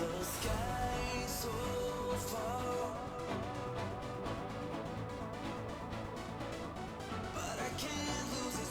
The sky so far, but I can't lose it.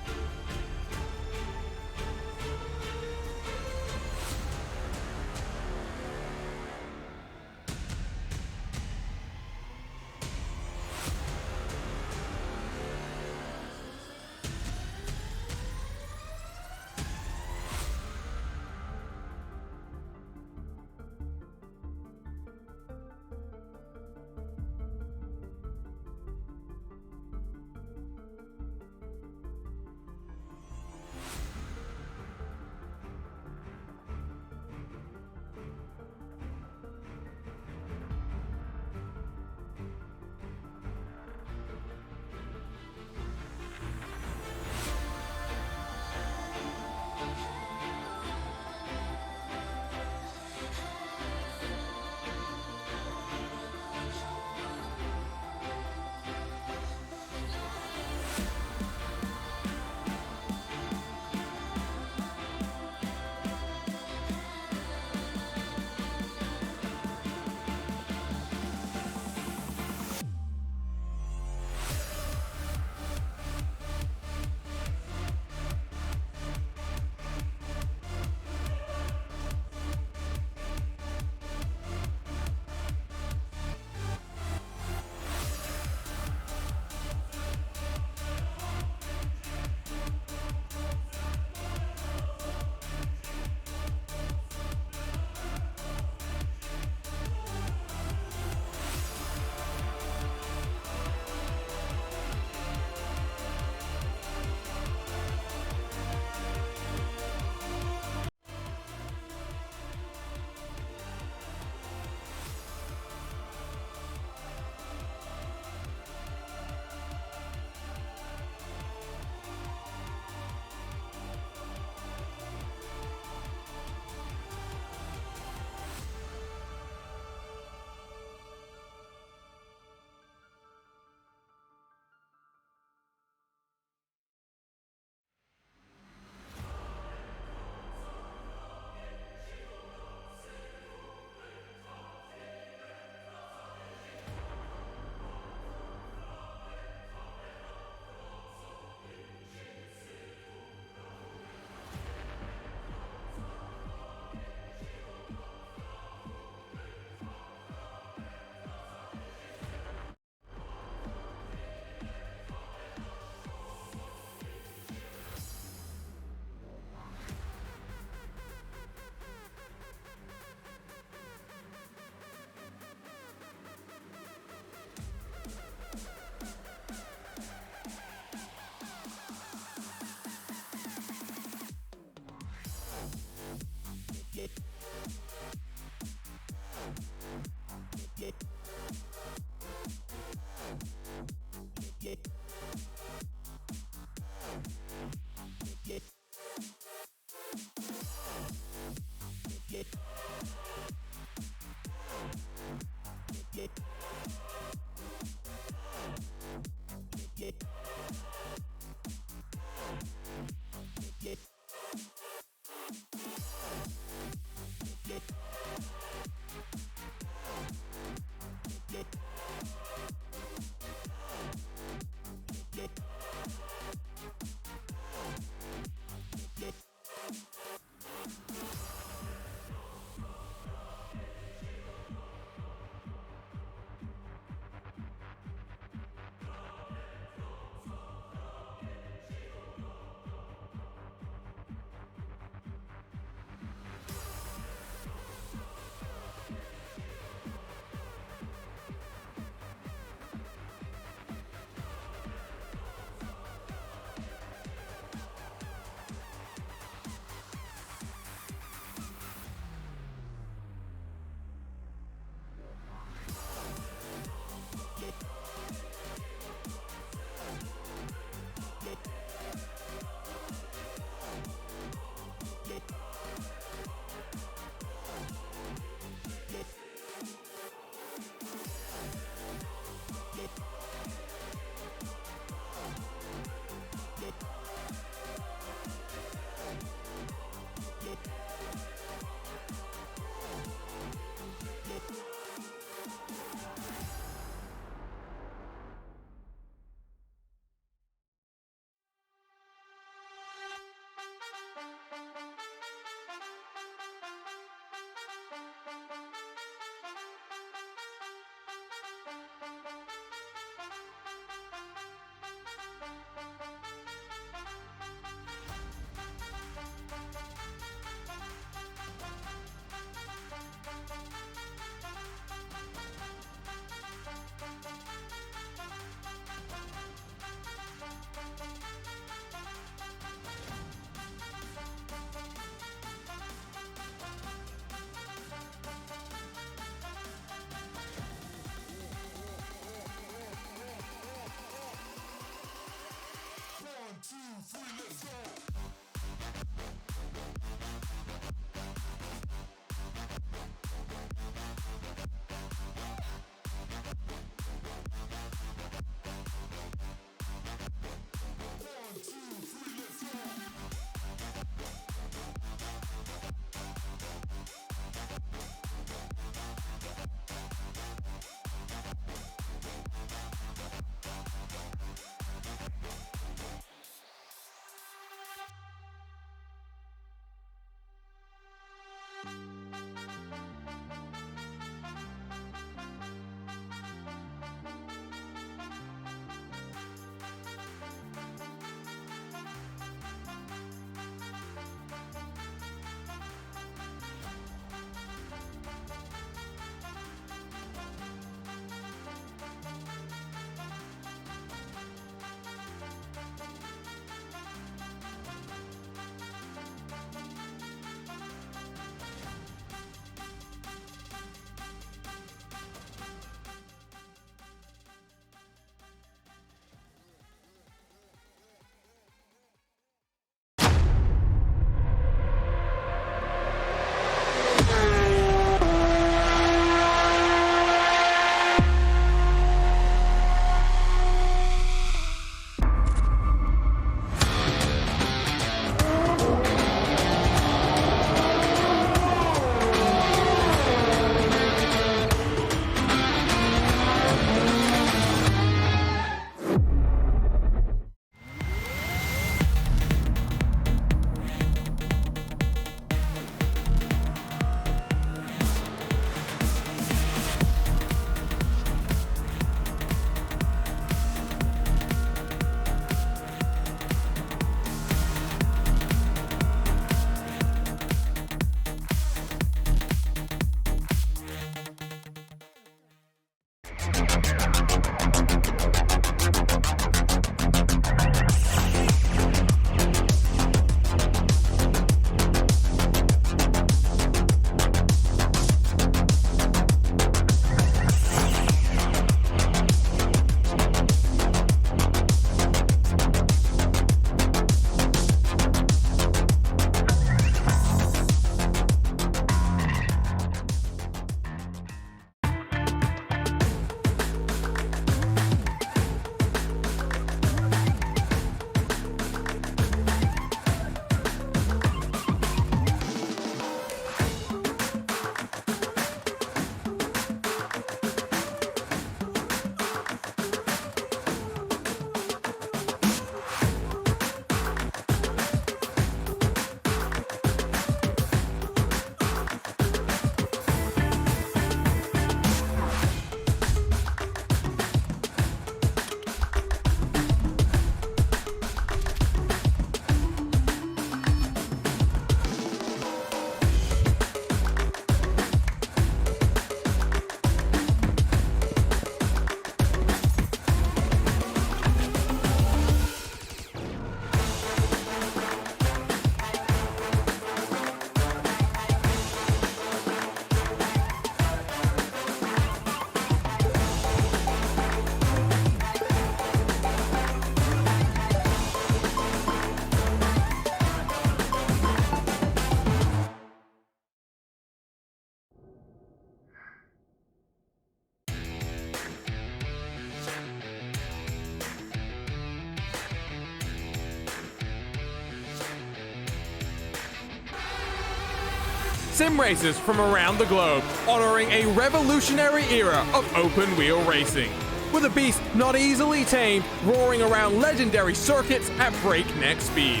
sim racers from around the globe, honoring a revolutionary era of open-wheel racing. With a beast not easily tamed, roaring around legendary circuits at breakneck speed.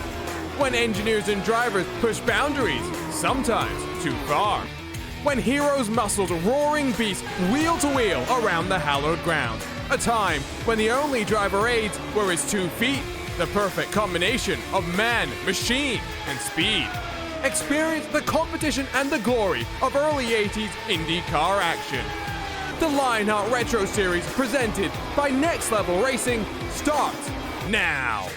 When engineers and drivers push boundaries, sometimes too far. When heroes muscled roaring beasts wheel to wheel around the hallowed ground. A time when the only driver aids were his 2 feet, the perfect combination of man, machine, and speed. Experience the competition and the glory of early 80s IndyCar action. The Lionheart Retro Series presented by Next Level Racing starts now.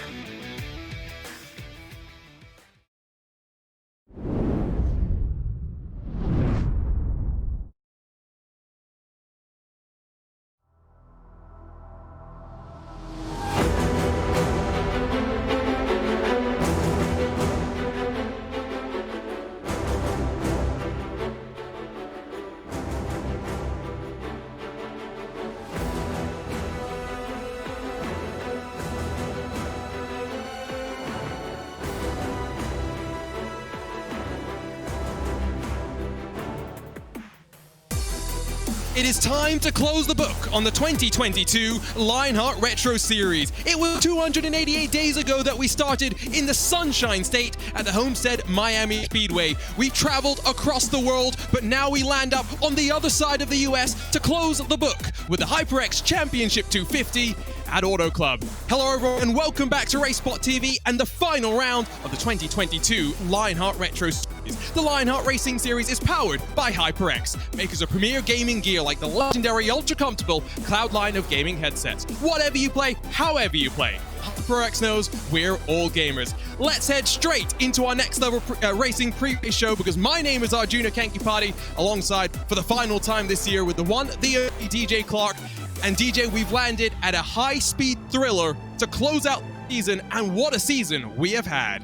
It is time to close the book on the 2022 Lionheart Retro Series. It was 288 days ago that we started in the Sunshine State at the Homestead Miami Speedway. We traveled across the world, but now we land up on the other side of the US to close the book with the HyperX Championship 250 at Auto Club. Hello everyone and welcome back to racespottv and the final round of the 2022 Lionheart Retro Series. The Lionheart Racing Series is powered by HyperX, makers of premier gaming gear like the legendary ultra-comfortable Cloud line of gaming headsets. Whatever you play, however you play, HyperX knows we're all gamers. Let's head straight into our next level racing pre-race show because my name is Arjuna Kankipati, alongside for the final time this year with the one, the only DJ Clark. And DJ, we've landed at a high-speed thriller to close out the season, and what a season we have had.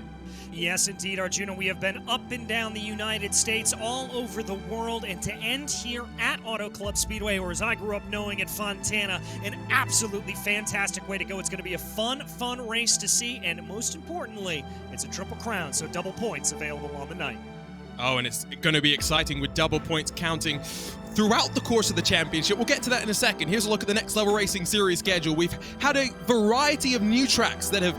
Yes, indeed, Arjuna. We have been up and down the United States, all over the world, and to end here at Auto Club Speedway, or as I grew up knowing it, Fontana, an absolutely fantastic way to go. It's going to be a fun race to see, and most importantly, it's a triple crown, so double points available on the night. Oh, and it's going to be exciting with double points counting throughout the course of the championship. We'll get to that in a second. Here's a look at the Next Level Racing Series schedule. We've had a variety of new tracks that have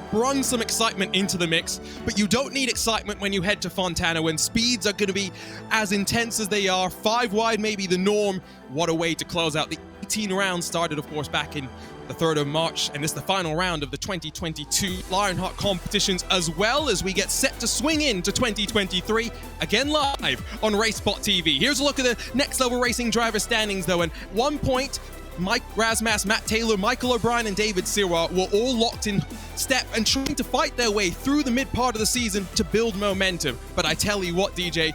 brung some excitement into the mix, but you don't need excitement when you head to Fontana when speeds are going to be as intense as they are. 5 wide may be the norm. What a way to close out. The 18 rounds started, of course, back in the 3rd of March, and this is the final round of the 2022 Lionheart competitions, as well as we get set to swing into 2023, again live on racespottv. Here's a look at the Next Level Racing driver standings, though, and 1 point, Mike Rasmas, Matt Taylor, Michael O'Brien, and David Sirwa were all locked in step and trying to fight their way through the mid part of the season to build momentum. But I tell you what, DJ,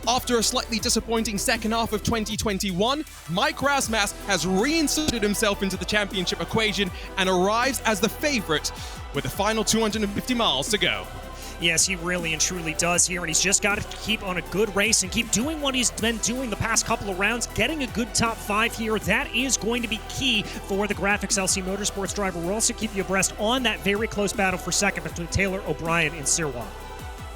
after a slightly disappointing second half of 2021, Mike Rasmas has reinserted himself into the championship equation and arrives as the favorite with the final 250 miles to go. Yes, he really and truly does here, and he's just got to keep on a good race and keep doing what he's been doing the past couple of rounds, getting a good top 5 here. That is going to be key for the Graphics LC Motorsports driver. We'll also keep you abreast on that very close battle for second between Taylor, O'Brien, and Sirwa.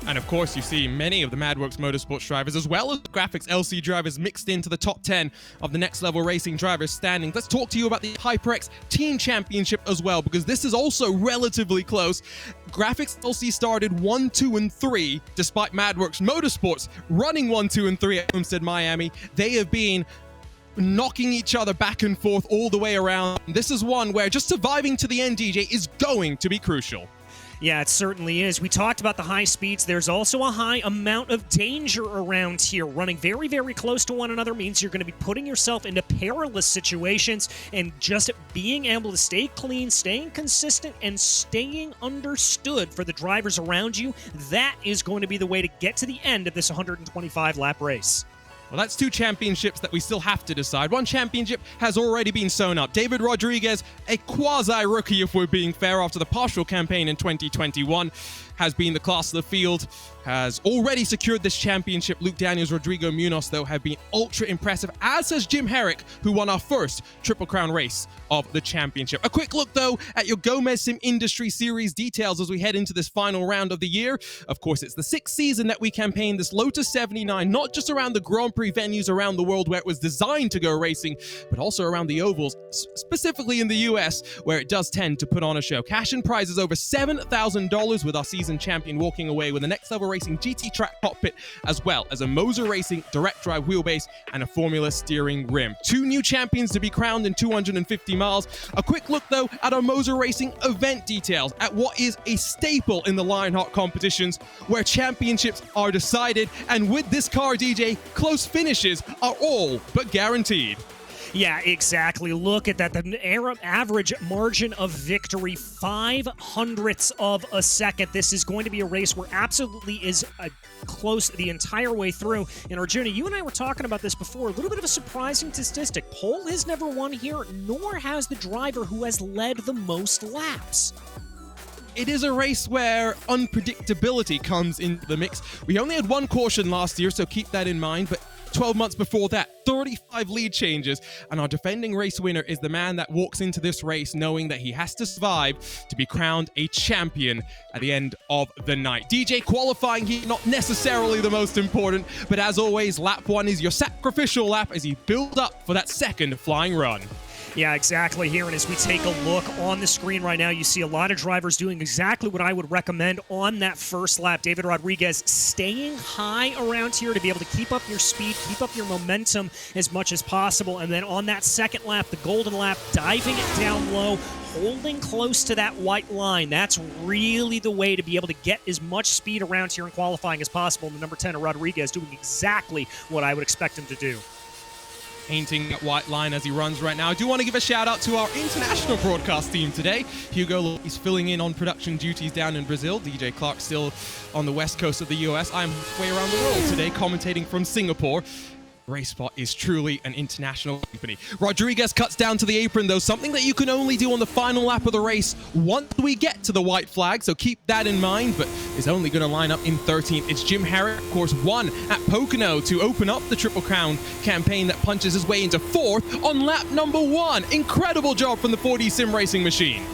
And of course, you see many of the MadWorks Motorsports drivers, as well as Graphics LC drivers, mixed into the top 10 of the Next Level Racing drivers standing. Let's talk to you about the HyperX Team Championship as well, because this is also relatively close. Graphics LC started 1, 2, and 3, despite MadWorks Motorsports running 1, 2, and 3 at Homestead Miami. They have been knocking each other back and forth all the way around. This is one where just surviving to the end, DJ, is going to be crucial. Yeah, it certainly is. We talked about the high speeds. There's also a high amount of danger around here. Running very, very close to one another means you're going to be putting yourself into perilous situations, and just being able to stay clean, staying consistent, and staying understood for the drivers around you, that is going to be the way to get to the end of this 125-lap race. Well, that's 2 championships that we still have to decide. One championship has already been sewn up. David Rodriguez, a quasi-rookie if we're being fair after the partial campaign in 2021, has been the class of the field, has already secured this championship. Luke Daniels, Rodrigo Munoz, though, have been ultra impressive, as has Jim Herrick, who won our first Triple Crown race of the championship. A quick look, though, at your Gomez Sim Industry Series details as we head into this final round of the year. Of course, it's the 6th season that we campaign this Lotus 79, not just around the Grand Prix venues around the world where it was designed to go racing, but also around the ovals, specifically in the US, where it does tend to put on a show. Cash and prizes over $7,000, with our season champion walking away with a Next Level Racing GT track cockpit, as well as a Moser Racing direct drive wheelbase and a Formula steering rim. 2 new champions to be crowned in 250 miles. A quick look, though, at our Moser Racing event details, at what is a staple in the Lionheart competitions, where championships are decided, and with this car, DJ, close finishes are all but guaranteed. Yeah, exactly. Look at that. The average margin of victory, 0.05 of a second. This is going to be a race where absolutely is close the entire way through. And Arjuna, you and I were talking about this before. A little bit of a surprising statistic. Pole has never won here, nor has the driver who has led the most laps. It is a race where unpredictability comes into the mix. We only had 1 caution last year, so keep that in mind, but 12 months before that, 35 lead changes, and our defending race winner is the man that walks into this race knowing that he has to survive to be crowned a champion at the end of the night. DJ, qualifying here, not necessarily the most important, but as always, lap 1 is your sacrificial lap as you build up for that second flying run. Yeah, exactly here. And as we take a look on the screen right now, you see a lot of drivers doing exactly what I would recommend on that first lap. David Rodriguez staying high around here to be able to keep up your speed, keep up your momentum as much as possible. And then on that second lap, the golden lap, diving it down low, holding close to that white line. That's really the way to be able to get as much speed around here in qualifying as possible. And the number 10 of Rodriguez doing exactly what I would expect him to do. Painting that white line as he runs right now. I do want to give a shout out to our international broadcast team today. Hugo is filling in on production duties down in Brazil. DJ Clark still on the west coast of the US. I'm way around the world today commentating from Singapore. RaceSpot is truly an international company. Rodriguez cuts down to the apron, though, something that you can only do on the final lap of the race once we get to the white flag, so keep that in mind, but is only going to line up in 13th. It's Jim Herrick, of course, won at Pocono to open up the Triple Crown campaign that punches his way into 4th on lap number 1. Incredible job from the 4D sim racing machine.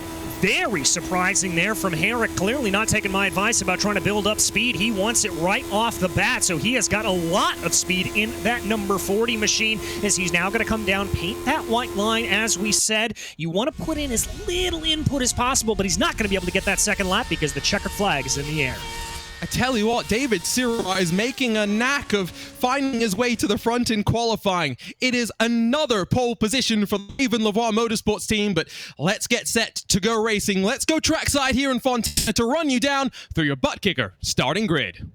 Very surprising there from Herrick. Clearly not taking my advice about trying to build up speed. He wants it right off the bat, so he has got a lot of speed in that number 40 machine as he's now going to come down, paint that white line. As we said, you want to put in as little input as possible, but he's not going to be able to get that second lap because the checkered flag is in the air. I tell you what, David Sirwa is making a knack of finding his way to the front in qualifying. It is another pole position for the Raven Lavoie Motorsports team, but let's get set to go racing. Let's go trackside here in Fontana to run you down through your butt kicker starting grid.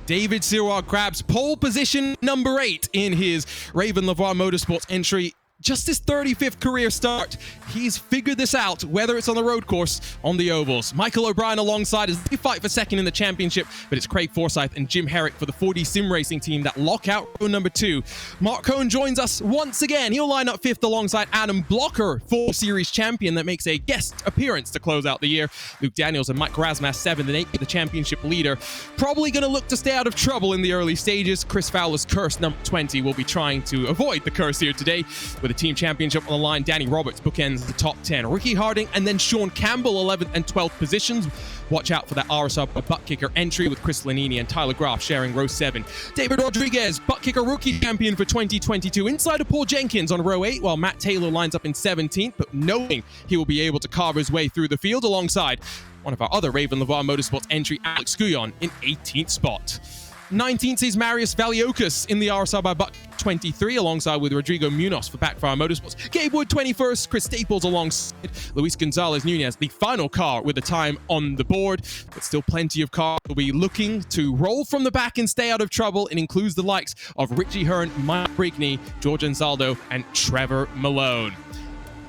David Sirwa grabs pole position number 8 in his Raven Lavoie Motorsports entry. Just his 35th career start, he's figured this out, whether it's on the road course, on the ovals. Michael O'Brien alongside as they fight for second in the championship, but it's Craig Forsyth and Jim Herrick for the 4D sim racing team that lock out row number 2. Mark Cohen joins us once again. He'll line up 5th alongside Adam Blocker, 4 series champion that makes a guest appearance to close out the year. Luke Daniels and Mike Rasmas 7th and 8th, the championship leader. Probably going to look to stay out of trouble in the early stages. Chris Fowler's curse, number 20, will be trying to avoid the curse here today. With the team championship on the line, Danny Roberts bookends the top 10. Ricky Harding and then Sean Campbell 11th and 12th positions. Watch out for that RSR butt kicker entry with Chris Lanini and Tyler Graf sharing row 7. David Rodriguez, butt kicker rookie champion for 2022, inside of Paul Jenkins on row 8, while Matt Taylor lines up in 17th, but knowing he will be able to carve his way through the field alongside one of our other Raven Lavoie Motorsports entry, Alex Guyon, in 18th spot. 19th is Marius Valiokis in the RSR by Buck 23, alongside with Rodrigo Munoz for Backfire Motorsports. Gabe Wood 21st, Chris Staples alongside Luis Gonzalez Nunez, the final car with the time on the board. But still plenty of cars will be looking to roll from the back and stay out of trouble. It includes the likes of Richie Hearn, Mike Brigney, George Ansaldo, and Trevor Malone.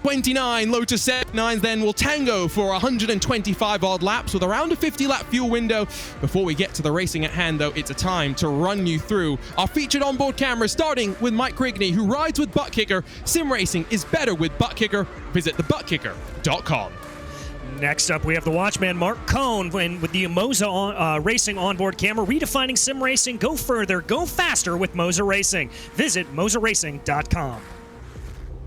29 Lotus 79s then will tango for 125 odd laps with around a 50 lap fuel window. Before we get to the racing at hand though, it's a time to run you through our featured onboard cameras, starting with Mike Grigney, who rides with buttkicker. Sim racing is better with buttkicker. Visit thebuttkicker.com. Next up, we have the Watchman Mark Cohn with the Moza Racing onboard camera, redefining sim racing. Go further, go faster with Moza Racing. Visit mozaracing.com.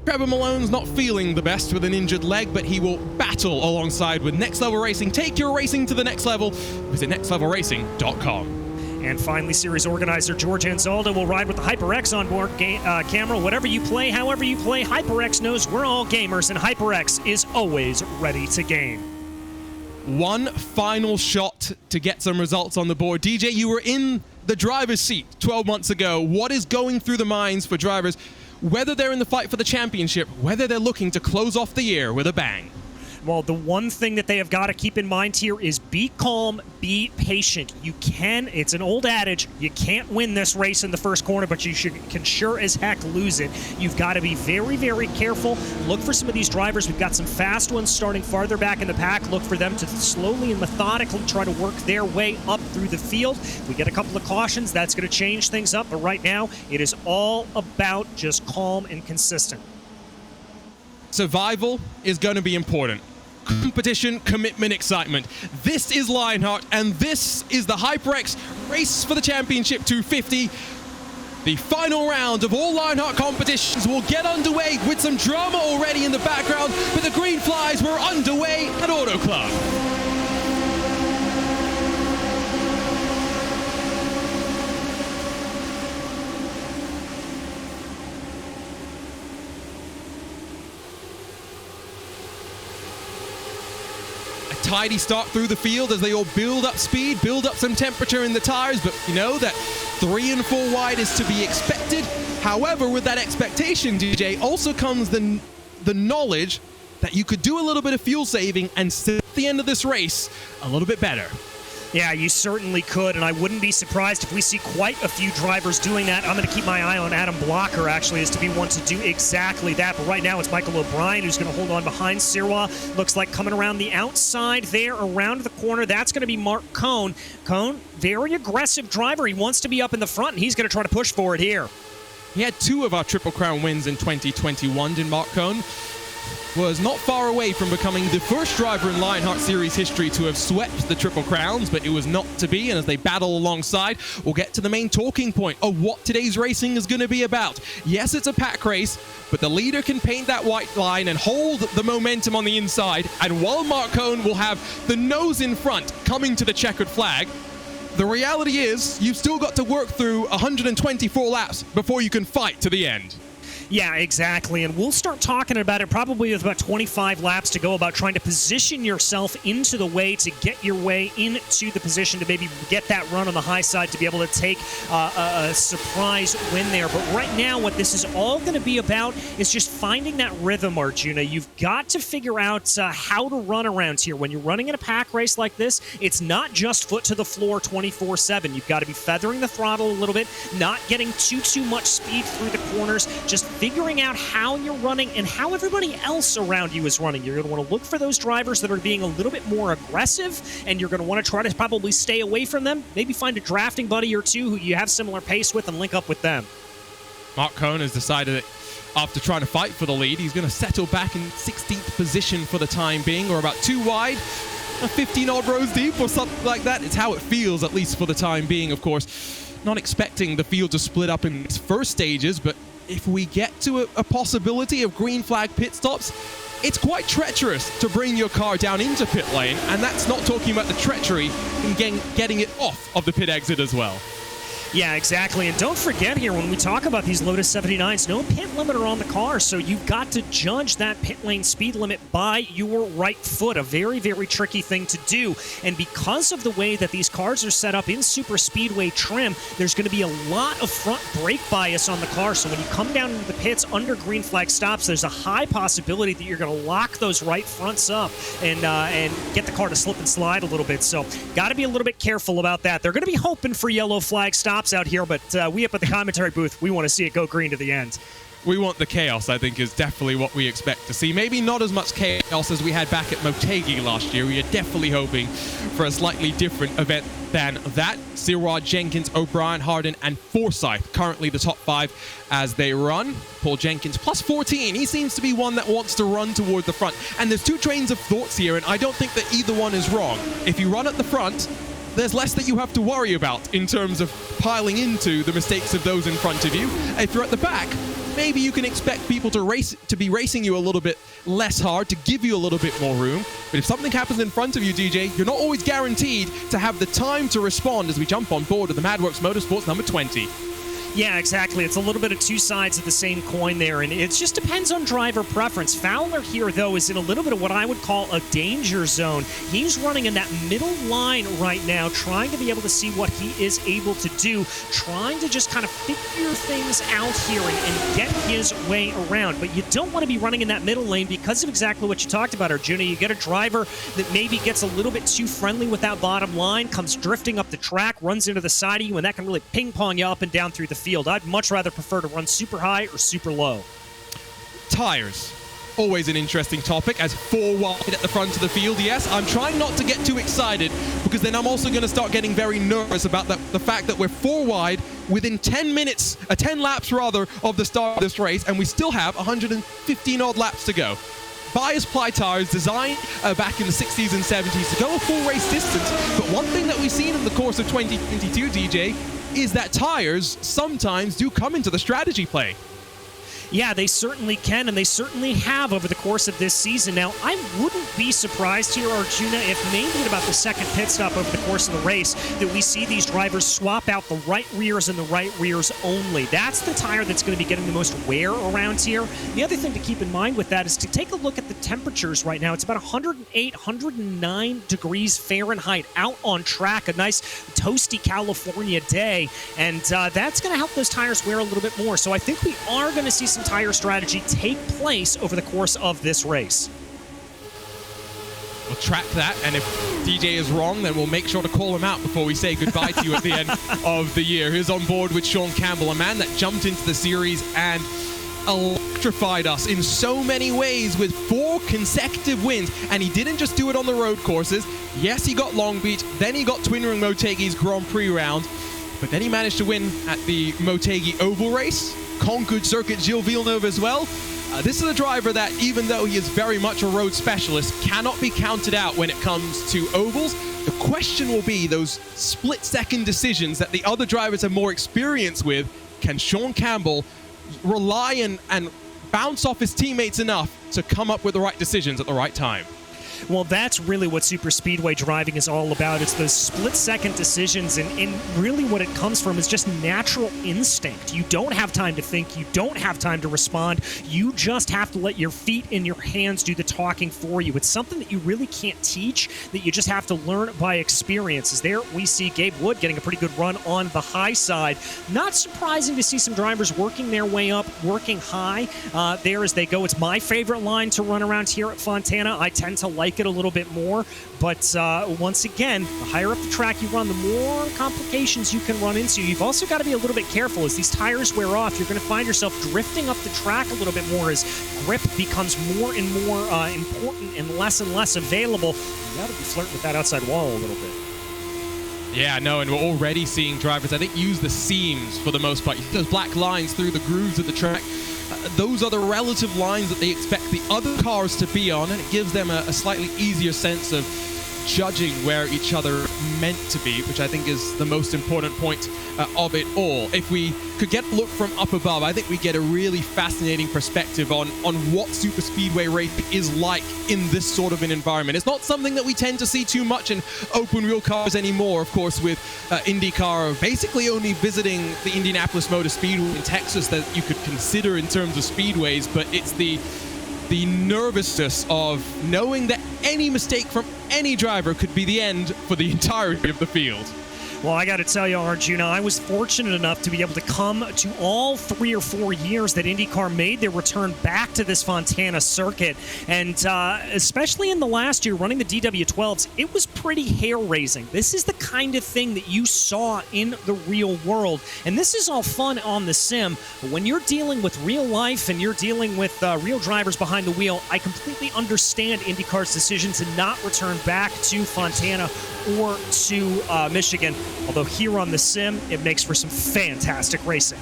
Trevor Malone's not feeling the best with an injured leg, but he will battle alongside with Next Level Racing. Take your racing to the next level. Visit nextlevelracing.com. And finally, series organizer George Anzaldo will ride with the HyperX onboard camera. Whatever you play, however you play, HyperX knows we're all gamers, and HyperX is always ready to game. One final shot to get some results on the board. DJ, you were in the driver's seat 12 months ago. What is going through the minds for drivers, whether they're in the fight for the championship, whether they're looking to close off the year with a bang? Well, the one thing that they have got to keep in mind here is be calm, be patient. It's an old adage, you can't win this race in the first corner, but you can sure as heck lose it. You've got to be very, very careful. Look for some of these drivers. We've got some fast ones starting farther back in the pack. Look for them to slowly and methodically try to work their way up through the field. If we get a couple of cautions, that's going to change things up, but right now, it is all about just calm and consistent. Survival is going to be important. Competition, commitment, excitement. This is Lionheart, and this is the HyperX Race for the Championship 250. The final round of all Lionheart competitions will get underway with some drama already in the background, but the green flies were underway at Auto Club. Tidy start through the field as they all build up speed, build up some temperature in the tires, but you know that 3 and 4 wide is to be expected. However, with that expectation, DJ, also comes the knowledge that you could do a little bit of fuel saving and sit at the end of this race a little bit better. Yeah, you certainly could, and I wouldn't be surprised if we see quite a few drivers doing that. I'm going to keep my eye on Adam Blocker, actually, as to be one to do exactly that. But right now, it's Michael O'Brien who's going to hold on behind Sirwa. Looks like coming around the outside there, around the corner. That's going to be Mark Cohn. Cohn, very aggressive driver. He wants to be up in the front, and he's going to try to push for it here. He had 2 of our Triple Crown wins in 2021, did Mark Cohn. Was not far away from becoming the first driver in Lionheart Series history to have swept the Triple Crowns, but it was not to be, and as they battle alongside, we'll get to the main talking point of what today's racing is going to be about. Yes, it's a pack race, but the leader can paint that white line and hold the momentum on the inside, and while Mark Cohn will have the nose in front coming to the checkered flag, the reality is you've still got to work through 124 laps before you can fight to the end. Yeah, exactly. And we'll start talking about it probably with about 25 laps to go, about trying to position yourself into the way to get your way into the position to maybe get that run on the high side to be able to take a surprise win there. But right now, what this is all going to be about is just finding that rhythm, Arjuna. You've got to figure out how to run around here. When you're running in a pack race like this, it's not just foot to the floor 24/7. You've got to be feathering the throttle a little bit, not getting too much speed through the corners, just figuring out how you're running and how everybody else around you is running. You're going to want to look for those drivers that are being a little bit more aggressive, and you're going to want to try to probably stay away from them. Maybe find a drafting buddy or two who you have similar pace with and link up with them. Mark Cohn has decided that after trying to fight for the lead, he's going to settle back in 16th position for the time being, or about 2 wide, 15 odd rows deep or something like that. It's how it feels, at least for the time being, of course. Not expecting the field to split up in its first stages, but if we get to a possibility of green flag pit stops, it's quite treacherous to bring your car down into pit lane, and that's not talking about the treachery in getting it off of the pit exit as well. Yeah, exactly. And don't forget here, when we talk about these Lotus 79s, no pit limiter on the car, so you've got to judge that pit lane speed limit by your right foot. A very, very tricky thing to do. And because of the way that these cars are set up in super speedway trim, there's going to be a lot of front brake bias on the car. So when you come down into the pits under green flag stops, there's a high possibility that you're going to lock those right fronts up and get the car to slip and slide a little bit. So got to be a little bit careful about that. They're going to be hoping for yellow flag stops out here, but we up at the commentary booth, we want to see it go green to the end. We want the chaos, I think, is definitely what we expect to see. Maybe not as much chaos as we had back at Motegi last year. We are definitely hoping for a slightly different event than that. Siraj, Jenkins, O'Brien, Harden, and Forsyth currently the top 5 as they run. Paul Jenkins plus 14. He seems to be one that wants to run toward the front. And there's two trains of thoughts here, and I don't think that either one is wrong. If you run at the front, there's less that you have to worry about in terms of piling into the mistakes of those in front of you. If you're at the back, maybe you can expect people to be racing you a little bit less hard, to give you a little bit more room. But if something happens in front of you, DJ, you're not always guaranteed to have the time to respond as we jump on board with the Madworks Motorsports number 20. Yeah, exactly. It's a little bit of two sides of the same coin there, and it just depends on driver preference. Fowler here, though, is in a little bit of what I would call a danger zone. He's running in that middle line right now, trying to be able to see what he is able to do, trying to just kind of figure things out here and get his way around. But you don't want to be running in that middle lane because of exactly what you talked about, Arjuna. You get a driver that maybe gets a little bit too friendly with that bottom line, comes drifting up the track, runs into the side of you, and that can really ping-pong you up and down through the field. I'd much rather prefer to run super high or super low. Tires. Always an interesting topic, as 4 wide at the front of the field. Yes, I'm trying not to get too excited, because then I'm also going to start getting very nervous about the fact that we're 4 wide within 10 laps of the start of this race, and we still have 115 odd laps to go. Bias ply tires designed back in the 60s and 70s to go a full race distance, but one thing that we've seen in the course of 2022, DJ, is that tires sometimes do come into the strategy play. Yeah, they certainly can, and they certainly have over the course of this season. Now, I wouldn't be surprised here, Arjuna, if maybe at about the second pit stop over the course of the race that we see these drivers swap out the right rears and the right rears only. That's the tire that's going to be getting the most wear around here. The other thing to keep in mind with that is to take a look at the temperatures right now. It's about 108, 109 degrees Fahrenheit out on track, a nice toasty California day, and that's going to help those tires wear a little bit more. So I think we are going to see some tire strategy take place over the course of this race. We'll track that, and if DJ is wrong, then we'll make sure to call him out before we say goodbye to you at the end of the year. He's on board with Sean Campbell, a man that jumped into the series and electrified us in so many ways with 4 consecutive wins, and he didn't just do it on the road courses. Yes, he got Long Beach, then he got Twin Ring Motegi's Grand Prix round, but then he managed to win at the Motegi Oval race, conquered Circuit Gilles Villeneuve as well. This is a driver that, even though he is very much a road specialist, cannot be counted out when it comes to ovals. The question will be those split-second decisions that the other drivers have more experience with. Can Sean Campbell rely and bounce off his teammates enough to come up with the right decisions at the right time? Well, that's really what super speedway driving is all about. It's those split-second decisions, and really what it comes from is just natural instinct. You don't have time to think. You don't have time to respond. You just have to let your feet and your hands do the talking for you. It's something that you really can't teach, that you just have to learn by experience. As there we see Gabe Wood getting a pretty good run on the high side. Not surprising to see some drivers working their way up, working high there as they go. It's my favorite line to run around here at Fontana. I tend to like it a little bit more, but once again, the higher up the track you run, the more complications you can run into. You've also got to be a little bit careful. As these tires wear off, you're going to find yourself drifting up the track a little bit more as grip becomes more and more important and less available. You got to be flirting with that outside wall a little bit. Yeah, no, and we're already seeing drivers, I think, use the seams for the most part. Those black lines through the grooves of the track. Those are the relative lines that they expect the other cars to be on, and it gives them a slightly easier sense of judging where each other meant to be, which I think is the most important point of it all. If we could get a look from up above, I think we get a really fascinating perspective on what super speedway racing is like in this sort of an environment. It's not something that we tend to see too much in open wheel cars anymore, of course, with IndyCar basically only visiting the Indianapolis Motor Speedway in Texas that you could consider in terms of speedways, but it's the nervousness of knowing that any mistake from any driver could be the end for the entirety of the field. Well, I got to tell you, Arjuna, I was fortunate enough to be able to come to all 3 or 4 years that IndyCar made their return back to this Fontana circuit. And especially in the last year, running the DW12s, it was pretty hair-raising. This is the kind of thing that you saw in the real world. And this is all fun on the sim, but when you're dealing with real life and you're dealing with real drivers behind the wheel, I completely understand IndyCar's decision to not return back to Fontana or to Michigan. Although here on the sim, it makes for some fantastic racing.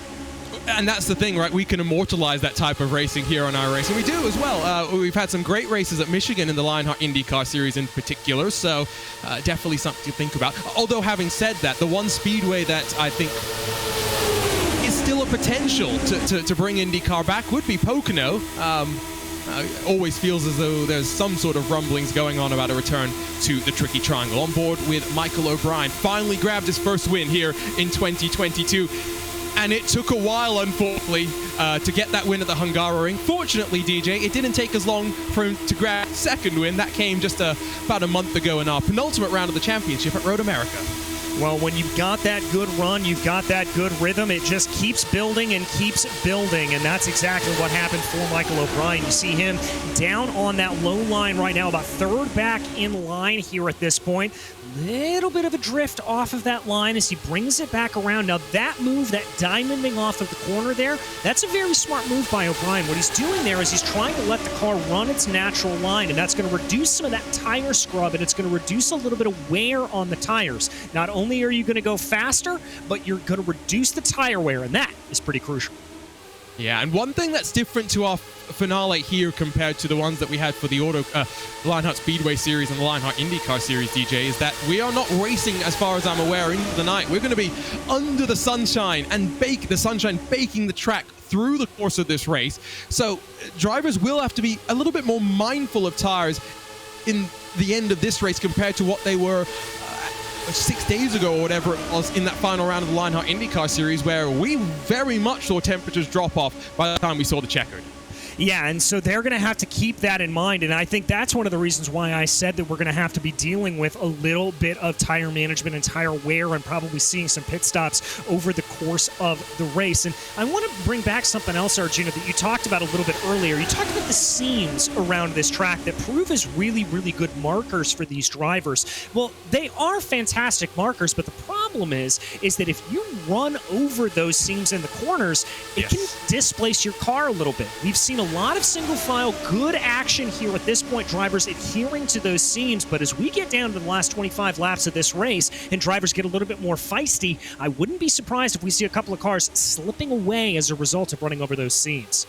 And that's the thing, right? We can immortalize that type of racing here on iRacing. We do as well. We've had some great races at Michigan in the Lionheart IndyCar Series in particular, so definitely something to think about. Although, having said that, the one speedway that I think is still a potential to bring IndyCar back would be Pocono. Always feels as though there's some sort of rumblings going on about a return to the Tricky Triangle. On board with Michael O'Brien, finally grabbed his first win here in 2022. And it took a while, unfortunately, to get that win at the Hungaroring. Fortunately, DJ, it didn't take as long for him to grab the second win. That came just about a month ago in our penultimate round of the championship at Road America. Well, when you've got that good run, you've got that good rhythm, it just keeps building and keeps building, and that's exactly what happened for Michael O'Brien. You see him down on that low line right now, about third back in line here at this point. Little bit of a drift off of that line as he brings it back around. Now that move, that diamonding off of the corner there, that's a very smart move by O'Brien. What he's doing there is he's trying to let the car run its natural line, and that's going to reduce some of that tire scrub, and it's going to reduce a little bit of wear on the tires. Not only are you going to go faster, but you're going to reduce the tire wear, and that is pretty crucial. Yeah, and one thing that's different to our finale here compared to the ones that we had for the Lionheart Speedway Series and the Lionheart IndyCar Series, DJ, is that we are not racing, as far as I'm aware, into the night. We're going to be under the sunshine and baking the track through the course of this race. So drivers will have to be a little bit more mindful of tires in the end of this race compared to what they were 6 days ago or whatever it was in that final round of the Lionheart IndyCar Series, where we very much saw temperatures drop off by the time we saw the checkered. Yeah, and so they're going to have to keep that in mind, and I think that's one of the reasons why I said that we're going to have to be dealing with a little bit of tire management and tire wear and probably seeing some pit stops over the course of the race. And I want to bring back something else, Arjuna, that you talked about a little bit earlier. You talked about the seams around this track that prove as really, really good markers for these drivers. Well, they are fantastic markers, but the problem is that if you run over those seams in the corners, it can displace your car a little bit. We've seen a lot of single file good action here at this point, drivers adhering to those seams, but as we get down to the last 25 laps of this race and drivers get a little bit more feisty, I wouldn't be surprised if we see a couple of cars slipping away as a result of running over those seams.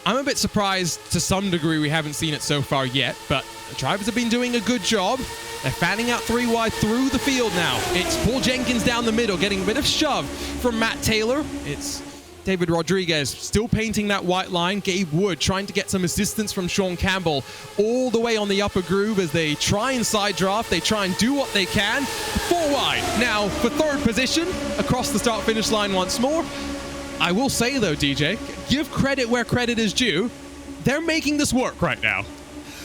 I'm a bit surprised to some degree we haven't seen it so far yet, but the drivers have been doing a good job. They're fanning out 3 wide through the field now. It's Paul Jenkins down the middle, getting a bit of shove from Matt Taylor. It's David Rodriguez still painting that white line. Gabe Wood trying to get some assistance from Sean Campbell all the way on the upper groove as they try and side draft. They try and do what they can. 4 wide now for third position across the start-finish line once more. I will say, though, DJ, give credit where credit is due. They're making this work right now.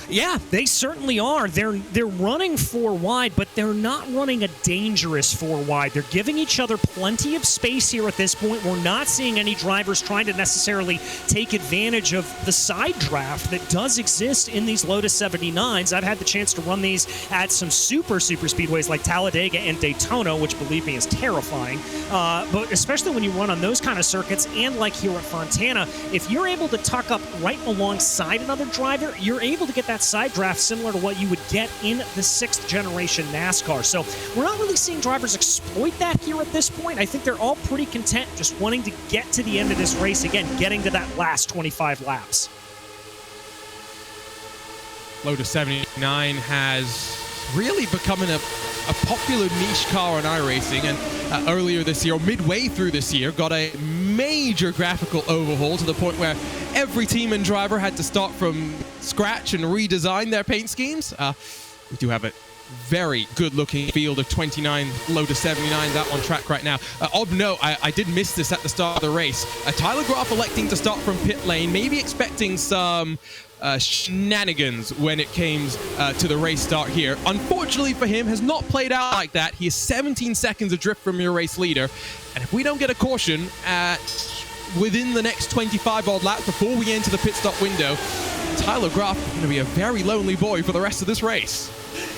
Yeah, they certainly are. They're running 4 wide, but they're not running a dangerous 4 wide. They're giving each other plenty of space here at this point. We're not seeing any drivers trying to necessarily take advantage of the side draft that does exist in these Lotus 79s. I've had the chance to run these at some super speedways like Talladega and Daytona, which, believe me, is terrifying. But especially when you run on those kind of circuits and like here at Fontana, if you're able to tuck up right alongside another driver, you're able to get that side draft similar to what you would get in the 6th generation NASCAR. So we're not really seeing drivers exploit that here at this point. I think they're all pretty content just wanting to get to the end of this race, again, getting to that last 25 laps. Lotus 79 has really become a popular niche car on iRacing, and earlier this year, or midway through this year, got a major graphical overhaul to the point where every team and driver had to start from scratch and redesign their paint schemes. We do have a very good-looking field of 29 Lotus 79 that on track right now. Of note, I did miss this at the start of the race. Tyler Graf electing to start from pit lane, maybe expecting some shenanigans when it came to the race start here. Unfortunately for him, has not played out like that. He is 17 seconds adrift from your race leader, and if we don't get a caution within the next 25 odd laps before we enter the pit stop window, Tyler Graf is going to be a very lonely boy for the rest of this race.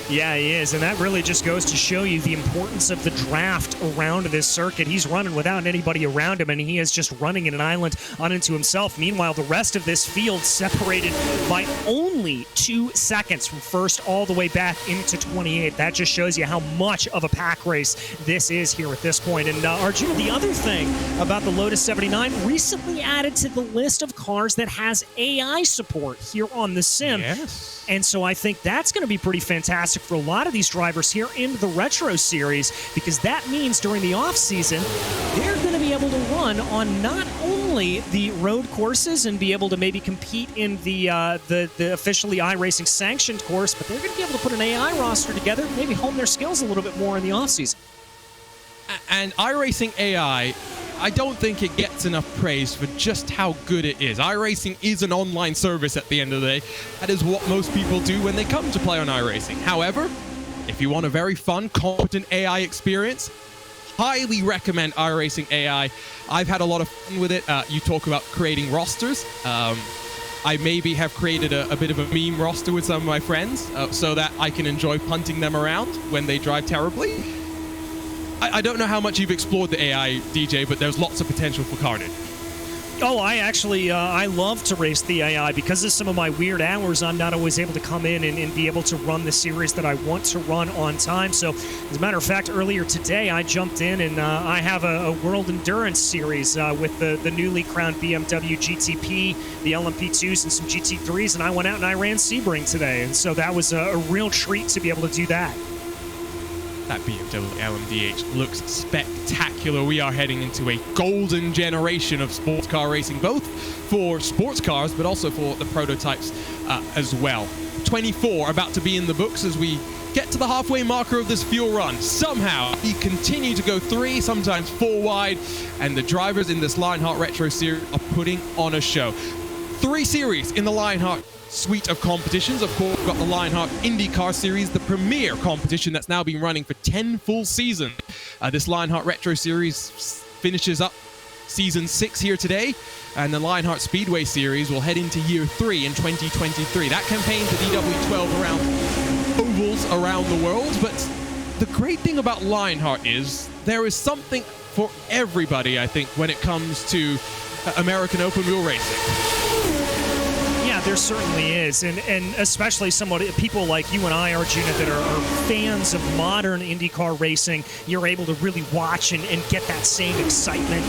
Yeah, he is, and that really just goes to show you the importance of the draft around this circuit. He's running without anybody around him, and he is just running in an island unto himself. Meanwhile, the rest of this field separated by only 2 seconds from first all the way back into 28. That just shows you how much of a pack race this is here at this point. And Arjuna, the other thing about the Lotus 79, recently added to the list of cars that has AI support here on the sim. Yes. And so I think that's going to be pretty fantastic for a lot of these drivers here in the Retro Series, because that means during the off-season, they're going to be able to run on not only the road courses and be able to maybe compete in the officially iRacing sanctioned course, but they're going to be able to put an AI roster together, maybe hone their skills a little bit more in the off-season. And iRacing AI, I don't think it gets enough praise for just how good it is. iRacing is an online service at the end of the day. That is what most people do when they come to play on iRacing. However, if you want a very fun, competent AI experience, highly recommend iRacing AI. I've had a lot of fun with it. You talk about creating rosters. I maybe have created a bit of a meme roster with some of my friends so that I can enjoy punting them around when they drive terribly. I don't know how much you've explored the AI, DJ, but there's lots of potential for carnage. Oh, I actually, I love to race the AI. Because of some of my weird hours, I'm not always able to come in and be able to run the series that I want to run on time. So, as a matter of fact, earlier today, I jumped in and I have a World Endurance series with the newly crowned BMW GTP, the LMP2s, and some GT3s, and I went out and I ran Sebring today. And so that was a real treat to be able to do that. That BMW LMDH looks spectacular. We are heading into a golden generation of sports car racing, both for sports cars, but also for the prototypes as well. 24 about to be in the books as we get to the halfway marker of this fuel run. Somehow, we continue to go 3, sometimes 4 wide, and the drivers in this Lionheart Retro Series are putting on a show. 3 series in the Lionheart suite of competitions. Of course, we've got the Lionheart IndyCar Series, the premier competition that's now been running for 10 full seasons. This Lionheart Retro Series finishes up season 6 here today, and the Lionheart Speedway Series will head into year 3 in 2023. That campaign to DW12 around ovals around the world, but the great thing about Lionheart is there is something for everybody, I think, when it comes to American open wheel racing. There certainly is, and especially people like you and I, Arjuna, that are fans of modern IndyCar racing. You're able to really watch and get that same excitement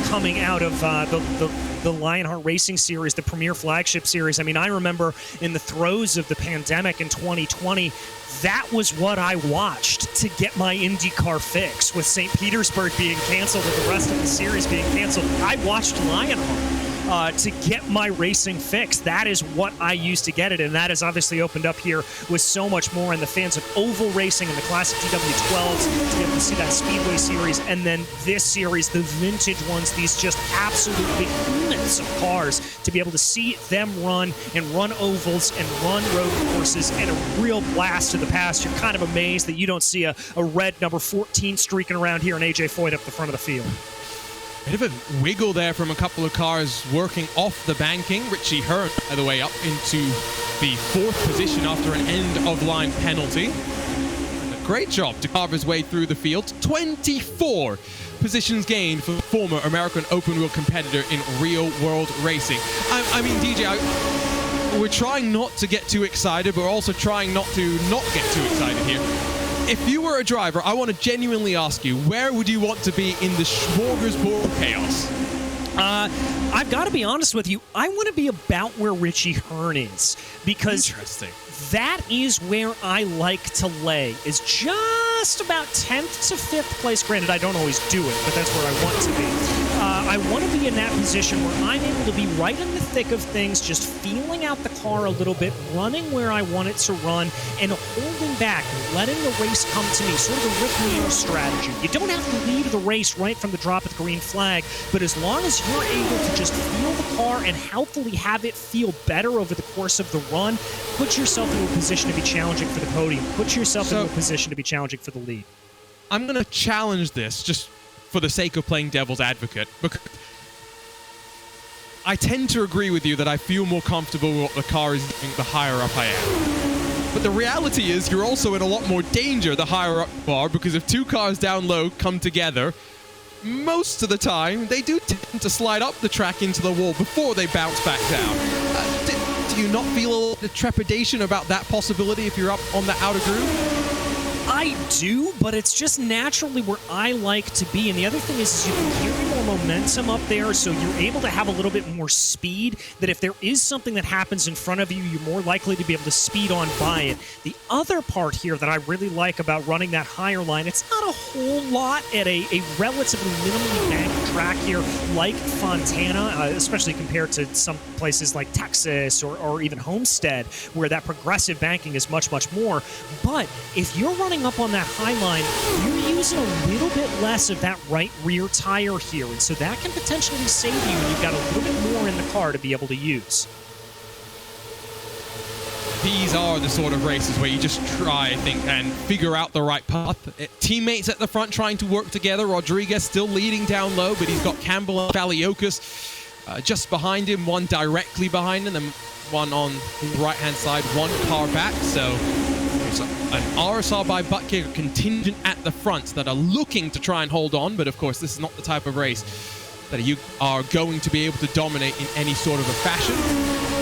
coming out of the Lionheart Racing Series, the premier flagship series. I mean, I remember in the throes of the pandemic in 2020, that was what I watched to get my IndyCar fix. With St. Petersburg being canceled and the rest of the series being canceled, I watched Lionheart to get my racing fix. That is what I used to get it, and that has obviously opened up here with so much more. And the fans of oval racing and the classic DW12s to be able to see that Speedway Series, and then this series, the vintage ones, these just absolutely behemoths of cars, to be able to see them run and run ovals and run road courses, and a real blast to the past. You're kind of amazed that you don't see a red number 14 streaking around here and AJ Foyt up the front of the field. Bit of a wiggle there from a couple of cars working off the banking. Richie Hearn, by the way, up into the 4th position after an end-of-line penalty. And a great job to carve his way through the field. 24 positions gained for the former American open wheel competitor in real-world racing. I mean, DJ, we're trying not to get too excited, but we're also trying not to not get too excited here. If you were a driver, I want to genuinely ask you, where would you want to be in the smorgasbord of chaos? I've got to be honest with you. I want to be about where Richie Hearn is, because that is where I like to lay, is just about 10th to 5th place. Granted, I don't always do it, but that's where I want to be. I want to be in that position where I'm able to be right in the thick of things, just feeling out the car a little bit, running where I want it to run, and holding back, letting the race come to me, sort of a Rick Mears strategy. You don't have to lead the race right from the drop of the green flag, but as long as you're able to just feel the car and healthily have it feel better over the course of the run, put yourself in a position to be challenging for the podium. Put yourself in a position to be challenging for the lead. I'm going to challenge this just for the sake of playing devil's advocate, because I tend to agree with you that I feel more comfortable with what the car is doing the higher up I am. But the reality is you're also in a lot more danger the higher up you are, because if two cars down low come together, most of the time they do tend to slide up the track into the wall before they bounce back down. Do you not feel a trepidation about that possibility if you're up on the outer groove? I do, but it's just naturally where I like to be. And the other thing is you can carry more momentum up there, so you're able to have a little bit more speed, that if there is something that happens in front of you, you're more likely to be able to speed on by it. The other part here that I really like about running that higher line, it's not a whole lot at a relatively minimally banked track here like Fontana, especially compared to some places like Texas or even Homestead, where that progressive banking is much, much more. But if you're running up on that high line, you're using a little bit less of that right rear tire here, and so that can potentially save you, and you've got a little bit more in the car to be able to use. These are the sort of races where you just try, I think, and figure out the right path. Teammates at the front trying to work together. Rodriguez still leading down low, but he's got Campbell and Valiokas just behind him, one directly behind him, and one on the right-hand side, one car back. So there's an RSR by buttkicker contingent at the front that are looking to try and hold on, but of course this is not the type of race that you are going to be able to dominate in any sort of a fashion.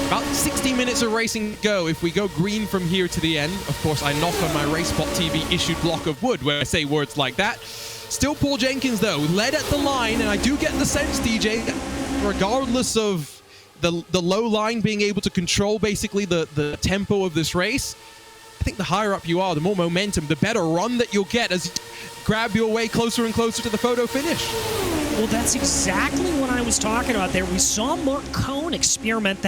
About 60 minutes of racing to go. If we go green from here to the end, of course I knock on my RaceSpottv issued block of wood where I say words like that. Still Paul Jenkins though, led at the line, and I do get the sense, DJ, regardless of the low line being able to control basically the tempo of this race, I think the higher up you are, the more momentum, the better run that you'll get as you grab your way closer and closer to the photo finish. Well, that's exactly what I was talking about there. We saw Mark Cohn experiment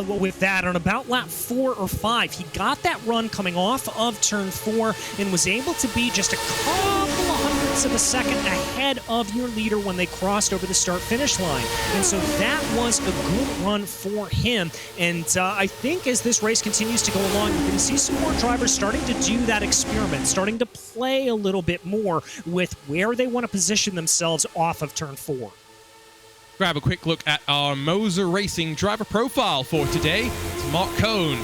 with that on about lap 4 or 5. He got that run coming off of turn 4 and was able to be just a couple of hundredths of a second ahead of your leader when they crossed over the start-finish line. And so that was a good run for him. And I think as this race continues to go along, you're going to see some more drivers starting to do that experiment, starting to play a little bit more with where they want to position themselves off of turn 4. Grab a quick look at our Moser Racing driver profile for today. It's Mark Cohn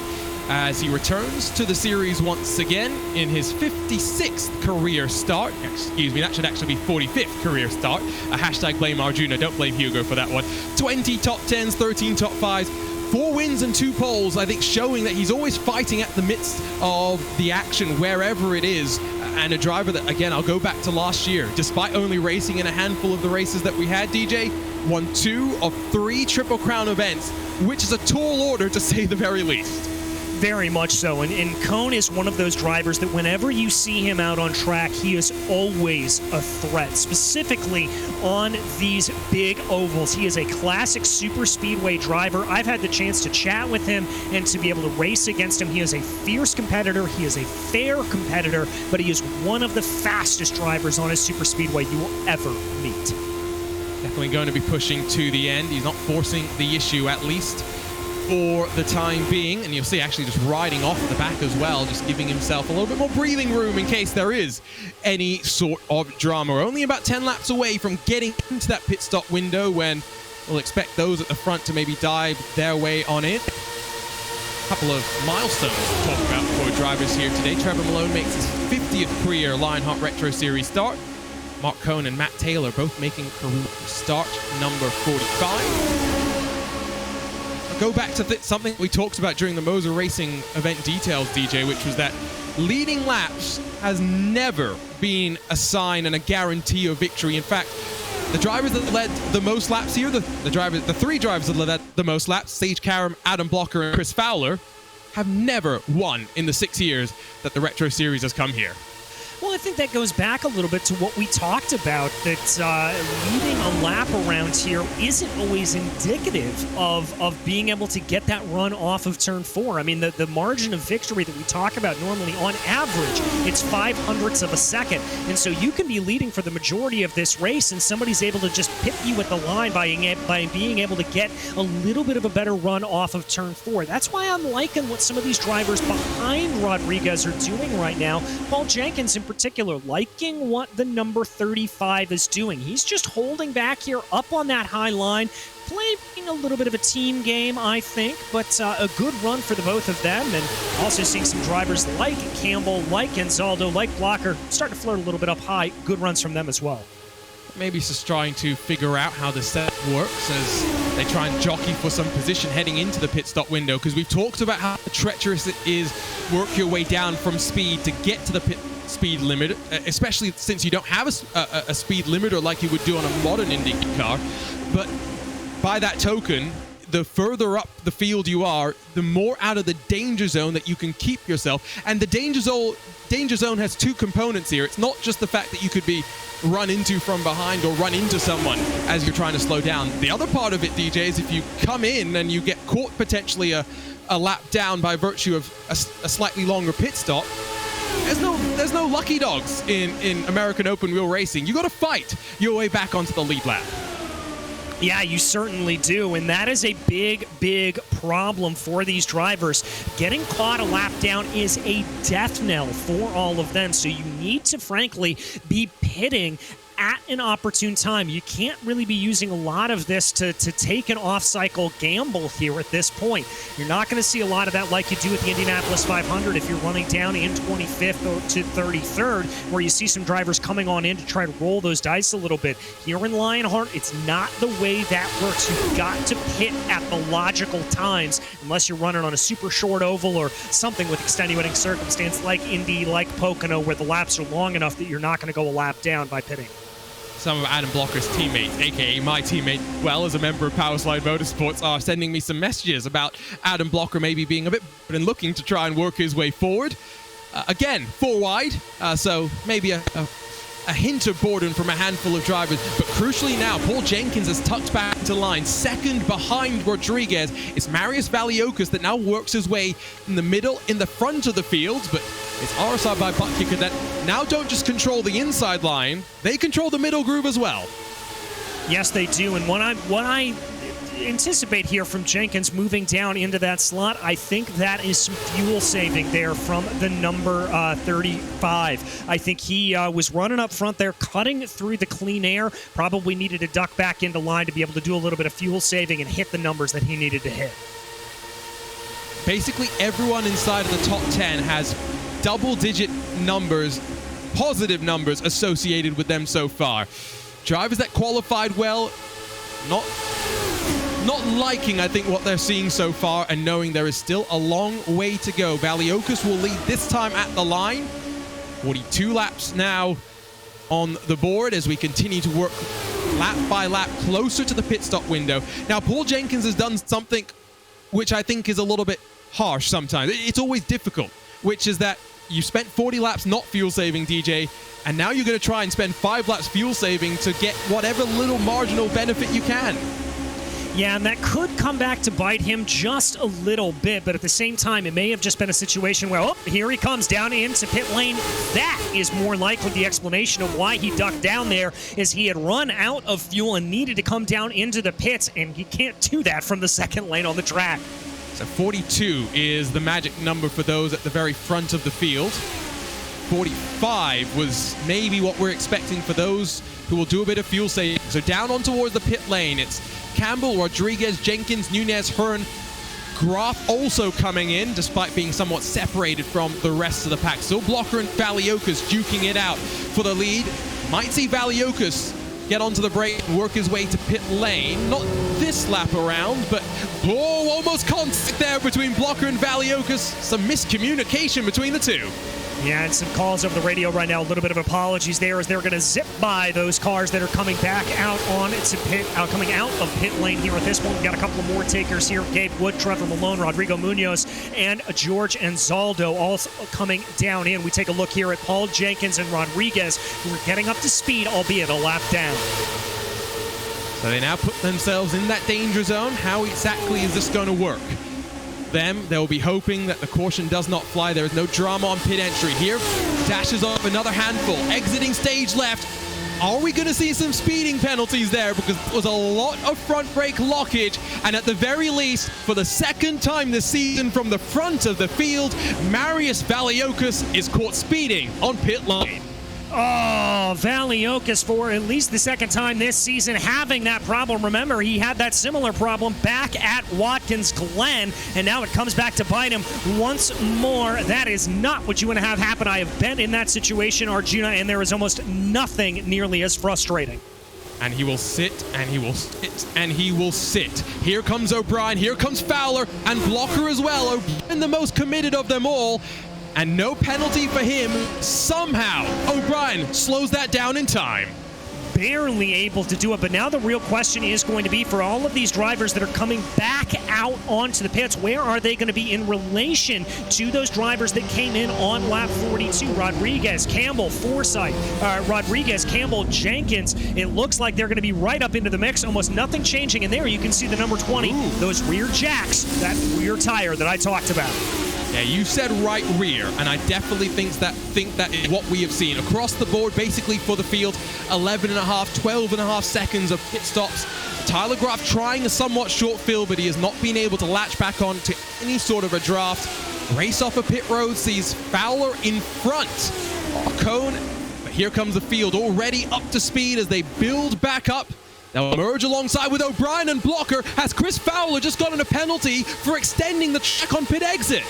as he returns to the series once again in his 56th career start. Excuse me, that should actually be 45th career start. Hashtag blame Arjuna, don't blame Hugo for that one. 20 top 10s, 13 top 5s. 4 wins and 2 poles, I think, showing that he's always fighting at the midst of the action, wherever it is. And a driver that, again, I'll go back to last year. Despite only racing in a handful of the races that we had, DJ, won 2 of 3 Triple Crown events, which is a tall order to say the very least. Very much so, and Cohn is one of those drivers that whenever you see him out on track, he is always a threat, specifically on these big ovals. He is a classic super speedway driver. I've had the chance to chat with him and to be able to race against him. He is a fierce competitor, he is a fair competitor, but he is one of the fastest drivers on a super speedway you will ever meet. Definitely going to be pushing to the end. He's not forcing the issue, at least for the time being, and you'll see actually just riding off the back as well, just giving himself a little bit more breathing room in case there is any sort of drama. We're only about 10 laps away from getting into that pit stop window when we'll expect those at the front to maybe dive their way on in. A couple of milestones to talk about for drivers here today. Trevor Malone makes his 50th career Lionheart Retro Series start. Mark Cohn and Matt Taylor both making career start number 45. Go back to something we talked about during the Moser Racing event details, DJ, which was that leading laps has never been a sign and a guarantee of victory. In fact, the drivers that led the most laps here, the 3 drivers that led the most laps, Sage Karam, Adam Blocker, and Chris Fowler, have never won in the 6 years that the Retro Series has come here. Well, I think that goes back a little bit to what we talked about, that leading a lap around here isn't always indicative of being able to get that run off of turn 4. I mean, the margin of victory that we talk about normally, on average, it's 0.05 of a second. And so you can be leading for the majority of this race, and somebody's able to just pip you at the line by being able to get a little bit of a better run off of turn 4. That's why I'm liking what some of these drivers behind Rodriguez are doing right now. Paul Jenkins in particular, liking what the number 35 is doing. He's just holding back here up on that high line, playing a little bit of a team game, I think, but a good run for the both of them. And also seeing some drivers like Campbell, like Anzaldo, like Blocker, starting to flirt a little bit up high. Good runs from them as well. Maybe just trying to figure out how the set works as they try and jockey for some position heading into the pit stop window, because we've talked about how treacherous it is work your way down from speed to get to the pit speed limit, especially since you don't have a speed limiter like you would do on a modern Indy car. But by that token, the further up the field you are, the more out of the danger zone that you can keep yourself. And the danger zone has two components here. It's not just the fact that you could be run into from behind or run into someone as you're trying to slow down. The other part of it, DJ, is if you come in and you get caught potentially a lap down by virtue of a slightly longer pit stop, there's no lucky dogs in American open wheel racing. You got to fight your way back onto the lead lap. Yeah, you certainly do, and that is a big, big problem for these drivers. Getting caught a lap down is a death knell for all of them, so you need to, frankly, be pitting at an opportune time. You can't really be using a lot of this to take an off-cycle gamble here at this point. You're not going to see a lot of that like you do at the Indianapolis 500 if you're running down in 25th to 33rd, where you see some drivers coming on in to try to roll those dice a little bit. Here in Lionheart, it's not the way that works. You've got to pit at the logical times, unless you're running on a super short oval or something with extenuating circumstance like Indy, like Pocono, where the laps are long enough that you're not going to go a lap down by pitting. Some of Adam Blocker's teammates, aka my teammate, well, as a member of Powerslide Motorsports, are sending me some messages about Adam Blocker maybe being a bit and looking to try and work his way forward. Again, 4 wide, so maybe a hint of boredom from a handful of drivers. But crucially now, Paul Jenkins has tucked back into line, second behind Rodriguez. It's Marius Valiokas that now works his way in the middle, in the front of the field, but it's RSR by buttkicker that now don't just control the inside line, they control the middle groove as well. Yes, they do, and what I anticipate here from Jenkins moving down into that slot, I think that is some fuel saving there from the number 35. I think he was running up front there, cutting through the clean air, probably needed to duck back into line to be able to do a little bit of fuel saving and hit the numbers that he needed to hit. Basically everyone inside of the top 10 has double-digit numbers, positive numbers associated with them so far. Drivers that qualified well, not liking, I think, what they're seeing so far and knowing there is still a long way to go. Valiokas will lead this time at the line. 42 laps now on the board as we continue to work lap by lap closer to the pit stop window. Now, Paul Jenkins has done something which I think is a little bit harsh sometimes. It's always difficult, which is that you spent 40 laps not fuel saving, DJ, and now you're going to try and spend 5 laps fuel saving to get whatever little marginal benefit you can. Yeah, and that could come back to bite him just a little bit, but at the same time, it may have just been a situation where, oh, here he comes down into pit lane. That is more likely the explanation of why he ducked down there, is he had run out of fuel and needed to come down into the pits, and he can't do that from the second lane on the track. So 42 is the magic number for those at the very front of the field. 45 was maybe what we're expecting for those who will do a bit of fuel saving. So down on towards the pit lane, it's Campbell, Rodriguez, Jenkins, Nunez, Hearn, Graf also coming in, despite being somewhat separated from the rest of the pack. Still Blocker and Valiokas duking it out for the lead. Might see Valiokas get onto the brake and work his way to pit lane. Not this lap around, but almost contact there between Blocker and Valiokas. Some miscommunication between the two. Yeah, and some calls over the radio right now. A little bit of apologies there as they're going to zip by those cars that are coming back out on to pit, coming out of pit lane here at this point. We've got a couple of more takers here. Gabe Wood, Trevor Malone, Rodrigo Munoz, and George Anzaldo all coming down in. We take a look here at Paul Jenkins and Rodriguez, who are getting up to speed, albeit a lap down. So they now put themselves in that danger zone. How exactly is this going to work? They'll be hoping that the caution does not fly. There is no drama on pit entry here. Dashes off another handful, exiting stage left. Are we going to see some speeding penalties there? Because there was a lot of front brake lockage, and at the very least, for the second time this season from the front of the field, Marius Valiokis is caught speeding on pit lane. Oh, Valiokis for at least the second time this season having that problem. Remember, he had that similar problem back at Watkins Glen, and now it comes back to bite him once more. That is not what you want to have happen. I have been in that situation, Arjuna, and there is almost nothing nearly as frustrating. And he will sit, and he will sit, and he will sit. Here comes O'Brien, here comes Fowler, and Blocker as well. O'Brien the most committed of them all. And no penalty for him. Somehow, O'Brien slows that down in time. Barely able to do it, but now the real question is going to be for all of these drivers that are coming back out onto the pits, where are they going to be in relation to those drivers that came in on lap 42? Rodriguez, Campbell, Forsyth, Rodriguez, Campbell, Jenkins. It looks like they're going to be right up into the mix, almost nothing changing. And there you can see the number 20, those rear jacks, that rear tire that I talked about. Yeah, you said right rear, and I definitely think that is what we have seen across the board, basically for the field. 12.5 seconds of pit stops. Tyler Graf trying a somewhat short fill, but he has not been able to latch back on to any sort of a draft. Race off a pit road sees Fowler in front. Cone, but here comes the field already up to speed as they build back up. They'll merge alongside with O'Brien and Blocker as Chris Fowler just gotten a penalty for extending the track on pit exit.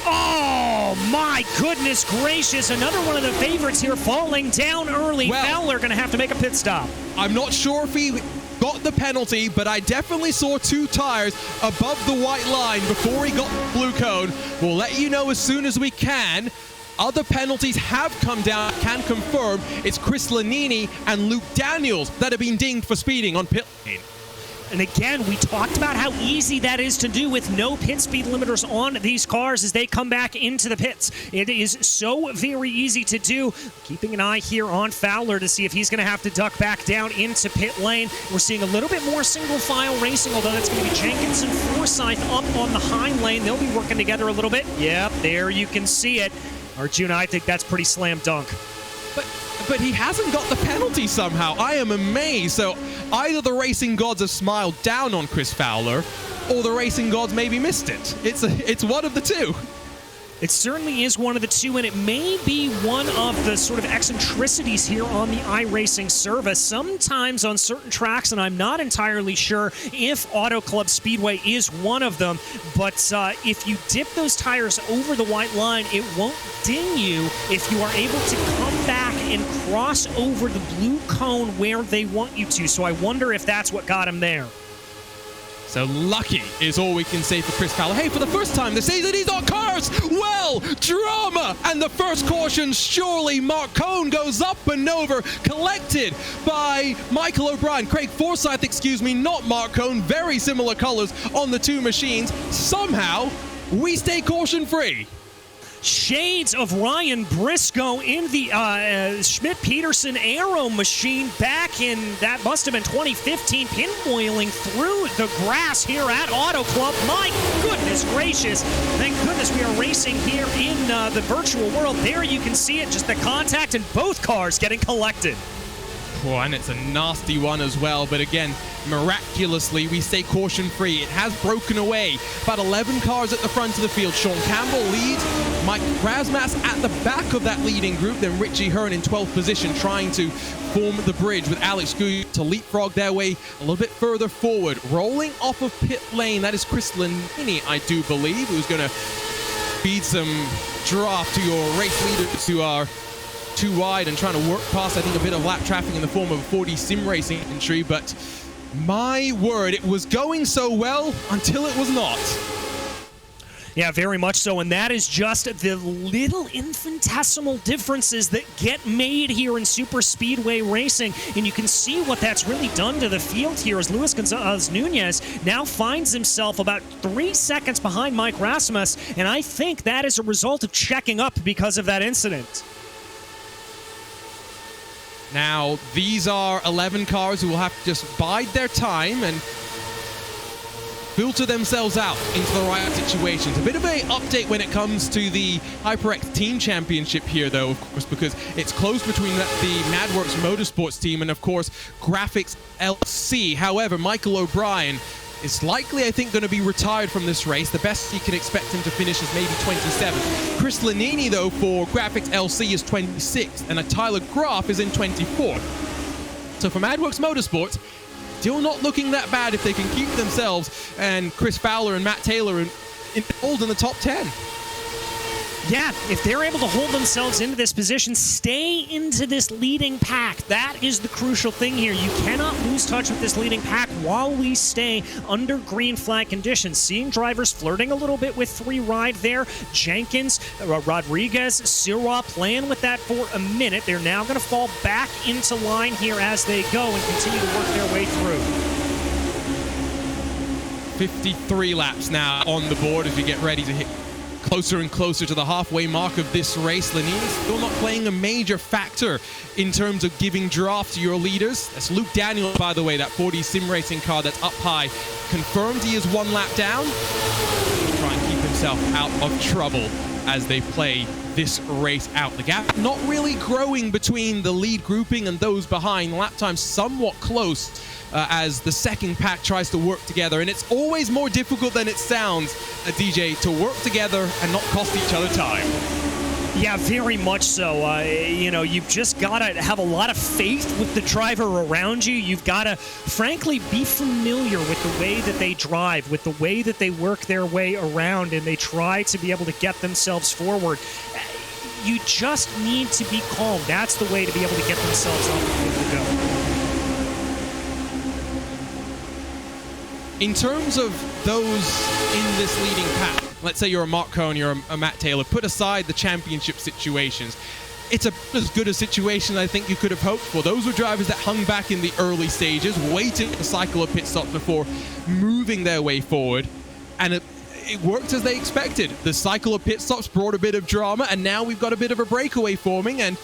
Oh, my goodness gracious. Another one of the favorites here falling down early. Well, Fowler going to have to make a pit stop. I'm not sure if he got the penalty, but I definitely saw two tires above the white line before he got the blue cone. We'll let you know as soon as we can. Other penalties have come down, can confirm. It's Chris Lanini and Luke Daniels that have been dinged for speeding on pit lane. And again, we talked about how easy that is to do with no pit speed limiters on these cars as they come back into the pits. It is so very easy to do. Keeping an eye here on Fowler to see if he's going to have to duck back down into pit lane. We're seeing a little bit more single file racing, although that's going to be Jenkins and Forsyth up on the high lane. They'll be working together a little bit. Yep, there you can see it. Arjuna, I think that's pretty slam dunk. But he hasn't got the penalty somehow. I am amazed. So either the racing gods have smiled down on Chris Fowler, or the racing gods maybe missed it. It's one of the two. It certainly is one of the two, and it may be one of the sort of eccentricities here on the iRacing service. Sometimes on certain tracks, and I'm not entirely sure if Auto Club Speedway is one of them, but if you dip those tires over the white line, it won't ding you if you are able to come back and cross over the blue cone where they want you to. So I wonder if that's what got him there. So lucky is all we can say for Chris Fowler. Hey, for the first time this season, he's on cars! Well, drama! And the first caution, surely Mark Cohn goes up and over, collected by Michael O'Brien. Craig Forsyth, excuse me, not Mark Cohn. Very similar colors on the two machines. Somehow, we stay caution-free. Shades of Ryan Briscoe in the Schmidt-Peterson Aero machine back in, that must have been 2015, pinwheeling through the grass here at Auto Club. My goodness gracious. Thank goodness we are racing here in the virtual world. There you can see it, just the contact and both cars getting collected. Oh, and it's a nasty one as well, but again, miraculously, we stay caution-free. It has broken away. About 11 cars at the front of the field. Sean Campbell leads. Mike Rasmas at the back of that leading group. Then Richie Hearn in 12th position, trying to form the bridge with Alex Guy to leapfrog their way a little bit further forward. Rolling off of pit lane, that is Chris Lanini, I do believe, who's going to feed some draft to your race leaders who are too wide and trying to work past, I think, a bit of lap traffic in the form of a 40 sim racing entry. But my word, it was going so well until it was not. Yeah, very much so, and that is just the little infinitesimal differences that get made here in super speedway racing, and you can see what that's really done to the field here as Luis Gonzalez Nunez now finds himself about 3 seconds behind Mike Rasmus, and I think that is a result of checking up because of that incident. Now, these are 11 cars who will have to just bide their time and filter themselves out into the right situations. A bit of an update when it comes to the HyperX Team Championship here, though, of course, because it's close between the Madworks Motorsports team and, of course, Graphics LC. However, Michael O'Brien is likely, I think, going to be retired from this race. The best you can expect him to finish is maybe 27th. Chris Lanini, though, for Graphics LC is 26th, and Tyler Graf is in 24th. So for Madworks Motorsports, still not looking that bad if they can keep themselves and Chris Fowler and Matt Taylor hold in the top 10. Yeah, if they're able to hold themselves into this position, stay into this leading pack. That is the crucial thing here. You cannot lose touch with this leading pack while we stay under green flag conditions. Seeing drivers flirting a little bit with 3 ride there. Jenkins, Rodriguez, Sirwa playing with that for a minute. They're now going to fall back into line here as they go and continue to work their way through. 53 laps now on the board as we get ready to hit closer and closer to the halfway mark of this race. Lanini's still not playing a major factor in terms of giving draft to your leaders. That's Luke Daniel, by the way, that 40 sim racing car that's up high. Confirmed he is 1 lap down. He'll try and keep himself out of trouble as they play this race out. The gap not really growing between the lead grouping and those behind. Lap time somewhat close as the second pack tries to work together, and it's always more difficult than it sounds, DJ, to work together and not cost each other time. Yeah, very much so. You know, you've just got to have a lot of faith with the driver around you. You've got to, frankly, be familiar with the way that they drive, with the way that they work their way around, and they try to be able to get themselves forward. You just need to be calm. That's the way to be able to get themselves up and able to go. In terms of those in this leading pack, let's say you're a Mark Cohn, you're a Matt Taylor, put aside the championship situations, it's as good a situation I think you could have hoped for. Those were drivers that hung back in the early stages, waiting to cycle a pit stop before moving their way forward, and it worked as they expected. The cycle of pit stops brought a bit of drama, and now we've got a bit of a breakaway forming, and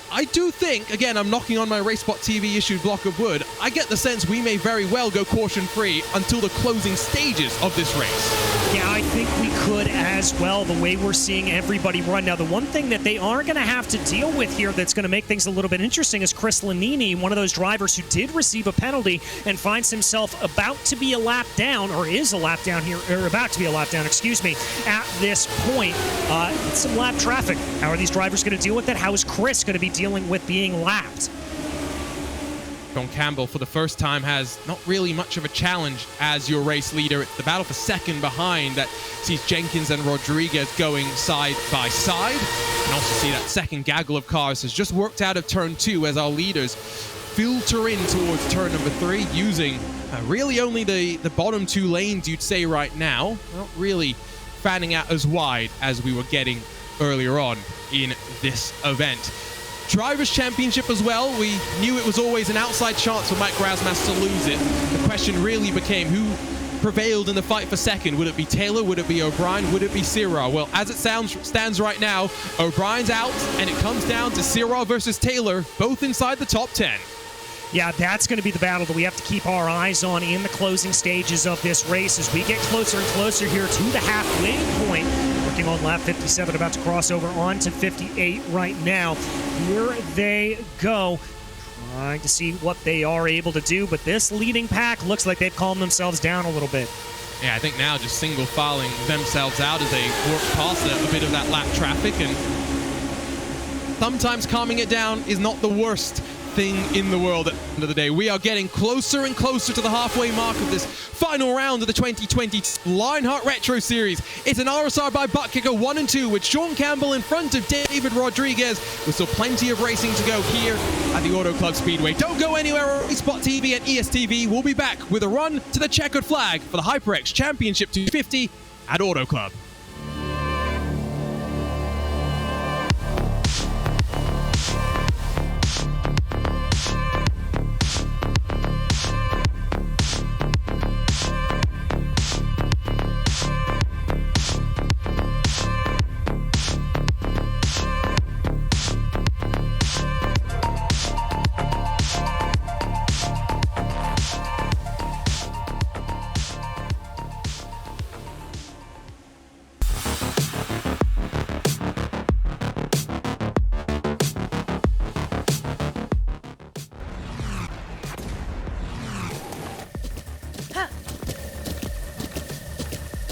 I do think, again, I'm knocking on my racespottv issued block of wood, I get the sense we may very well go caution-free until the closing stages of this race. Yeah, I think we could as well, the way we're seeing everybody run. Now, the one thing that they are going to have to deal with here that's going to make things a little bit interesting is Chris Lanini, one of those drivers who did receive a penalty and finds himself about to be a lap down, or is a lap down here, or about to be a lap down, excuse me, at this point. It's some lap traffic. How are these drivers going to deal with it? How is Chris going to be dealing with being lapped? John Campbell, for the first time, has not really much of a challenge as your race leader. It's the battle for second behind that sees Jenkins and Rodriguez going side by side. You can also see that second gaggle of cars has just worked out of turn 2 as our leaders filter in towards turn number 3 using really only the bottom 2 lanes, you'd say, right now. Not really fanning out as wide as we were getting earlier on in this event. Drivers' Championship as well. We knew it was always an outside chance for Mike Rasmus to lose it. The question really became who prevailed in the fight for second. Would it be Taylor? Would it be O'Brien? Would it be Sirra? Well, as it stands right now, O'Brien's out, and it comes down to Sirra versus Taylor, both inside the top 10. Yeah, that's going to be the battle that we have to keep our eyes on in the closing stages of this race as we get closer and closer here to the halfway point. Working on lap 57, about to cross over onto 58 right now. Here they go, trying to see what they are able to do, but this leading pack looks like they've calmed themselves down a little bit. Yeah, I think now just single filing themselves out as they work past a bit of that lap traffic, and sometimes calming it down is not the worst thing in the world at the end of the day. We are getting closer and closer to the halfway mark of this final round of the 2020 Lionheart Retro Series. It's an RSR by buttkicker 1 and 2 with Sean Campbell in front of David Rodriguez, with still plenty of racing to go here at the Auto Club Speedway. Don't go anywhere. racespottv and ESTV will be back with a run to the checkered flag for the HyperX Championship 250 at Auto Club.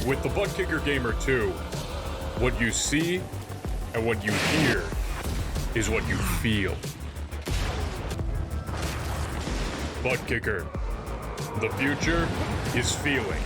With the Buttkicker Gamer 2, what you see and what you hear is what you feel. Buttkicker. The future is feeling.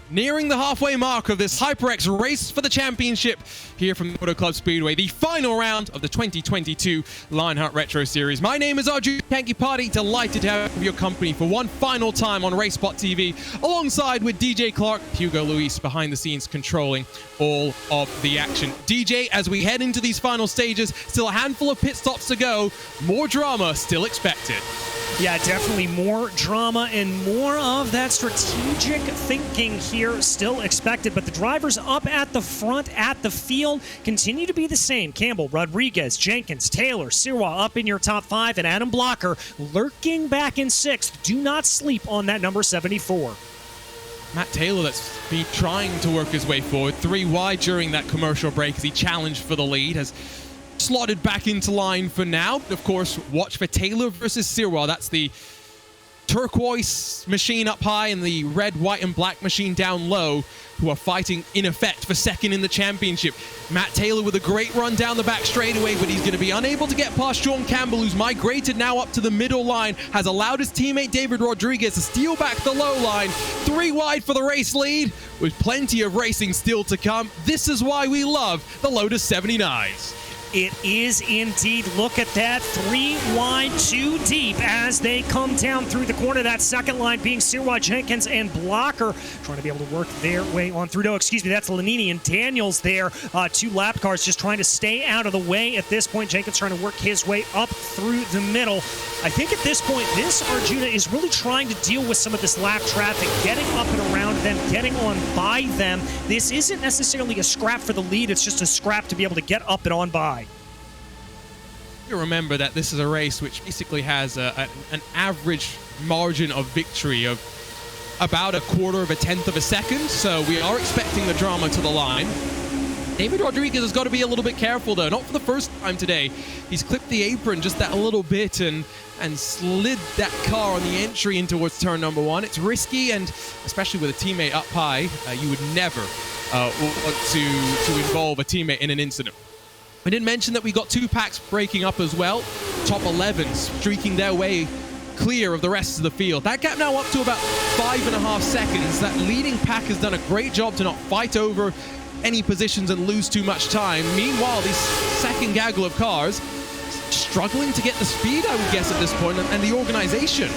Nearing the halfway mark of this HyperX race for the championship here from the Moto Club Speedway, the final round of the 2022 Lionheart Retro Series. My name is Arjun Kankipati, delighted to have your company for one final time on racespottv, alongside with DJ Clark, Hugo Luis behind the scenes controlling all of the action. DJ, as we head into these final stages, still a handful of pit stops to go, more drama still expected. Yeah, definitely more drama and more of that strategic thinking here still expected. But the drivers up at the front at the field continue to be the same. Campbell, Rodriguez, Jenkins, Taylor, Sirwa up in your top 5, and Adam Blocker lurking back in 6th. Do not sleep on that number 74. Matt Taylor, that's been trying to work his way forward. 3 wide during that commercial break as he challenged for the lead, has slotted back into line for now. Of course, watch for Taylor versus Sirwa. That's the turquoise machine up high and the red, white, and black machine down low, who are fighting, in effect, for second in the championship. Matt Taylor with a great run down the back straightaway, but he's going to be unable to get past Sean Campbell, who's migrated now up to the middle line, has allowed his teammate David Rodriguez to steal back the low line. 3 wide for the race lead, with plenty of racing still to come. This is why we love the Lotus 79s. It is indeed. Look at that. 3 wide, 2 deep as they come down through the corner. That second line being Sirwa, Jenkins, and Blocker trying to be able to work their way on through. No, excuse me, that's Lanini and Daniels there. 2 lap cars just trying to stay out of the way at this point. Jenkins trying to work his way up through the middle. I think at this point, this Arjuna is really trying to deal with some of this lap traffic, getting up and around them, getting on by them. This isn't necessarily a scrap for the lead. It's just a scrap to be able to get up and on by. You remember that this is a race which basically has an average margin of victory of about 1/4 of a tenth of a second, so we are expecting the drama to the line. David Rodriguez has got to be a little bit careful, though. Not for the first time today. He's clipped the apron just that little bit and slid that car on the entry in towards turn number 1. It's risky, and especially with a teammate up high, you would never want to involve a teammate in an incident. I didn't mention that we got 2 packs breaking up as well. Top 11 streaking their way clear of the rest of the field. That gap now up to about 5.5 seconds. That leading pack has done a great job to not fight over any positions and lose too much time. Meanwhile, this second gaggle of cars struggling to get the speed, I would guess, at this point, and the organization.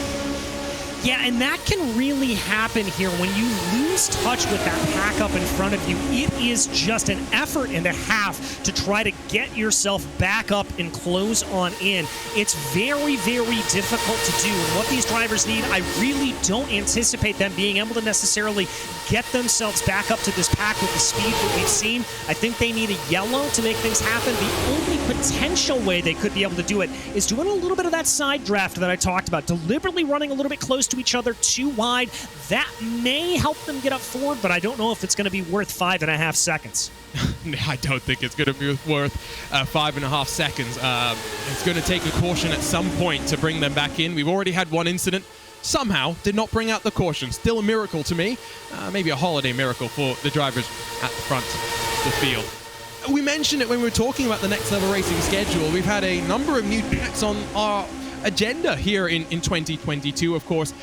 Yeah, and that can really happen here when you lose touch with that pack up in front of you. It is just an effort and a half to try to get yourself back up and close on in. It's very, very difficult to do. And what these drivers need, I really don't anticipate them being able to necessarily get themselves back up to this pack with the speed that we've seen. I think they need a yellow to make things happen. The only potential way they could be able to do it is doing a little bit of that side draft that I talked about, deliberately running a little bit close to each other too wide. That may help them get up forward, but I don't know if it's going to be worth 5.5 seconds. I don't think it's going to be worth 5.5 seconds. It's going to take a caution at some point to bring them back in. We've already had one incident. Somehow did not bring out the caution. Still a miracle to me. Maybe a holiday miracle for the drivers at the front of the field. We mentioned it when we were talking about the Next Level Racing schedule. We've had a number of new tracks on our agenda here in 2022, of course.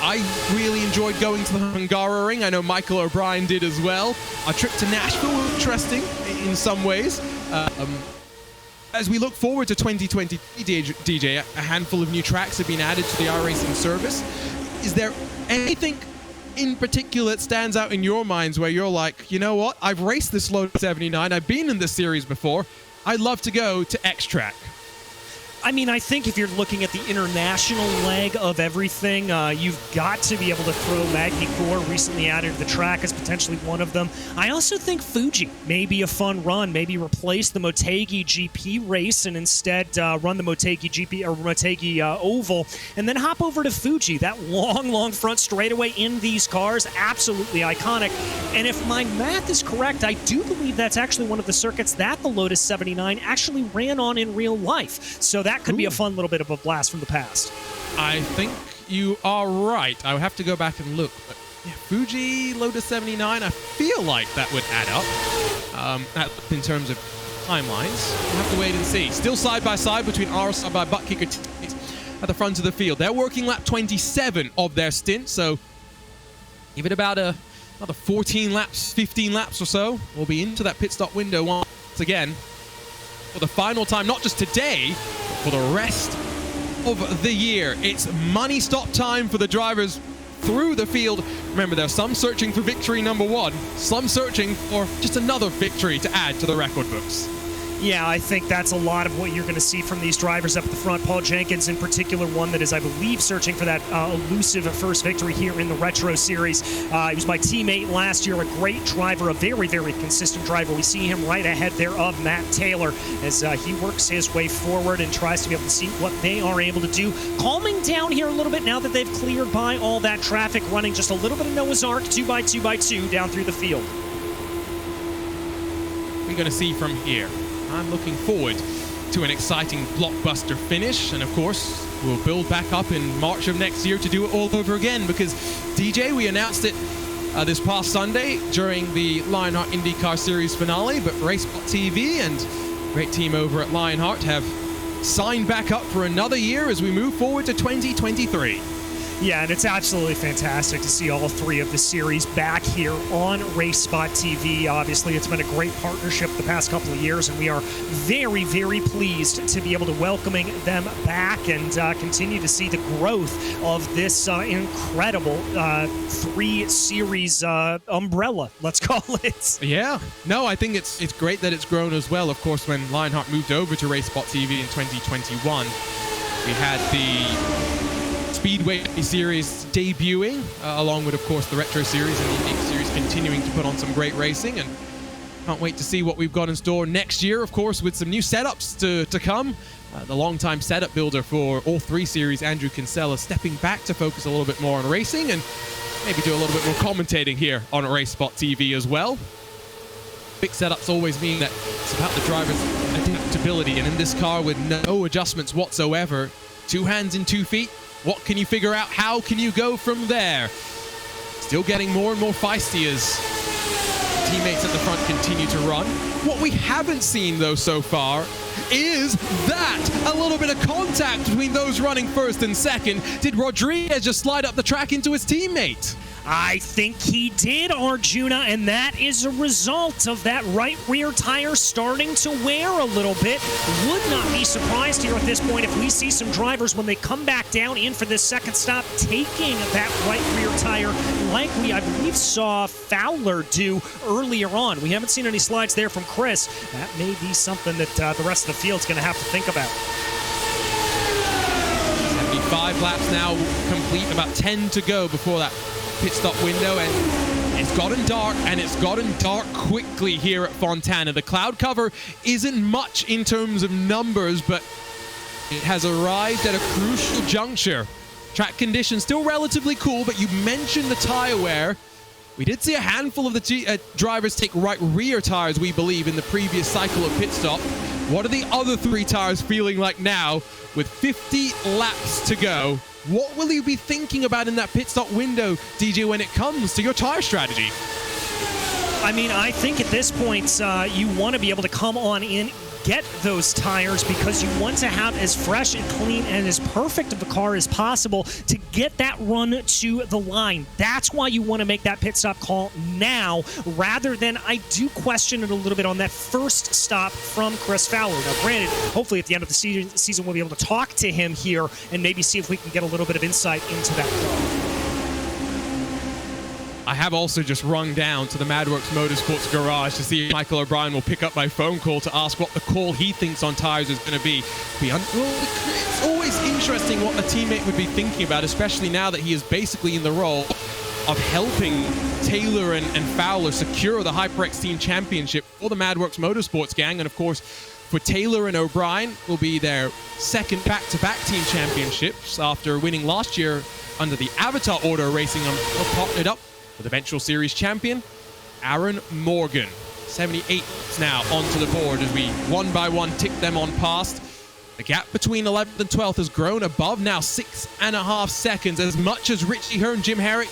I really enjoyed going to the Hungaroring. I know Michael O'Brien did as well. Our trip to Nashville was interesting in some ways. As we look forward to 2023, DJ, a handful of new tracks have been added to the iRacing service. Is there anything in particular that stands out in your minds where you're like, you know what, I've raced this Lotus 79, I've been in this series before, I'd love to go to X track? I mean, I think if you're looking at the international leg of everything, you've got to be able to throw Magny-Cours, recently added to the track, as potentially one of them. I also think Fuji may be a fun run. Maybe replace the Motegi GP race and instead run the Motegi GP or Motegi Oval, and then hop over to Fuji. That long front straightaway in these cars, absolutely iconic. And if my math is correct, I do believe that's actually one of the circuits that the Lotus 79 actually ran on in real life. So that could be a fun little bit of a blast from the past. I think you are right. I would have to go back and look. But yeah, Fuji, Lotus 79, I feel like that would add up in terms of timelines. We'll have to wait and see. Still side by side between RSR by buttkicker at the front of the field. They're working lap 27 of their stint, so give it about another 14 laps, 15 laps or so. We'll be into that pit stop window once again for the final time, not just today, but for the rest of the year. It's money stop time for the drivers through the field. Remember, there's some searching for victory number 1, some searching for just another victory to add to the record books. Yeah, I think that's a lot of what you're going to see from these drivers up at the front. Paul Jenkins, in particular, one that is, I believe, searching for that elusive first victory here in the Retro Series. He was my teammate last year, a great driver, a very consistent driver. We see him right ahead there of Matt Taylor as he works his way forward and tries to be able to see what they are able to do. Calming down here a little bit now that they've cleared by all that traffic, running just a little bit of Noah's Ark, 2x2x2 down through the field. We're going to see from here. I'm looking forward to an exciting blockbuster finish, and of course we'll build back up in March of next year to do it all over again, because DJ, we announced it this past Sunday during the Lionheart IndyCar Series finale, but racespottv and great team over at Lionheart have signed back up for another year as we move forward to 2023. Yeah, and it's absolutely fantastic to see all 3 of the series back here on RaceSpottv. Obviously, it's been a great partnership the past couple of years, and we are very pleased to be able to welcoming them back and continue to see the growth of this incredible 3-series umbrella, let's call it. Yeah, no, I think it's great that it's grown as well. Of course, when Lionheart moved over to RaceSpottv in 2021, we had the Speedway Series debuting, along with, of course, the Retro Series and the Unique Series continuing to put on some great racing, and can't wait to see what we've got in store next year, of course, with some new setups to come. The longtime setup builder for all 3 series, Andrew Kinsella, stepping back to focus a little bit more on racing and maybe do a little bit more commentating here on RaceSpottv as well. Big setups always mean that it's about the driver's adaptability, and in this car with no adjustments whatsoever, 2 hands and 2 feet, what can you figure out? How can you go from there? Still getting more and more feisty as teammates at the front continue to run. What we haven't seen, though, so far is that a little bit of contact between those running first and second. Did Rodriguez just slide up the track into his teammate? I think he did, Arjuna, and that is a result of that right rear tire starting to wear a little bit. Would not be surprised here at this point if we see some drivers, when they come back down in for this second stop, taking that right rear tire like we, I believe, saw Fowler do earlier on. We haven't seen any slides there from Chris. That may be something that the rest of the field's going to have to think about. 75 laps now complete, about 10 to go before that pit stop window, and it's gotten dark, and it's gotten dark quickly here at Fontana. The cloud cover isn't much in terms of numbers, but it has arrived at a crucial juncture Track conditions still relatively cool, but you mentioned the tire wear. We did see a handful of the drivers take right rear tires, we believe, in the previous cycle of pit stop. What are the other 3 tires feeling like now with 50 laps to go? What will you be thinking about in that pit stop window, DJ, when it comes to your tire strategy? I mean, I think at this point, you want to be able to come on in, get those tires, because you want to have as fresh and clean and as perfect of a car as possible to get that run to the line. That's why you want to make that pit stop call now, rather than, I do question it a little bit on that first stop from Chris Fowler. Now, granted, hopefully at the end of the season we'll be able to talk to him here and maybe see if we can get a little bit of insight into that car. I have also just rung down to the MadWorks Motorsports garage to see if Michael O'Brien will pick up my phone call to ask what the call he thinks on tires is going to be. It's always interesting what a teammate would be thinking about, especially now that he is basically in the role of helping Taylor and Fowler secure the HyperX Team Championship for the MadWorks Motorsports gang. And of course, for Taylor and O'Brien, will be their second back-to-back team championships after winning last year under the Avatar Auto Racing, partnered up with eventual series champion Aaron Morgan. 78 now onto the board as we one by one tick them on past. The gap between 11th and 12th has grown above now 6.5 seconds. As much as Richie Hearn, Jim Herrick,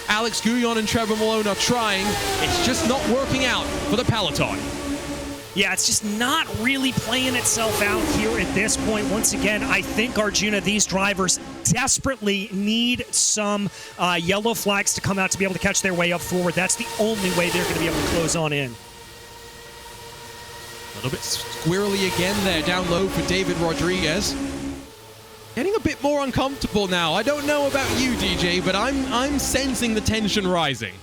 Alex Guyon and Trevor Malone are trying, it's just not working out for the peloton. Yeah, it's just not really playing itself out here at this point. Once again, I think, Arjuna, these drivers desperately need some yellow flags to come out to be able to catch their way up forward. That's the only way they're going to be able to close on in. A little bit squirrely again there, down low for David Rodriguez. Getting a bit more uncomfortable now. I don't know about you, DJ, but I'm sensing the tension rising.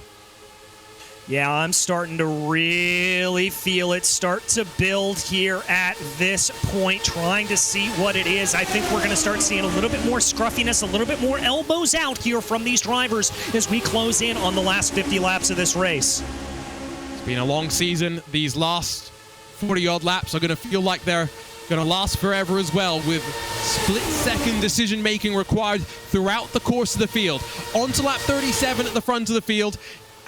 Yeah, I'm starting to really feel it start to build here at this point, trying to see what it is. I think we're going to start seeing a little bit more scruffiness, a little bit more elbows out here from these drivers as we close in on the last 50 laps of this race. It's been a long season. These last 40-odd laps are going to feel like they're going to last forever as well, with split-second decision-making required throughout the course of the field. On to lap 37 at the front of the field.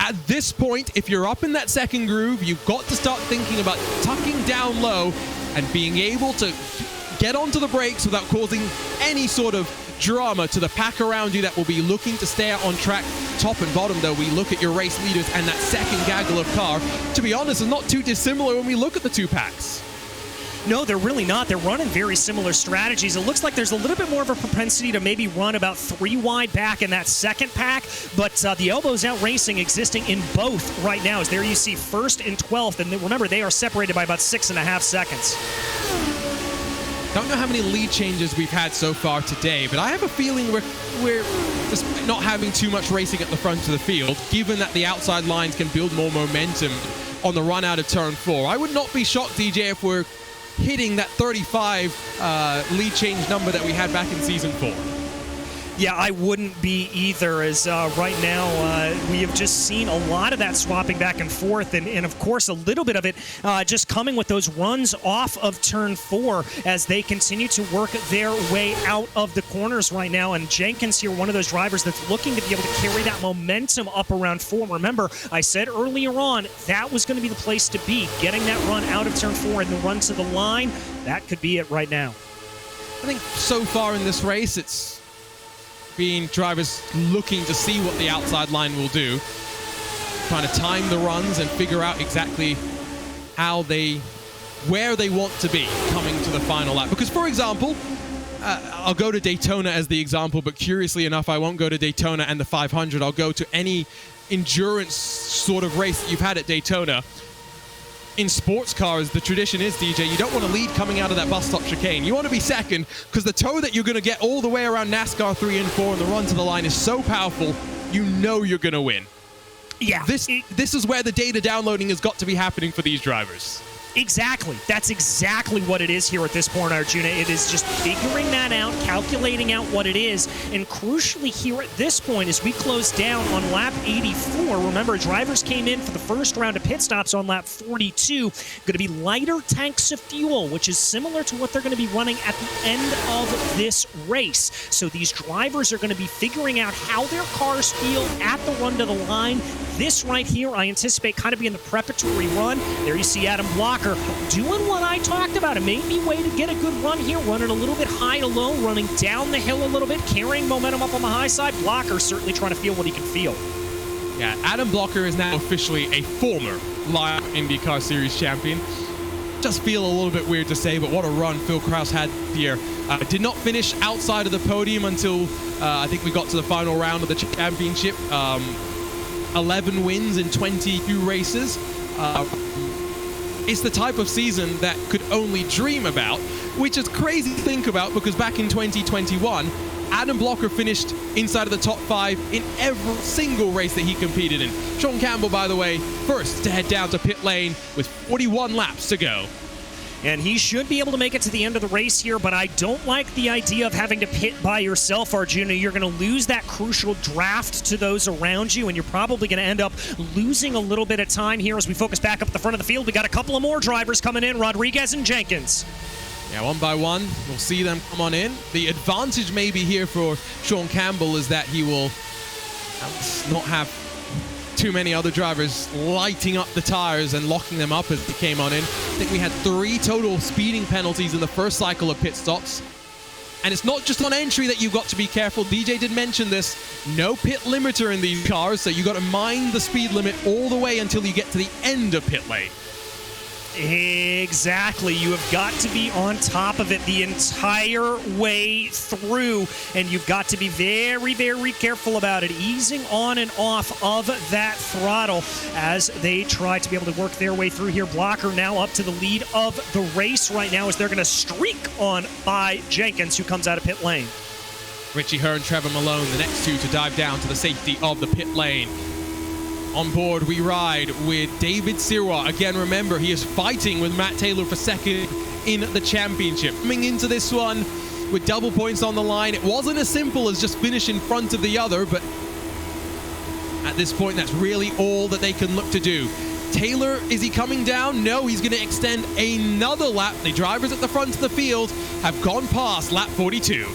At this point, if you're up in that second groove, you've got to start thinking about tucking down low and being able to get onto the brakes without causing any sort of drama to the pack around you that will be looking to stay out on track. Top and bottom, though, we look at your race leaders and that second gaggle of car. To be honest, is not too dissimilar when we look at the two packs. No, they're really not. They're running very similar strategies. It looks like there's a little bit more of a propensity to maybe run about 3 wide back in that second pack, but the elbows out racing existing in both right now. As there you see 1st and 12th, and remember, they are separated by about 6.5 seconds. Don't know how many lead changes we've had so far today, but I have a feeling we're just not having too much racing at the front of the field, given that the outside lines can build more momentum on the run out of turn 4. I would not be shocked, DJ, if we're hitting that 35 lead change number that we had back in Season 4. Yeah, I wouldn't be either, as right now we have just seen a lot of that swapping back and forth, and of course a little bit of it just coming with those runs off of turn 4 as they continue to work their way out of the corners right now. And Jenkins here, one of those drivers that's looking to be able to carry that momentum up around 4. Remember, I said earlier on that was going to be the place to be, getting that run out of turn 4 and the run to the line. That could be it right now. I think so far in this race, it's been drivers looking to see what the outside line will do, trying to time the runs and figure out exactly where they want to be coming to the final lap. Because, for example, I'll go to Daytona as the example, but curiously enough, I won't go to Daytona and the 500. I'll go to any endurance sort of race that you've had at Daytona. In sports cars, the tradition is, DJ, you don't want to lead coming out of that bus stop chicane. You want to be second, because the tow that you're going to get all the way around NASCAR 3 and 4 and the run to the line is so powerful, you know you're going to win. Yeah. This is where the data downloading has got to be happening for these drivers. Exactly. That's exactly what it is here at this point, Arjuna. It is just figuring that out, calculating out what it is, and crucially here at this point, as we close down on lap 84, remember, drivers came in for the first round of pit stops on lap 42, going to be lighter tanks of fuel, which is similar to what they're going to be running at the end of this race. So these drivers are going to be figuring out how their cars feel at the run to the line. This right here, I anticipate kind of being the preparatory run. There you see Adam Blocker doing what I talked about. It may be a way to get a good run here, running a little bit high to low, running down the hill a little bit, carrying momentum up on the high side. Blocker certainly trying to feel what he can feel. Yeah, Adam Blocker is now officially a former Lionheart IndyCar Series champion. Just feel a little bit weird to say, but what a run Phil Krause had here. Did not finish outside of the podium until I think we got to the final round of the championship. 11 wins in 22 races. It's the type of season that could only dream about, which is crazy to think about because back in 2021, Adam Blocker finished inside of the top 5 in every single race that he competed in. Sean Campbell, by the way, first to head down to pit lane with 41 laps to go. And he should be able to make it to the end of the race here, but I don't like the idea of having to pit by yourself, Arjuna. You're going to lose that crucial draft to those around you, and you're probably going to end up losing a little bit of time here as we focus back up at the front of the field. We got a couple of more drivers coming in, Rodriguez and Jenkins. Yeah, one by one, we'll see them come on in. The advantage maybe here for Sean Campbell is that he will not have too many other drivers lighting up the tires and locking them up as they came on in. I think we had 3 total speeding penalties in the first cycle of pit stops. And it's not just on entry that you've got to be careful. DJ did mention this. No pit limiter in these cars, so you got to mind the speed limit all the way until you get to the end of pit lane. Exactly. You have got to be on top of it the entire way through, and you've got to be very, very careful about it, easing on and off of that throttle as they try to be able to work their way through here. Blocker now up to the lead of the race right now as they're going to streak on by Jenkins, who comes out of pit lane. Richie Herr and Trevor Malone, the next 2 to dive down to the safety of the pit lane. On board, we ride with David Sirwa. Again, remember, he is fighting with Matt Taylor for second in the championship. Coming into this one with double points on the line, it wasn't as simple as just finish in front of the other, but at this point, that's really all that they can look to do. Taylor, is he coming down? No, he's going to extend another lap. The drivers at the front of the field have gone past lap 42.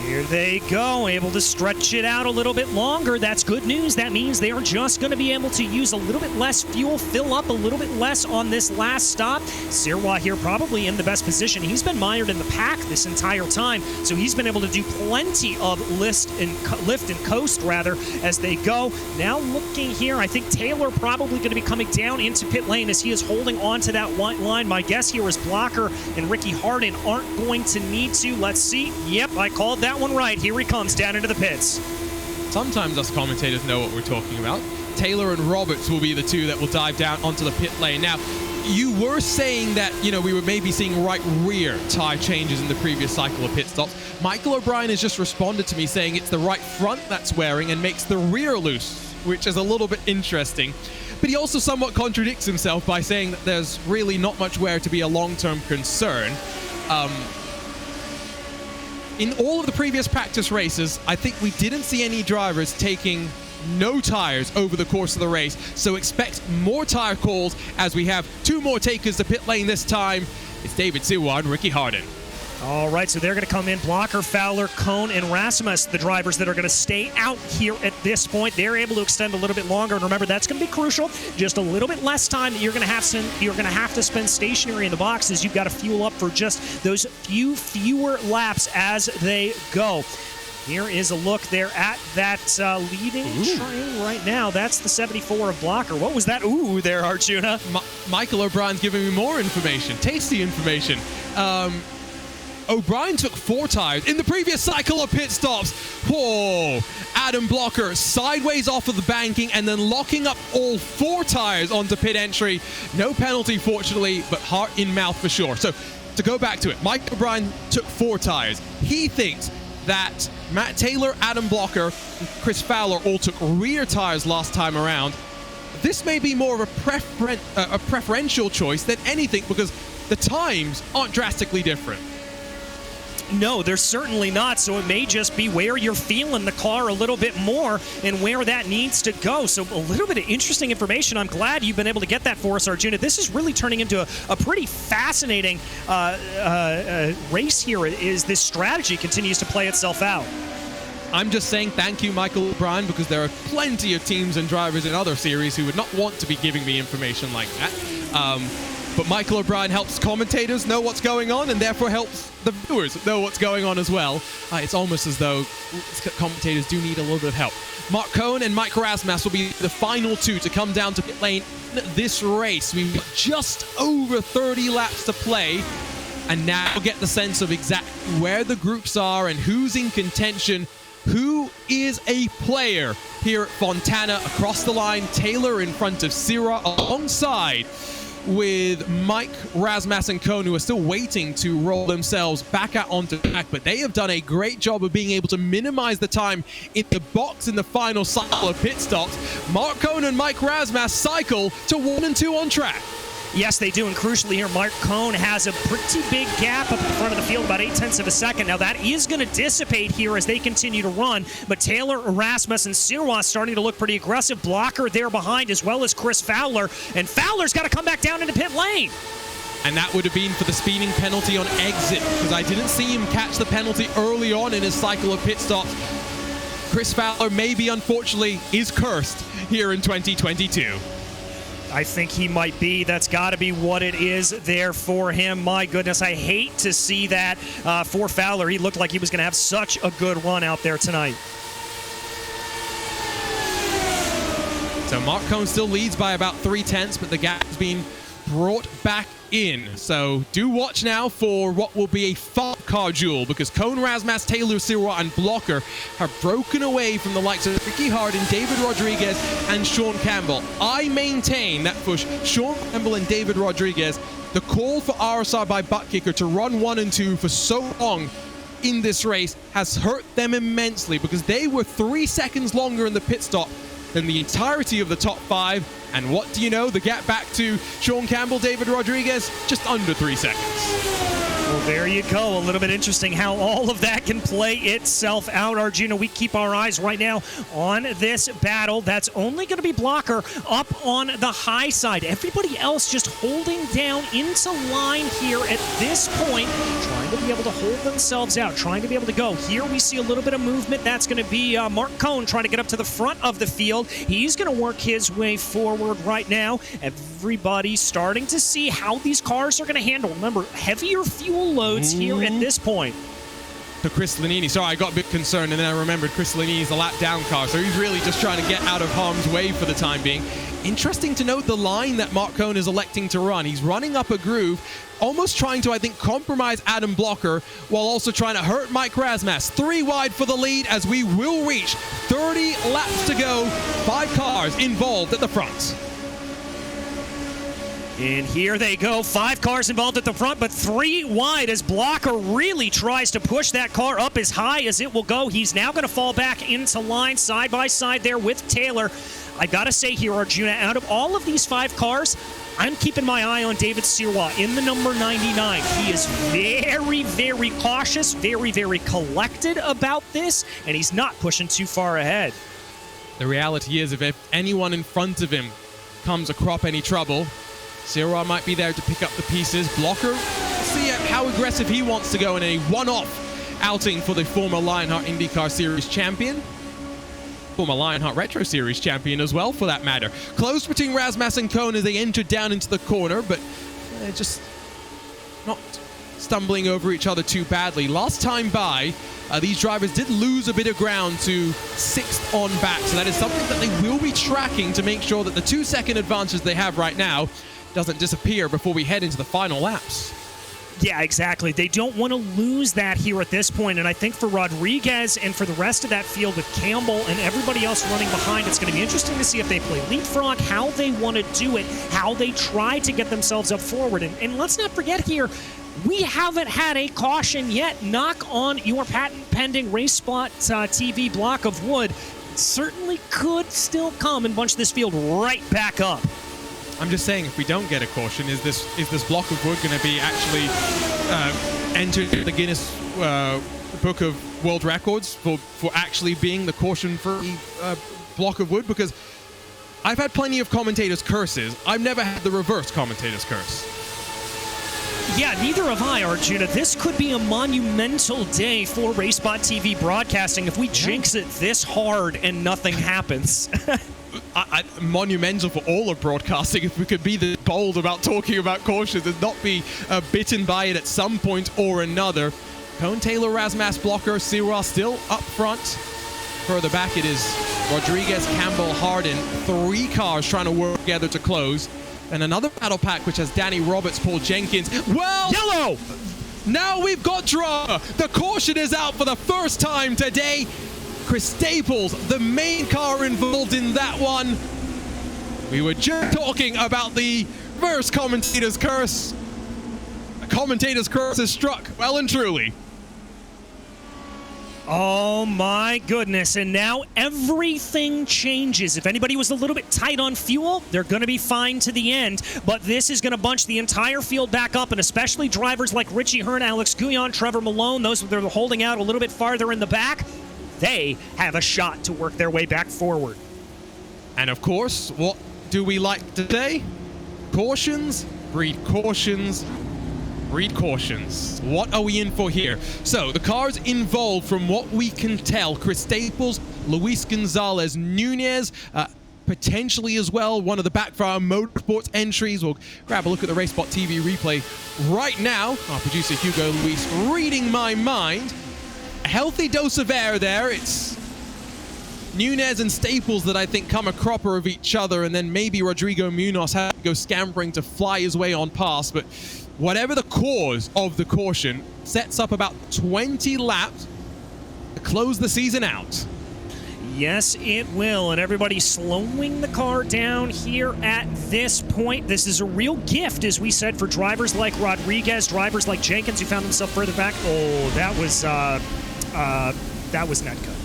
Here they go, able to stretch it out a little bit longer. That's good news. That means they are just going to be able to use a little bit less fuel, fill up a little bit less on this last stop. Sirwa here probably in the best position. He's been mired in the pack this entire time, so he's been able to do plenty of lift and coast rather as they go. Now looking here, I think Taylor probably going to be coming down into pit lane as he is holding on to that white line. My guess here is Blocker and Ricky Harden aren't going to need to. Let's see. Yep, I called that one right. Here he comes down into the pits. Sometimes us commentators know what we're talking about. Taylor and Roberts will be the 2 that will dive down onto the pit lane. Now, you were saying that, we were maybe seeing right rear tire changes in the previous cycle of pit stops. Michael O'Brien has just responded to me saying it's the right front that's wearing and makes the rear loose, which is a little bit interesting. But he also somewhat contradicts himself by saying that there's really not much wear to be a long-term concern. In all of the previous practice races, I think we didn't see any drivers taking no tires over the course of the race, so expect more tire calls as we have 2 more takers to pit lane this time. It's David Sirwa and Ricky Harden. All right, so they're going to come in. Blocker, Fowler, Cohn, and Rasmus, the drivers that are going to stay out here at this point. They're able to extend a little bit longer, and remember, that's going to be crucial. Just a little bit less time that you're going to have to spend stationary in the boxes. You've got to fuel up for just those fewer laps as they go. Here is a look there at that leading train right now. That's the 74 of Blocker. What was that? Ooh, there, Arjuna. Michael O'Brien's giving me more information, tasty information. O'Brien took 4 tires in the previous cycle of pit stops. Whoa! Adam Blocker sideways off of the banking and then locking up all 4 tires onto pit entry. No penalty, fortunately, but heart in mouth for sure. So to go back to it, Mike O'Brien took 4 tires. He thinks that Matt Taylor, Adam Blocker, and Chris Fowler all took rear tires last time around. this may be more of a preferential choice than anything, because the times aren't drastically different. No, they're certainly not, so it may just be where you're feeling the car a little bit more and where that needs to go. So a little bit of interesting information. I'm glad you've been able to get that for us, Arjuna. This is really turning into a pretty fascinating race here as this strategy continues to play itself out. I'm just saying thank you, Michael O'Brien, because there are plenty of teams and drivers in other series who would not want to be giving me information like that. But Michael O'Brien helps commentators know what's going on, and therefore helps the viewers know what's going on as well. It's almost as though commentators do need a little bit of help. Mark Cohn and Mike Rasmus will be the final two to come down to pit lane in this race. We've got just over 30 laps to play, and now we'll get the sense of exactly where the groups are and who's in contention. Who is a player here at Fontana across the line? Taylor in front of Sira, alongside with Mike, Rasmus, and Cohn, who are still waiting to roll themselves back out onto the track, but they have done a great job of being able to minimize the time in the box in the final cycle of pit stops. Mark Cohn and Mike Rasmus cycle to 1 and 2 on track. Yes, they do, and crucially here, Mark Cohn has a pretty big gap up at the front of the field, about 0.8 of a second. Now, that is going to dissipate here as they continue to run, but Taylor, Rasmus, and Sirois starting to look pretty aggressive. Blocker there behind, as well as Chris Fowler, and Fowler's got to come back down into pit lane. And that would have been for the speeding penalty on exit, because I didn't see him catch the penalty early on in his cycle of pit stops. Chris Fowler maybe, unfortunately, is cursed here in 2022. I think he might be. That's got to be what it is there for him. My goodness, I hate to see that for Fowler. He looked like he was going to have such a good run out there tonight. So Mark Cohn still leads by about 0.3, but the gap has been brought back in. So do watch now for what will be a 5-car duel, because Cohn, Rasmus, Taylor, Sirois, and Blocker have broken away from the likes of Ricky Hardin, David Rodriguez, and Sean Campbell. I maintain that for Sean Campbell and David Rodriguez, the call for RSR by buttkicker to run 1 and 2 for so long in this race has hurt them immensely, because they were 3 seconds longer in the pit stop than the entirety of the top 5. And what do you know? The gap back to Sean Campbell, David Rodriguez, just under 3 seconds. Well, there you go. A little bit interesting how all of that can play itself out. Arjuna, we keep our eyes right now on this battle. That's only going to be Blocker up on the high side. Everybody else just holding down into line here at this point, trying to be able to hold themselves out, trying to be able to go. Here we see a little bit of movement. That's going to be Mark Cohn trying to get up to the front of the field. He's going to work his way forward right now. Everybody's starting to see how these cars are going to handle. Remember, heavier fuel loads here at this point. To Chris Lanini. Sorry, I got a bit concerned, and then I remembered Chris Lanini's a lap down car, so he's really just trying to get out of harm's way for the time being. Interesting to note the line that Mark Cohn is electing to run. He's running up a groove, almost trying to, I think, compromise Adam Blocker, while also trying to hurt Mike Rasmus. 3 wide for the lead as we will reach 30 laps to go. 5 cars involved at the front. And here they go, 5 cars involved at the front, but 3 wide as Blocker really tries to push that car up as high as it will go. He's now going to fall back into line side by side there with Taylor. I got to say here, Arjuna, out of all of these 5 cars, I'm keeping my eye on David Sirois in the number 99. He is very, very cautious, very, very collected about this, and he's not pushing too far ahead. The reality is, if anyone in front of him comes across any trouble, Sirois might be there to pick up the pieces. Blocker, see how aggressive he wants to go in a one-off outing for the former Lionheart IndyCar Series champion. Former Lionheart Retro Series champion as well, for that matter. Close between Rasmus and Cohn as they enter down into the corner, but just not stumbling over each other too badly. Last time by, these drivers did lose a bit of ground to 6th on back, so that is something that they will be tracking to make sure that the 2-second advantage they have right now doesn't disappear before we head into the final laps. Yeah, exactly. They don't want to lose that here at this point, and I think for Rodriguez and for the rest of that field with Campbell and everybody else running behind, it's going to be interesting to see if they play leapfrog, how they want to do it, how they try to get themselves up forward. And let's not forget here, we haven't had a caution yet. Knock on your patent-pending RaceSpot TV block of wood. certainly could still come and bunch this field right back up. I'm just saying, if we don't get a caution, is this block of wood going to be actually entered in the Guinness Book of World Records for actually being the caution-free block of wood? Because I've had plenty of commentators' curses. I've never had the reverse commentator's curse. Yeah, neither have I, Arjuna. This could be a monumental day for RaceSpottv broadcasting if we jinx it this hard and nothing happens. Monumental for all of broadcasting if we could be this bold about talking about cautions and not be bitten by it at some point or another. Cone Taylor, Razmas, Blocker, Sirah still up front. Further back it is Rodriguez, Campbell, Harden. 3 cars trying to work together to close. And another battle pack which has Danny Roberts, Paul Jenkins. Well, Yellow! Now we've got drama. The caution is out for the first time today. Chris Staples, the main car involved in that one. We were just talking about the reverse commentator's curse. The commentator's curse is struck well and truly. Oh my goodness, and now everything changes. If anybody was a little bit tight on fuel, they're going to be fine to the end, but this is going to bunch the entire field back up, and especially drivers like Richie Hearn, Alex Guyon, Trevor Malone, those that are holding out a little bit farther in the back, they have a shot to work their way back forward. And of course, what do we like to say? Cautions breed cautions. Breed cautions. What are we in for here? So the cars involved, from what we can tell, Chris Staples, Luis Gonzalez, Nunez, potentially as well one of the Backfire Motorsports entries. We'll grab a look at the RaceSpottv replay right now. Our producer Hugo Luis reading my mind. A healthy dose of air there. It's Nunez and Staples that I think come a cropper of each other, and then maybe Rodrigo Munoz has to go scampering to fly his way on past. But whatever the cause of the caution, sets up about 20 laps to close the season out. Yes, it will, and everybody slowing the car down here at this point. This is a real gift, as we said, for drivers like Rodriguez, drivers like Jenkins, who found themselves further back. Oh, that was not good.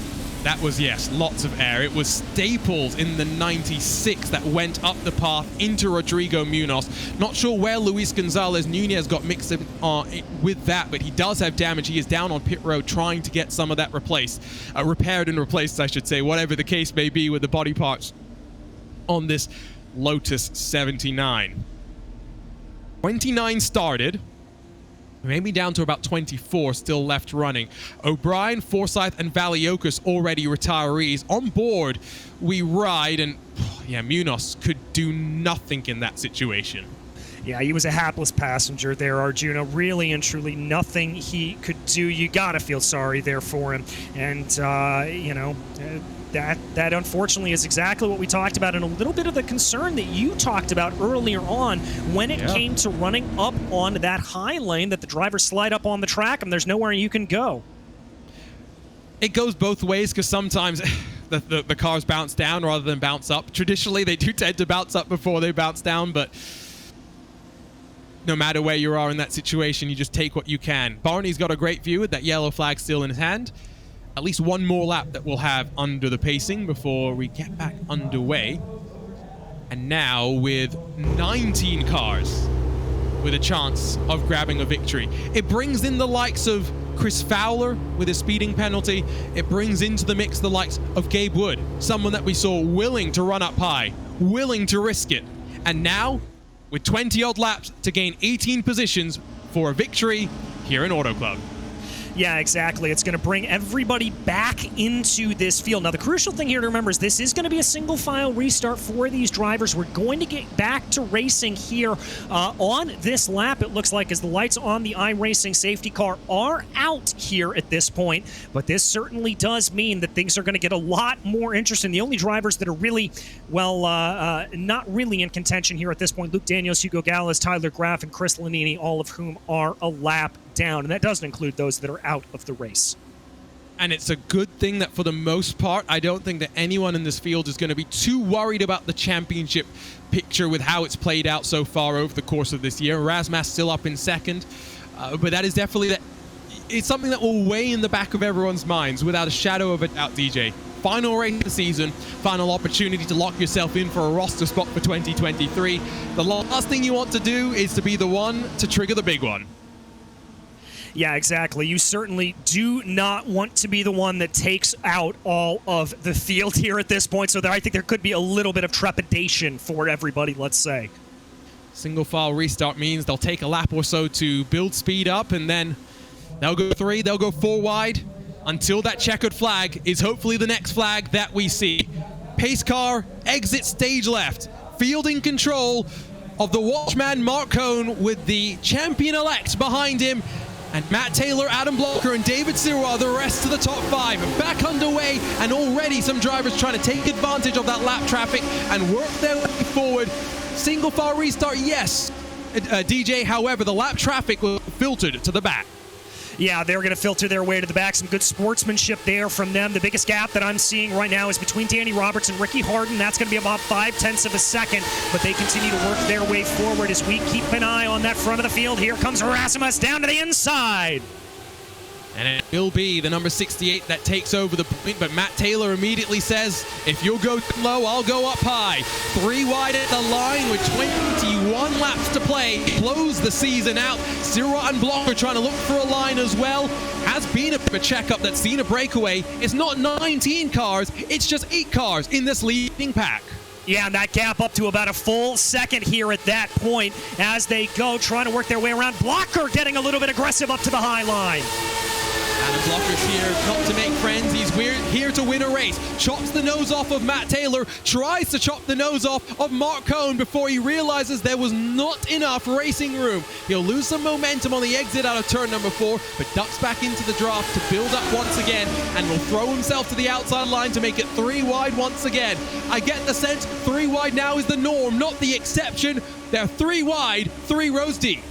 That was, yes, lots of air. It was Staples in the 96 that went up the path into Rodrigo Munoz. Not sure where Luis Gonzalez Nunez got mixed up with that, but he does have damage. He is down on pit road trying to get some of that replaced. Repaired and replaced, I should say, whatever the case may be with the body parts on this Lotus 79. 29 started. Maybe down to about 24 still left running. O'Brien, Forsyth, and Valiokis already retirees. On board, we ride, and yeah, Munoz could do nothing in that situation. Yeah, he was a hapless passenger there, Arjuna. Really and truly nothing he could do. You got to feel sorry there for him. And, you know, that unfortunately is exactly what we talked about, and a little bit of the concern that you talked about earlier on when it came to running up on that high lane, that the drivers slide up on the track and there's nowhere you can go. It goes both ways, because sometimes the cars bounce down rather than bounce up. Traditionally, they do tend to bounce up before they bounce down, but no matter where you are in that situation, you just take what you can. Barney's got a great view with that yellow flag still in his hand. At least one more lap that we'll have under the pacing before we get back underway. And now with 19 cars with a chance of grabbing a victory. It brings in the likes of Chris Fowler with a speeding penalty. It brings into the mix the likes of Gabe Wood, someone that we saw willing to run up high, willing to risk it. And now, with 20-odd laps to gain 18 positions for a victory here in Auto Club. Yeah, exactly. It's going to bring everybody back into this field. Now, the crucial thing here to remember is this is going to be a single-file restart for these drivers. We're going to get back to racing here on this lap, it looks like, as the lights on the iRacing safety car are out here at this point. But this certainly does mean that things are going to get a lot more interesting. The only drivers that are really, well, not really in contention here at this point, Luke Daniels, Hugo Gallas, Tyler Graff, and Chris Lanini, all of whom are a lap down, and that doesn't include those that are out of the race. And it's a good thing that for the most part, I don't think that anyone in this field is going to be too worried about the championship picture with how it's played out so far over the course of this year. Razmas still up in second, but that is definitely it's something that will weigh in the back of everyone's minds without a shadow of a doubt, DJ. final race of the season, final opportunity to lock yourself in for a roster spot for 2023. The last thing you want to do is to be the one to trigger the big one. Yeah, exactly. You certainly do not want to be the one that takes out all of the field here at this point, so I think there could be a little bit of trepidation for everybody, let's say. Single file restart means they'll take a lap or so to build speed up, and then they'll go 3, they'll go 4 wide until that checkered flag is hopefully the next flag that we see. Pace car, exit stage left, fielding control of the watchman Mark Cohn with the champion-elect behind him. And Matt Taylor, Adam Blocker, and David Sirwa, the rest of the top 5, are back underway, and already some drivers trying to take advantage of that lap traffic and work their way forward. Single file restart, yes, DJ, however, the lap traffic was filtered to the back. Yeah, they're going to filter their way to the back. Some good sportsmanship there from them. The biggest gap that I'm seeing right now is between Danny Roberts and Ricky Harden. That's going to be about 0.5 of a second, but they continue to work their way forward as we keep an eye on that front of the field. Here comes Erasmus down to the inside. And it will be the number 68 that takes over the point, but Matt Taylor immediately says, if you'll go low, I'll go up high. 3 wide at the line with 21 laps to play. Close the season out. Sirwa and Blocker trying to look for a line as well. Has been a bit of a checkup that's seen a breakaway. It's not 19 cars, it's just 8 cars in this leading pack. Yeah, and that gap up to about a full second here at that point as they go trying to work their way around. Blocker getting a little bit aggressive up to the high line. Adam Blocker's here not to make friends. He's here to win a race. Chops the nose off of Matt Taylor. Tries to chop the nose off of Mark Cohn before he realizes there was not enough racing room. He'll lose some momentum on the exit out of turn number 4, but ducks back into the draft to build up once again and will throw himself to the outside line to make it 3 wide once again. I get the sense 3 wide now is the norm, not the exception. They're 3 wide, 3 rows deep.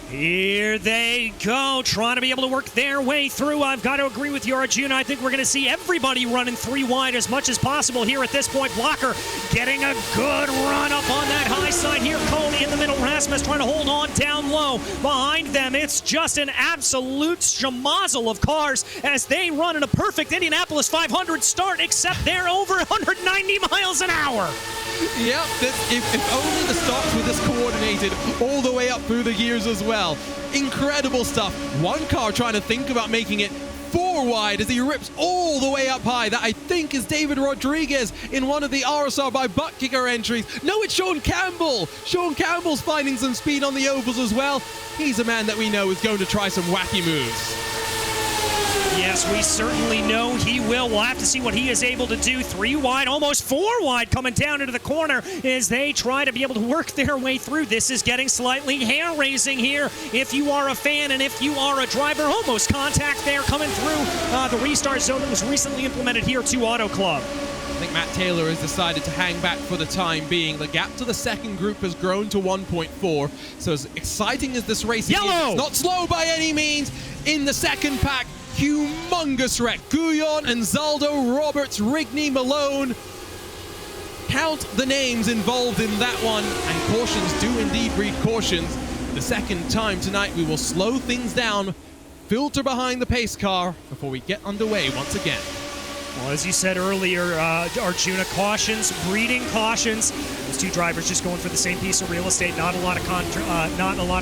Here they go, trying to be able to work their way through. I've got to agree with you, Arjuna. I think we're going to see everybody running 3 wide as much as possible here at this point. Blocker getting a good run up on that high side here. Cohn in the middle. Rasmus trying to hold on down low. Behind them, it's just an absolute schmozzle of cars as they run in a perfect Indianapolis 500 start, except they're over 190 miles an hour. Yep, if only the starts were this coordinated all the way up through the years as well. Incredible stuff. One car trying to think about making it 4 wide as he rips all the way up high. That I think is David Rodriguez in one of the RSR by buttkicker entries. No, it's Sean Campbell. Sean Campbell's finding some speed on the ovals as well. He's a man that we know is going to try some wacky moves. Yes, we certainly know he will. We'll have to see what he is able to do. 3 wide, almost 4 wide coming down into the corner as they try to be able to work their way through. This is getting slightly hair-raising here if you are a fan and if you are a driver. Almost contact there coming through the restart zone that was recently implemented here to Auto Club. I think Matt Taylor has decided to hang back for the time being. The gap to the second group has grown to 1.4. So as exciting as this race is, it's not slow by any means. In the second pack, humongous wreck. Guyon, Anzaldo, Roberts, Rigney, Malone. Count the names involved in that one, and cautions do indeed breed cautions. The second time tonight, we will slow things down, filter behind the pace car before we get underway once again. Well, as you said earlier, Arjuna, cautions, breeding cautions. Those 2 drivers just going for the same piece of real estate. Not a lot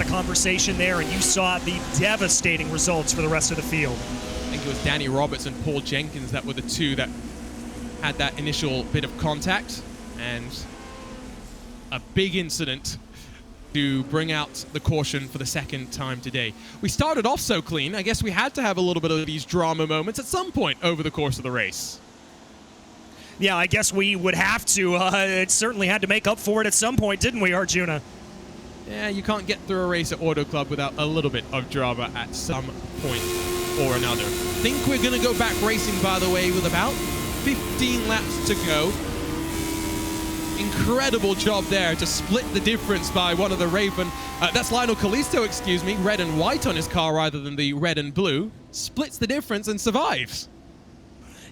of conversation there, and you saw the devastating results for the rest of the field. I think it was Danny Roberts and Paul Jenkins that were the 2 that had that initial bit of contact, and a big incident to bring out the caution for the second time today. We started off so clean, I guess we had to have a little bit of these drama moments at some point over the course of the race. Yeah, I guess we would have to. It certainly had to make up for it at some point, didn't we, Arjuna? Yeah, you can't get through a race at Auto Club without a little bit of drama at some point or another. I think we're going to go back racing, by the way, with about 15 laps to go. Incredible job there to split the difference by one of the Raven. That's Lionel Callisto, excuse me. Red and white on his car rather than the red and blue. Splits the difference and survives.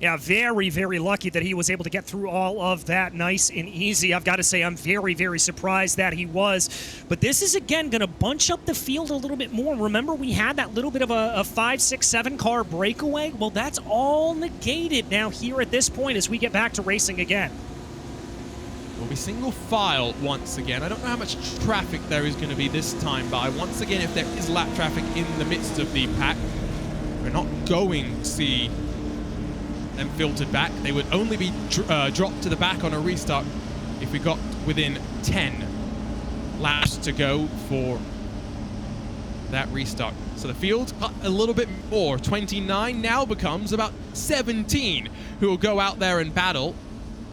Yeah, very, very lucky that he was able to get through all of that nice and easy. I've got to say, I'm very, very surprised that he was. But this is, again, going to bunch up the field a little bit more. Remember, we had that little bit of a 5, 6, 7 car breakaway? Well, that's all negated now here at this point as we get back to racing again. We'll be single file once again. I don't know how much traffic there is going to be this time, but once again, if there is lap traffic in the midst of the pack, we're not going to see them filtered back. They would only be dropped to the back on a restart if we got within 10 laps to go for that restart. So the field got a little bit more. 29 now becomes about 17 who will go out there and battle,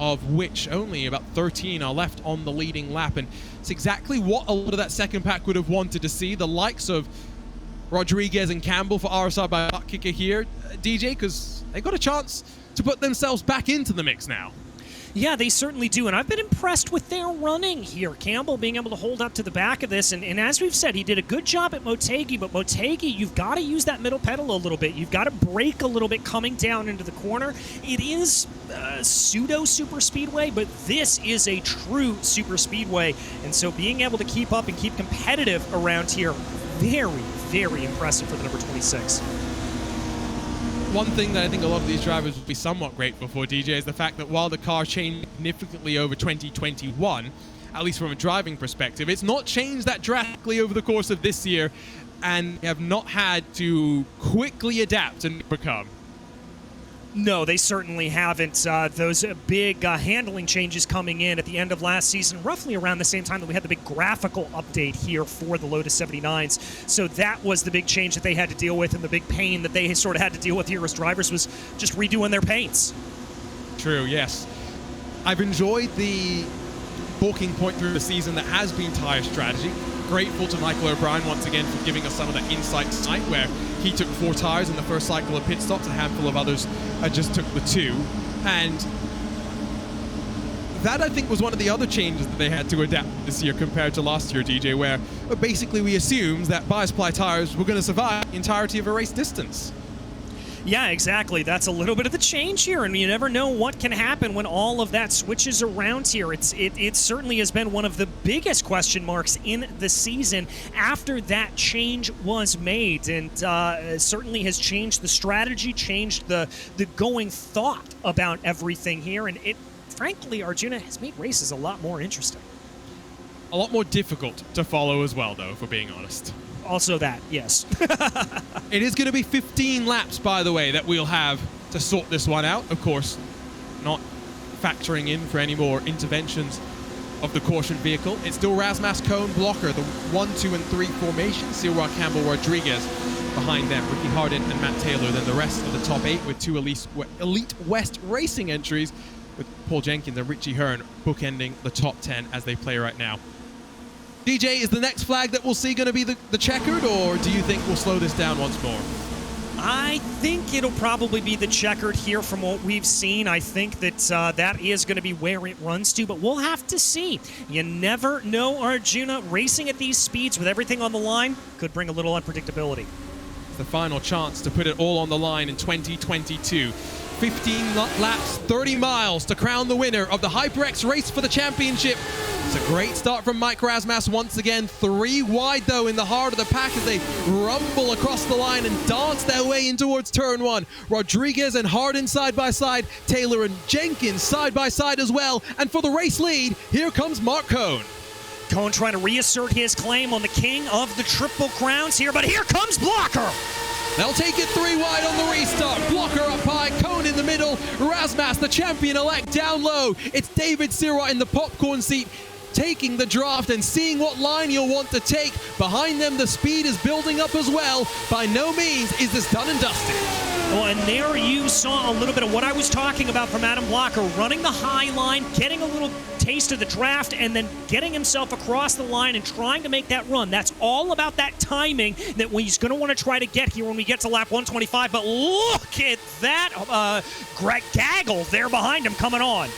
of which only about 13 are left on the leading lap. And it's exactly what a lot of that second pack would have wanted to see. The likes of Rodriguez and Campbell for RSR by buttkicker here, DJ, because they got a chance to put themselves back into the mix now. Yeah, they certainly do, and I've been impressed with their running here. Campbell being able to hold up to the back of this, and as we've said, he did a good job at Motegi, but Motegi, you've got to use that middle pedal a little bit. You've got to brake a little bit coming down into the corner. It is pseudo-super speedway, but this is a true super speedway, and so being able to keep up and keep competitive around here, very, very impressive for the number 26. One thing that I think a lot of these drivers will be somewhat grateful for, DJ, is the fact that while the car changed significantly over 2021, at least from a driving perspective, it's not changed that drastically over the course of this year, and have not had to quickly adapt and become. No, they certainly haven't. Those big handling changes coming in at the end of last season, roughly around the same time that we had the big graphical update here for the Lotus 79s. So that was the big change that they had to deal with, and the big pain that they sort of had to deal with here as drivers was just redoing their paints. True, yes. I've enjoyed the talking point through the season that has been tire strategy. Grateful to Michael O'Brien once again for giving us some of that insight tonight, where he took 4 tires in the first cycle of pit stops, a handful of others just took the 2. And that, I think, was one of the other changes that they had to adapt this year compared to last year, DJ, where basically we assumed that bias ply tires were going to survive the entirety of a race distance. Yeah, exactly. That's a little bit of the change here, and you never know what can happen when all of that switches around here. It certainly has been one of the biggest question marks in the season after that change was made, and certainly has changed the strategy, changed the going thought about everything here, and it, frankly, Arjuna, has made races a lot more interesting. A lot more difficult to follow as well, though, if we're being honest. Also that, yes. It is going to be 15 laps, by the way, that we'll have to sort this one out. Of course, not factoring in for any more interventions of the caution vehicle. It's still Rasmus, Cone, Blocker, the 1, 2, and 3 formation. Silva, Campbell, Rodriguez behind them. Ricky Hardin and Matt Taylor. Then the rest of the top 8 with 2 Elite West Racing entries, with Paul Jenkins and Richie Hearn bookending the top 10 as they play right now. DJ, is the next flag that we'll see going to be the checkered, or do you think we'll slow this down once more? I think it'll probably be the checkered here from what we've seen. I think that that is going to be where it runs to, but we'll have to see. You never know, Arjuna. Racing at these speeds with everything on the line could bring a little unpredictability. It's the final chance to put it all on the line in 2022. 15 laps, 30 miles to crown the winner of the HyperX race for the championship. It's a great start from Mike Rasmus once again. 3 wide, though, in the heart of the pack as they rumble across the line and dance their way in towards turn 1. Rodriguez and Hardin side by side. Taylor and Jenkins side by side as well. And for the race lead, here comes Mark Cone. Cone trying to reassert his claim on the king of the Triple Crowns here, but here comes Blocker. They'll take it 3 wide on the restart. Blocker up high, Cone in the middle. Rasmus, the champion-elect, down low. It's David Sirott in the popcorn seat, taking the draft and seeing what line you'll want to take. Behind them, the speed is building up as well. By no means is this done and dusted. Well, and there you saw a little bit of what I was talking about from Adam Blocker, running the high line, getting a little taste of the draft, and then getting himself across the line and trying to make that run. That's all about that timing that he's going to want to try to get here when we get to lap 125. But look at that gaggle there behind him coming on.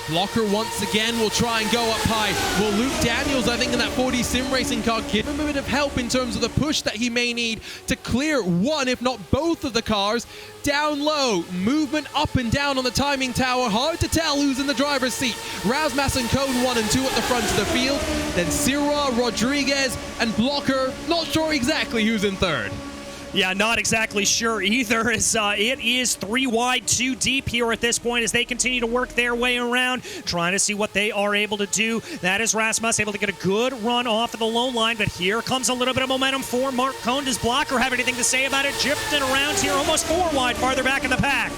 Blocker once again will try and go up high. Will Luke Daniels, I think in that 40 sim racing car, give him a bit of help in terms of the push that he may need to clear one, if not both of the cars. Down low, movement up and down on the timing tower. Hard to tell who's in the driver's seat. Razmas and Cone 1 and 2 at the front of the field. Then Sirra, Rodriguez, and Blocker. Not sure exactly who's in third. Yeah, not exactly sure either, as it is 3 wide, 2 deep here at this point as they continue to work their way around, trying to see what they are able to do. That is Rasmus able to get a good run off of the low line, but here comes a little bit of momentum for Mark Cone. Does Blocker have anything to say about it? Drifting around here, almost 4 wide, farther back in the pack.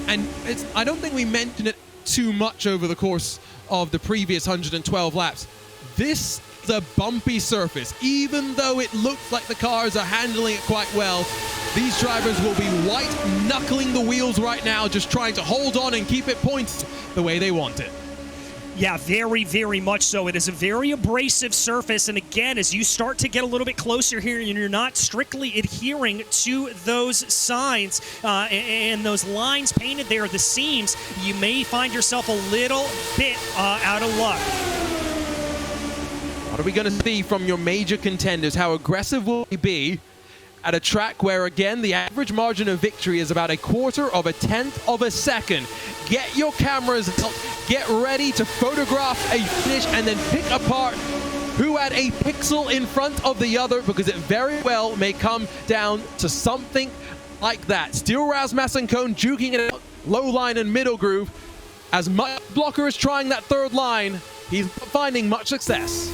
And I don't think we mentioned it too much over the course of the previous 112 laps. This is a bumpy surface. Even though it looks like the cars are handling it quite well, these drivers will be white-knuckling the wheels right now, just trying to hold on and keep it pointed the way they want it. Yeah, very, very much so. It is a very abrasive surface, and again, as you start to get a little bit closer here and you're not strictly adhering to those signs and those lines painted there, the seams, you may find yourself a little bit out of luck. What are we going to see from your major contenders? How aggressive will they be at a track where, again, the average margin of victory is about 1/4 of a 1/10 of a second? Get your cameras out, get ready to photograph a finish, and then pick apart who had a pixel in front of the other, because it very well may come down to something like that. Still Razmas and Cone juking it out, low line and middle groove. As much Blocker is trying that third line, he's not finding much success.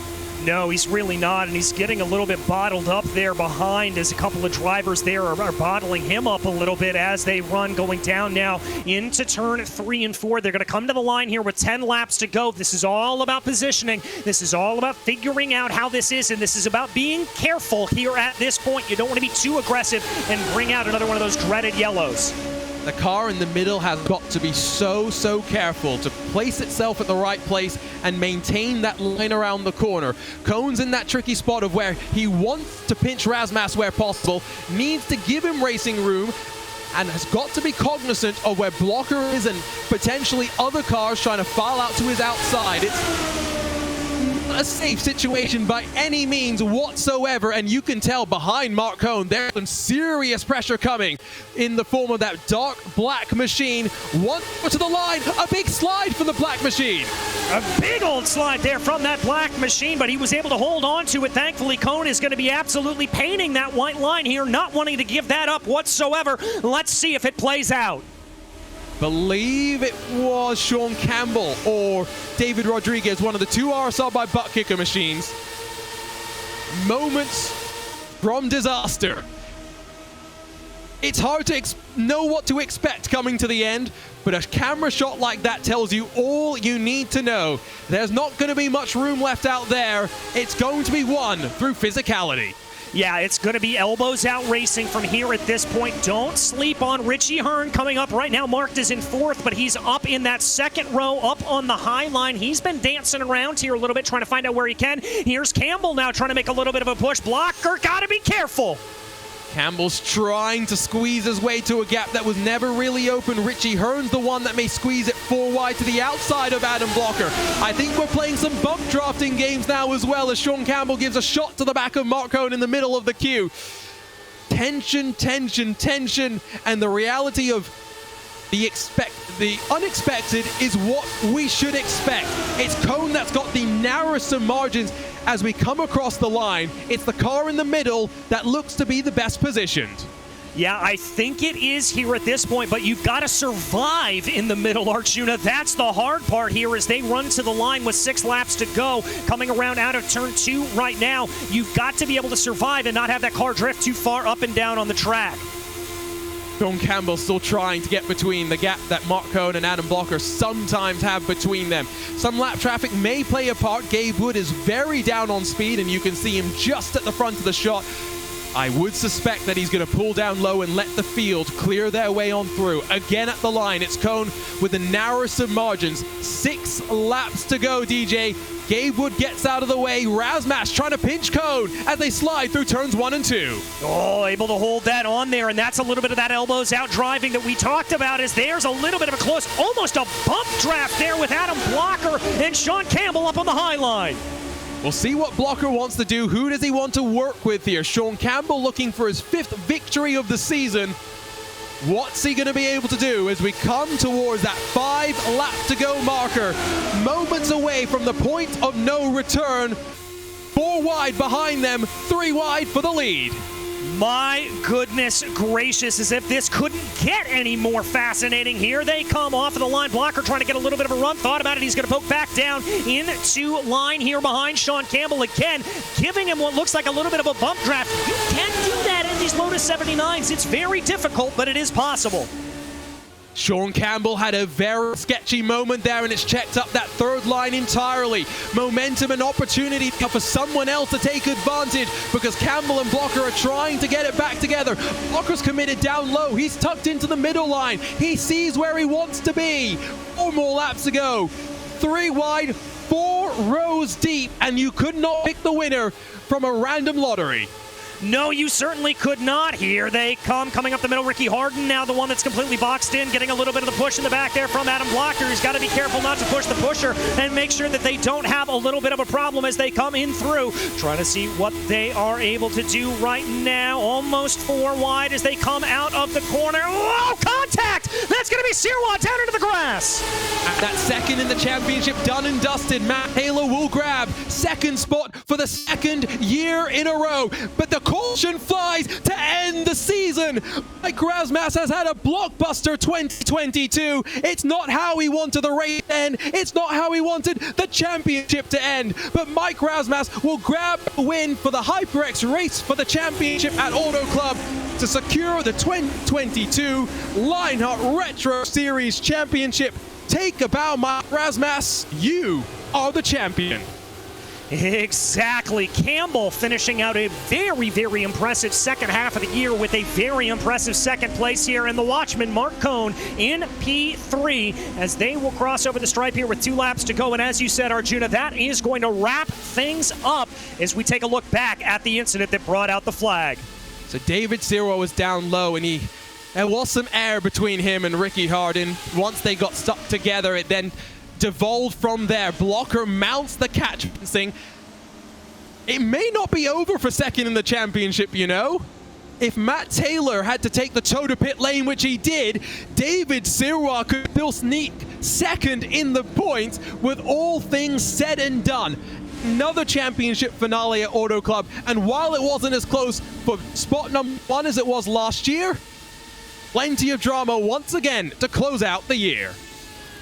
No, he's really not, and he's getting a little bit bottled up there behind as a couple of drivers there are bottling him up a little bit as they run going down now into turn 3 and 4. They're going to come to the line here with 10 laps to go. This is all about positioning. This is all about figuring out how this is, and this is about being careful here at this point. You don't want to be too aggressive and bring out another one of those dreaded yellows. The car in the middle has got to be so careful to place itself at the right place and maintain that line around the corner. Cone's in that tricky spot of where he wants to pinch Razmas where possible, needs to give him racing room, and has got to be cognizant of where Blocker is and potentially other cars trying to file out to his outside. It's a safe situation by any means whatsoever, and you can tell behind Mark Cone there's some serious pressure coming in the form of that dark black machine. One to the line, a big slide from the black machine. A big old slide there from that black machine, but he was able to hold on to it. Thankfully, Cone is going to be absolutely painting that white line here, not wanting to give that up whatsoever. Let's see if it plays out. Believe it was Sean Campbell or David Rodriguez, one of the 2 RSR by buttkicker machines. Moments from disaster. It's hard to know what to expect coming to the end, but a camera shot like that tells you all you need to know. There's not going to be much room left out there. It's going to be won through physicality. Yeah, it's going to be elbows out racing from here at this point. Don't sleep on Richie Hearn coming up right now. Marked is in 4th, but he's up in that 2nd row, up on the high line. He's been dancing around here a little bit, trying to find out where he can. Here's Campbell now trying to make a little bit of a push. Blocker, got to be careful. Campbell's trying to squeeze his way to a gap that was never really open. Richie Hearn's the one that may squeeze it 4 wide to the outside of Adam Blocker. I think we're playing some bump drafting games now as well, as Sean Campbell gives a shot to the back of Mark Cone in the middle of the queue. Tension, tension, tension, and the reality of the unexpected is what we should expect. It's Cone that's got the narrowest of margins as we come across the line. It's the car in the middle that looks to be the best positioned. Yeah, I think it is here at this point, but you've got to survive in the middle, Arjuna. That's the hard part here as they run to the line with 6 laps to go. Coming around out of turn 2 right now, you've got to be able to survive and not have that car drift too far up and down on the track. Sean Campbell still trying to get between the gap that Mark Cone and Adam Blocker sometimes have between them. Some lap traffic may play a part. Gabe Wood is very down on speed, and you can see him just at the front of the shot. I would suspect that he's going to pull down low and let the field clear their way on through. Again at the line, it's Cone with the narrowest of margins. 6 laps to go, DJ. Gabe Wood gets out of the way. Razmash trying to pinch Cone as they slide through turns 1 and 2. Oh, able to hold that on there, and that's a little bit of that elbows out driving that we talked about, as there's a little bit of a close, almost a bump draft there with Adam Blocker and Sean Campbell up on the high line. We'll see what Blocker wants to do. Who does he want to work with here? Sean Campbell looking for his 5th victory of the season. What's he going to be able to do as we come towards that 5 lap to go marker? Moments away from the point of no return. 4 wide behind them, 3 wide for the lead. My goodness gracious, as if this couldn't get any more fascinating. Here they come off of the line. Blocker trying to get a little bit of a run. Thought about it. He's going to poke back down into line here behind Sean Campbell again, giving him what looks like a little bit of a bump draft. You can't do that in these Lotus 79s. It's very difficult, but it is possible. Sean Campbell had a very sketchy moment there, and it's checked up that 3rd line entirely. Momentum and opportunity for someone else to take advantage, because Campbell and Blocker are trying to get it back together. Blocker's committed down low. He's tucked into the middle line. He sees where he wants to be. 4 more laps to go. 3 wide, 4 rows deep, and you could not pick the winner from a random lottery. No, you certainly could not. Here they come, coming up the middle. Ricky Harden, now the one that's completely boxed in, getting a little bit of the push in the back there from Adam Blocker. He's got to be careful not to push the pusher and make sure that they don't have a little bit of a problem as they come in through. Trying to see what they are able to do right now. Almost 4 wide as they come out of the corner. Whoa, contact! That's going to be Sirwa down into the grass. That 2nd in the championship done and dusted. Matt Taylor will grab 2nd spot for the 2nd year in a row. But the caution flies to end the season. Mike Razmas has had a blockbuster 2022. It's not how he wanted the race to end. It's not how he wanted the championship to end. But Mike Razmas will grab a win for the HyperX race for the championship at Auto Club to secure the 2022 Lionheart Retro Series Championship. Take a bow, Mike Razmas. You are the champion. Exactly. Campbell finishing out a very, very impressive 2nd half of the year with a very impressive 2nd place here. And the Watchman, Mark Cone, in P3 as they will cross over the stripe here with 2 laps to go. And as you said, Arjuna, that is going to wrap things up as we take a look back at the incident that brought out the flag. So David Sirwa was down low, and there was some air between him and Ricky Harden. Once they got stuck together, it then devolved from there. Blocker mounts the catch fencing. It may not be over for 2nd in the championship, you know. If Matt Taylor had to take the toe to pit lane, which he did, David Sirwa could still sneak 2nd in the points with all things said and done. Another championship finale at Auto Club, and while it wasn't as close for spot number 1 as it was last year, plenty of drama once again to close out the year.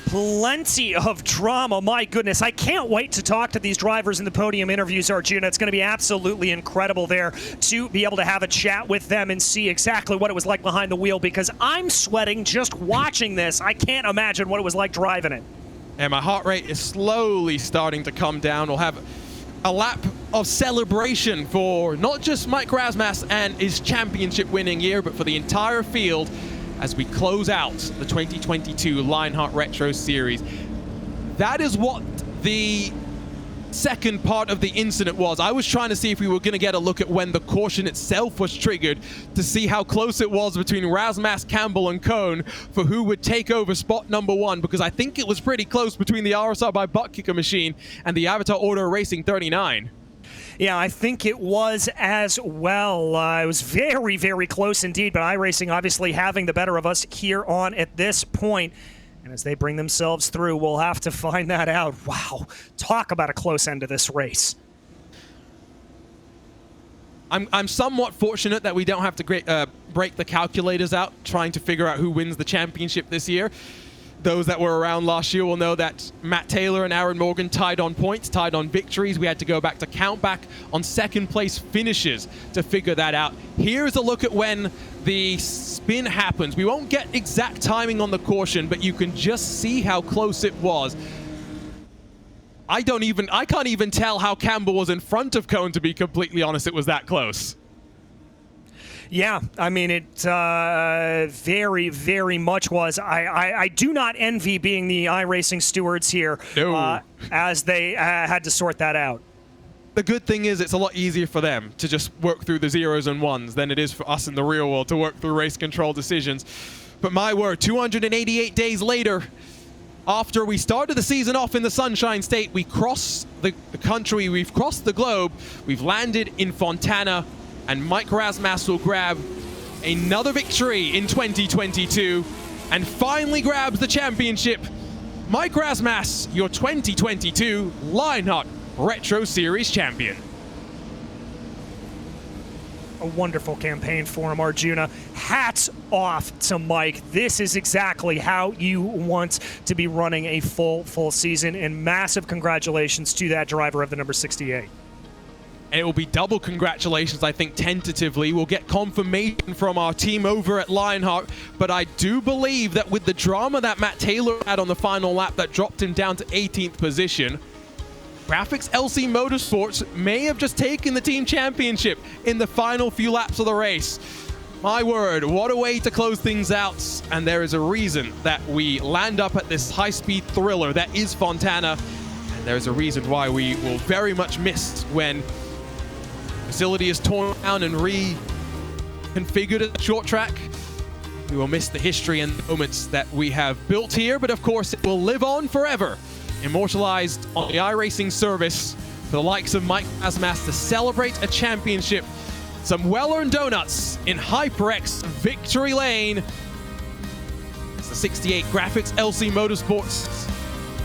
Plenty of drama. My goodness, I can't wait to talk to these drivers in the podium interviews, Arjuna. It's going to be absolutely incredible there to be able to have a chat with them and see exactly what it was like behind the wheel, because I'm sweating just watching this. I can't imagine what it was like driving it. And my heart rate is slowly starting to come down. We'll have a lap of celebration for not just Mike Razmas and his championship winning year, but for the entire field as we close out the 2022 Lionheart Retro Series. That is what the 2nd part of the incident was. I was trying to see if we were going to get a look at when the caution itself was triggered to see how close it was between Razmas, Campbell, and Cone for who would take over spot number 1, because I think it was pretty close between the RSR by buttkicker machine and the Avatar Auto Racing 39. Yeah, I think it was as well. It was very, very close indeed, but iracing obviously having the better of us here on at this point. And as they bring themselves through, we'll have to find that out. Wow, talk about a close end to this race. I'm somewhat fortunate that we don't have to break the calculators out trying to figure out who wins the championship this year. Those that were around last year will know that Matt Taylor and Aaron Morgan tied on points, tied on victories. We had to go back to count back on 2nd place finishes to figure that out. Here's a look at when the spin happens. We won't get exact timing on the caution, but you can just see how close it was. I can't even tell how Campbell was in front of Cone, to be completely honest. It was that close. Yeah, I mean, it very, very much was. I do not envy being the iRacing stewards here, No. as they had to sort that out. The good thing is it's a lot easier for them to just work through the zeros and ones than it is for us in the real world to work through race control decisions. But my word, 288 days later, after we started the season off in the Sunshine State, we crossed the country, we've crossed the globe, we've landed in Fontana, and Mike Razmas will grab another victory in 2022 and finally grabs the championship. Mike Razmas, your 2022 Lionheart Retro Series champion. A wonderful campaign for him, Arjuna. Hats off to Mike. This is exactly how you want to be running a full season, and massive congratulations to that driver of the number 68. And it will be double congratulations, I think, tentatively. We'll get confirmation from our team over at Lionheart, but I do believe that with the drama that Matt Taylor had on the final lap that dropped him down to 18th position, Graphics LC Motorsports may have just taken the team championship in the final few laps of the race. My word, what a way to close things out. And there is a reason that we land up at this high-speed thriller that is Fontana. And there is a reason why we will very much miss when the facility is torn down and reconfigured as a short track. We will miss the history and the moments that we have built here, but of course it will live on forever, immortalized on the iRacing service for the likes of Mike Razmas to celebrate a championship. Some well-earned donuts in HyperX Victory Lane. It's the 68 Graphics LC Motorsports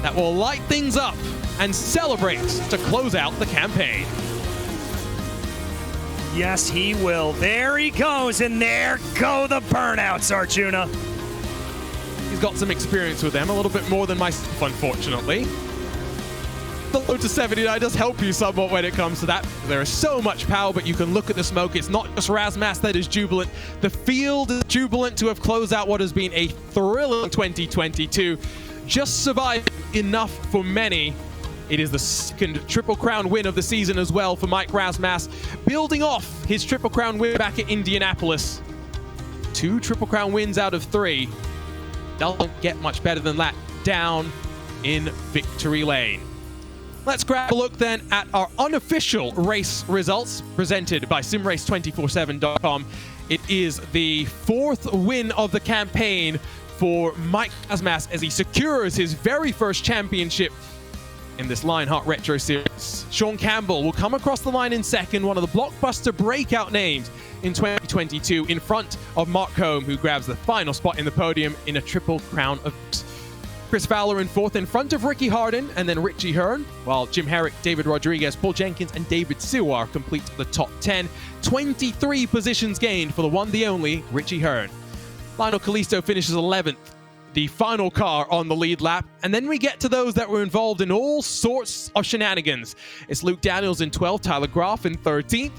that will light things up and celebrate to close out the campaign. Yes, he will. There he goes, and there go the burnouts, Arjuna. He's got some experience with them, a little bit more than myself, unfortunately. The Lotus 79 does help you somewhat when it comes to that. There is so much power, but you can look at the smoke. It's not just Razmas that is jubilant. The field is jubilant to have closed out what has been a thrilling 2022. Just survived enough for many. It is the second Triple Crown win of the season as well for Mike Razmas, building off his Triple Crown win back at Indianapolis. 2 Triple Crown wins out of 3. Doesn't get much better than that down in Victory Lane. Let's grab a look then at our unofficial race results presented by simrace247.com. It is the 4th win of the campaign for Mike Razmas as he secures his very first championship in this Lionheart Retro Series. Sean Campbell will come across the line in second, one of the blockbuster breakout names in 2022, in front of Mark Combe, who grabs the final spot in the podium in a Triple Crown of Chris Fowler in 4th, in front of Ricky Harden and then Richie Hearn, while Jim Herrick, David Rodriguez, Paul Jenkins, and David Siwar complete the top 10. 23 positions gained for the one, the only, Richie Hearn. Lionel Kalisto finishes 11th, the final car on the lead lap, and then we get to those that were involved in all sorts of shenanigans. It's Luke Daniels in 12th, Tyler Groff in 13th,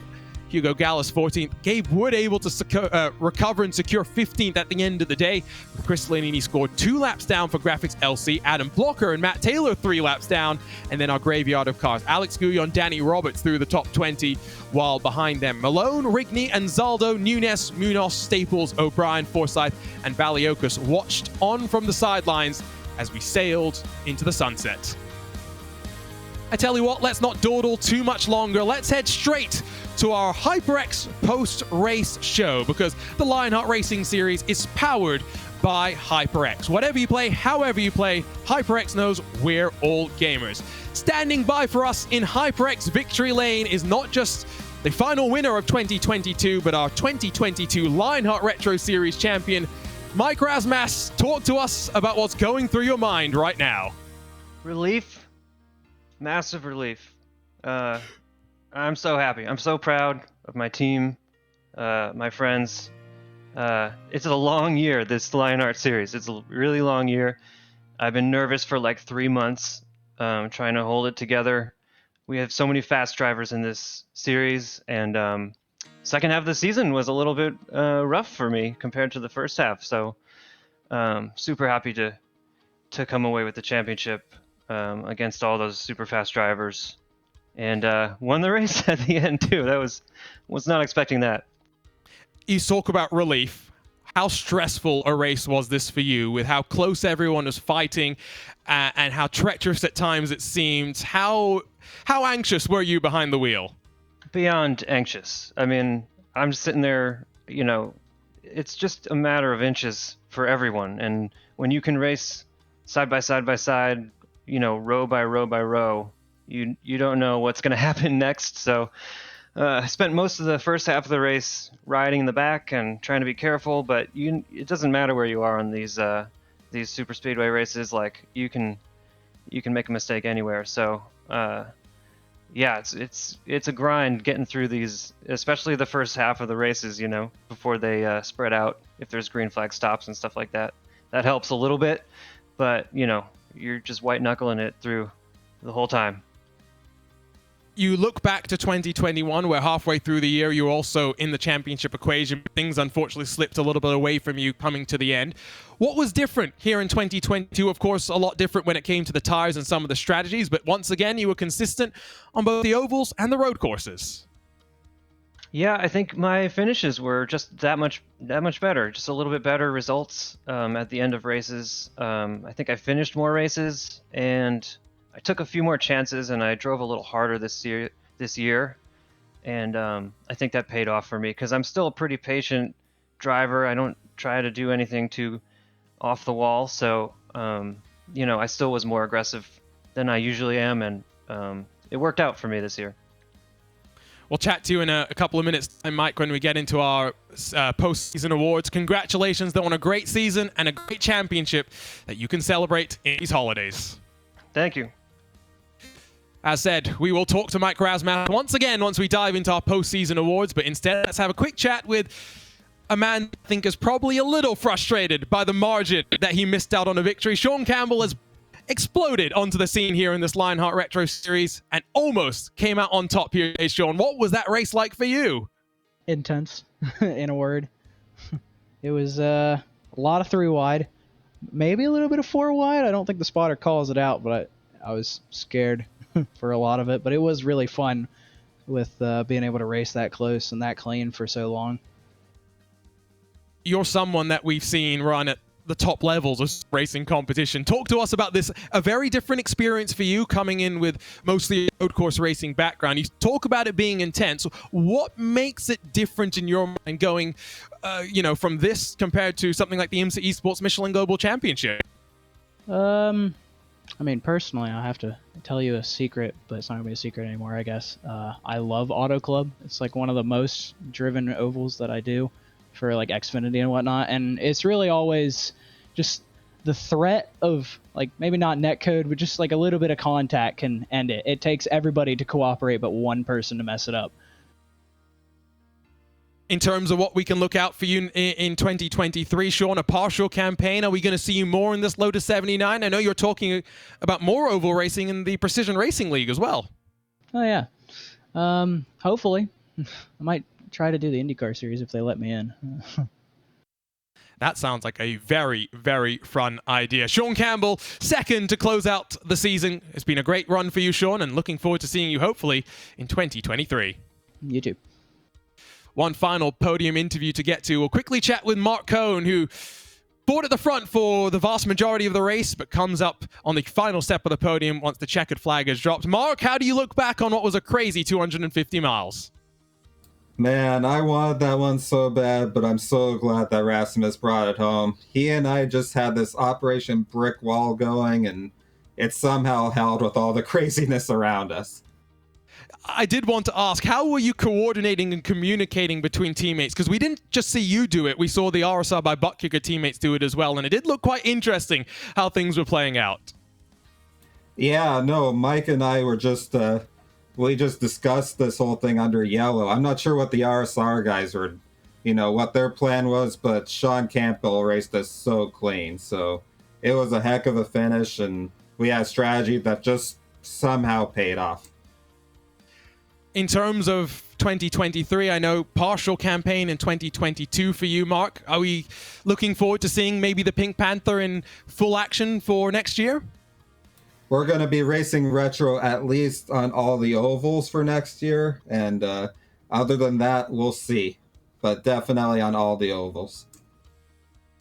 Hugo Gallus 14th, Gabe Wood able to recover and secure 15th at the end of the day. Chris Lanini scored 2 laps down for Graphics LC, Adam Blocker and Matt Taylor 3 laps down, and then our graveyard of cars, Alex Guyon, Danny Roberts through the top 20, while behind them Malone, Rigney, Anzaldo, Nunes, Munoz, Staples, O'Brien, Forsyth, and Baliokas watched on from the sidelines as we sailed into the sunset. I tell you what, let's not dawdle too much longer. Let's head straight to our HyperX post-race show, because the Lionheart Racing Series is powered by HyperX. Whatever you play, however you play, HyperX knows we're all gamers. Standing by for us in HyperX Victory Lane is not just the final winner of 2022, but our 2022 Lionheart Retro Series champion, Mike Razmas. Talk to us about what's going through your mind right now. Relief. Massive relief. I'm so happy. I'm so proud of my team, my friends. It's a long year, this Lionheart series. It's a really long year. I've been nervous for like 3 months, trying to hold it together. We have so many fast drivers in this series, and second half of the season was a little bit rough for me compared to the first half. So super happy to come away with the championship against all those super fast drivers, and won the race at the end too. That was not expecting that. you talk about relief. How stressful a race was this for you, with how close everyone was fighting and how treacherous at times it seemed? How anxious were you behind the wheel? Beyond anxious. I mean, I'm just sitting there, it's just a matter of inches for everyone. And when you can race side by side by side, row by row by row, you don't know what's going to happen next. So I spent most of the first half of the race riding in the back and trying to be careful, but it doesn't matter where you are on these super speedway races. Like you can make a mistake anywhere. So yeah, it's a grind getting through these, especially the first half of the races. Before they spread out. If there's green flag stops and stuff like that, that helps a little bit. But you're just white knuckling it through the whole time. You look back to 2021, where halfway through the year, you're also in the championship equation. Things unfortunately slipped a little bit away from you coming to the end. What was different here in 2022? Of course, a lot different when it came to the tires and some of the strategies, but once again, you were consistent on both the ovals and the road courses. Yeah, I think my finishes were just that much better. Just a little bit better results at the end of races. I think I finished more races, and I took a few more chances, and I drove a little harder this year, and I think that paid off for me because I'm still a pretty patient driver. I don't try to do anything too off the wall, so I still was more aggressive than I usually am, and it worked out for me this year. We'll chat to you in a couple of minutes, Mike, when we get into our postseason awards. Congratulations, though, on a great season and a great championship that you can celebrate in these holidays. Thank you. As said, we will talk to Mike Rasmussen once again once we dive into our postseason awards, but instead, let's have a quick chat with a man I think is probably a little frustrated by the margin that he missed out on a victory. Sean Campbell has exploded onto the scene here in this Lionheart Retro Series and almost came out on top here today. Sean, what was that race like for you? Intense, in a word. It was a lot of 3 wide, maybe a little bit of 4 wide. I don't think the spotter calls it out, but I was scared for a lot of it. But it was really fun with being able to race that close and that clean for so long. You're someone that we've seen run at the top levels of racing competition. Talk to us about this, a very different experience for you coming in with mostly a road course racing background. You talk about it being intense. What makes it different in your mind going, from this compared to something like the IMSA Esports Michelin Global Championship? I mean, personally, I have to tell you a secret, but it's not going to be a secret anymore, I guess. I love Auto Club. It's like one of the most driven ovals that I do for like Xfinity and whatnot, and it's really always just the threat of like maybe not netcode, but just like a little bit of contact can end it. It takes everybody to cooperate but one person to mess it up. In terms of what we can look out for you in 2023, Sean, a partial campaign, are we going to see you more in this Lotus 79? I know you're talking about more oval racing in the Precision Racing League as well. Oh yeah, hopefully. I might try to do the IndyCar series if they let me in. That sounds like a very, very fun idea. Sean Campbell, second to close out the season. It's been a great run for you, Sean, and looking forward to seeing you hopefully in 2023. You too. One final podium interview to get to. We'll quickly chat with Mark Cohn, who fought at the front for the vast majority of the race, but comes up on the final step of the podium once the checkered flag is dropped. Mark, how do you look back on what was a crazy 250 miles? Man, I wanted that one so bad, but I'm so glad that Rasmus brought it home. He and I just had this Operation Brick Wall going, and it somehow held with all the craziness around us. I did want to ask, how were you coordinating and communicating between teammates? Because we didn't just see you do it, we saw the RSR by buttkicker teammates do it as well, and it did look quite interesting how things were playing out. Yeah, no, Mike and I were just... we just discussed this whole thing under yellow. I'm not sure what the RSR guys were, what their plan was, but Sean Campbell raced us so clean. So it was a heck of a finish, and we had a strategy that just somehow paid off. In terms of 2023, I know partial campaign in 2022 for you, Mark. Are we looking forward to seeing maybe the Pink Panther in full action for next year? We're going to be racing retro at least on all the ovals for next year, and other than that, we'll see. but definitely on all the ovals.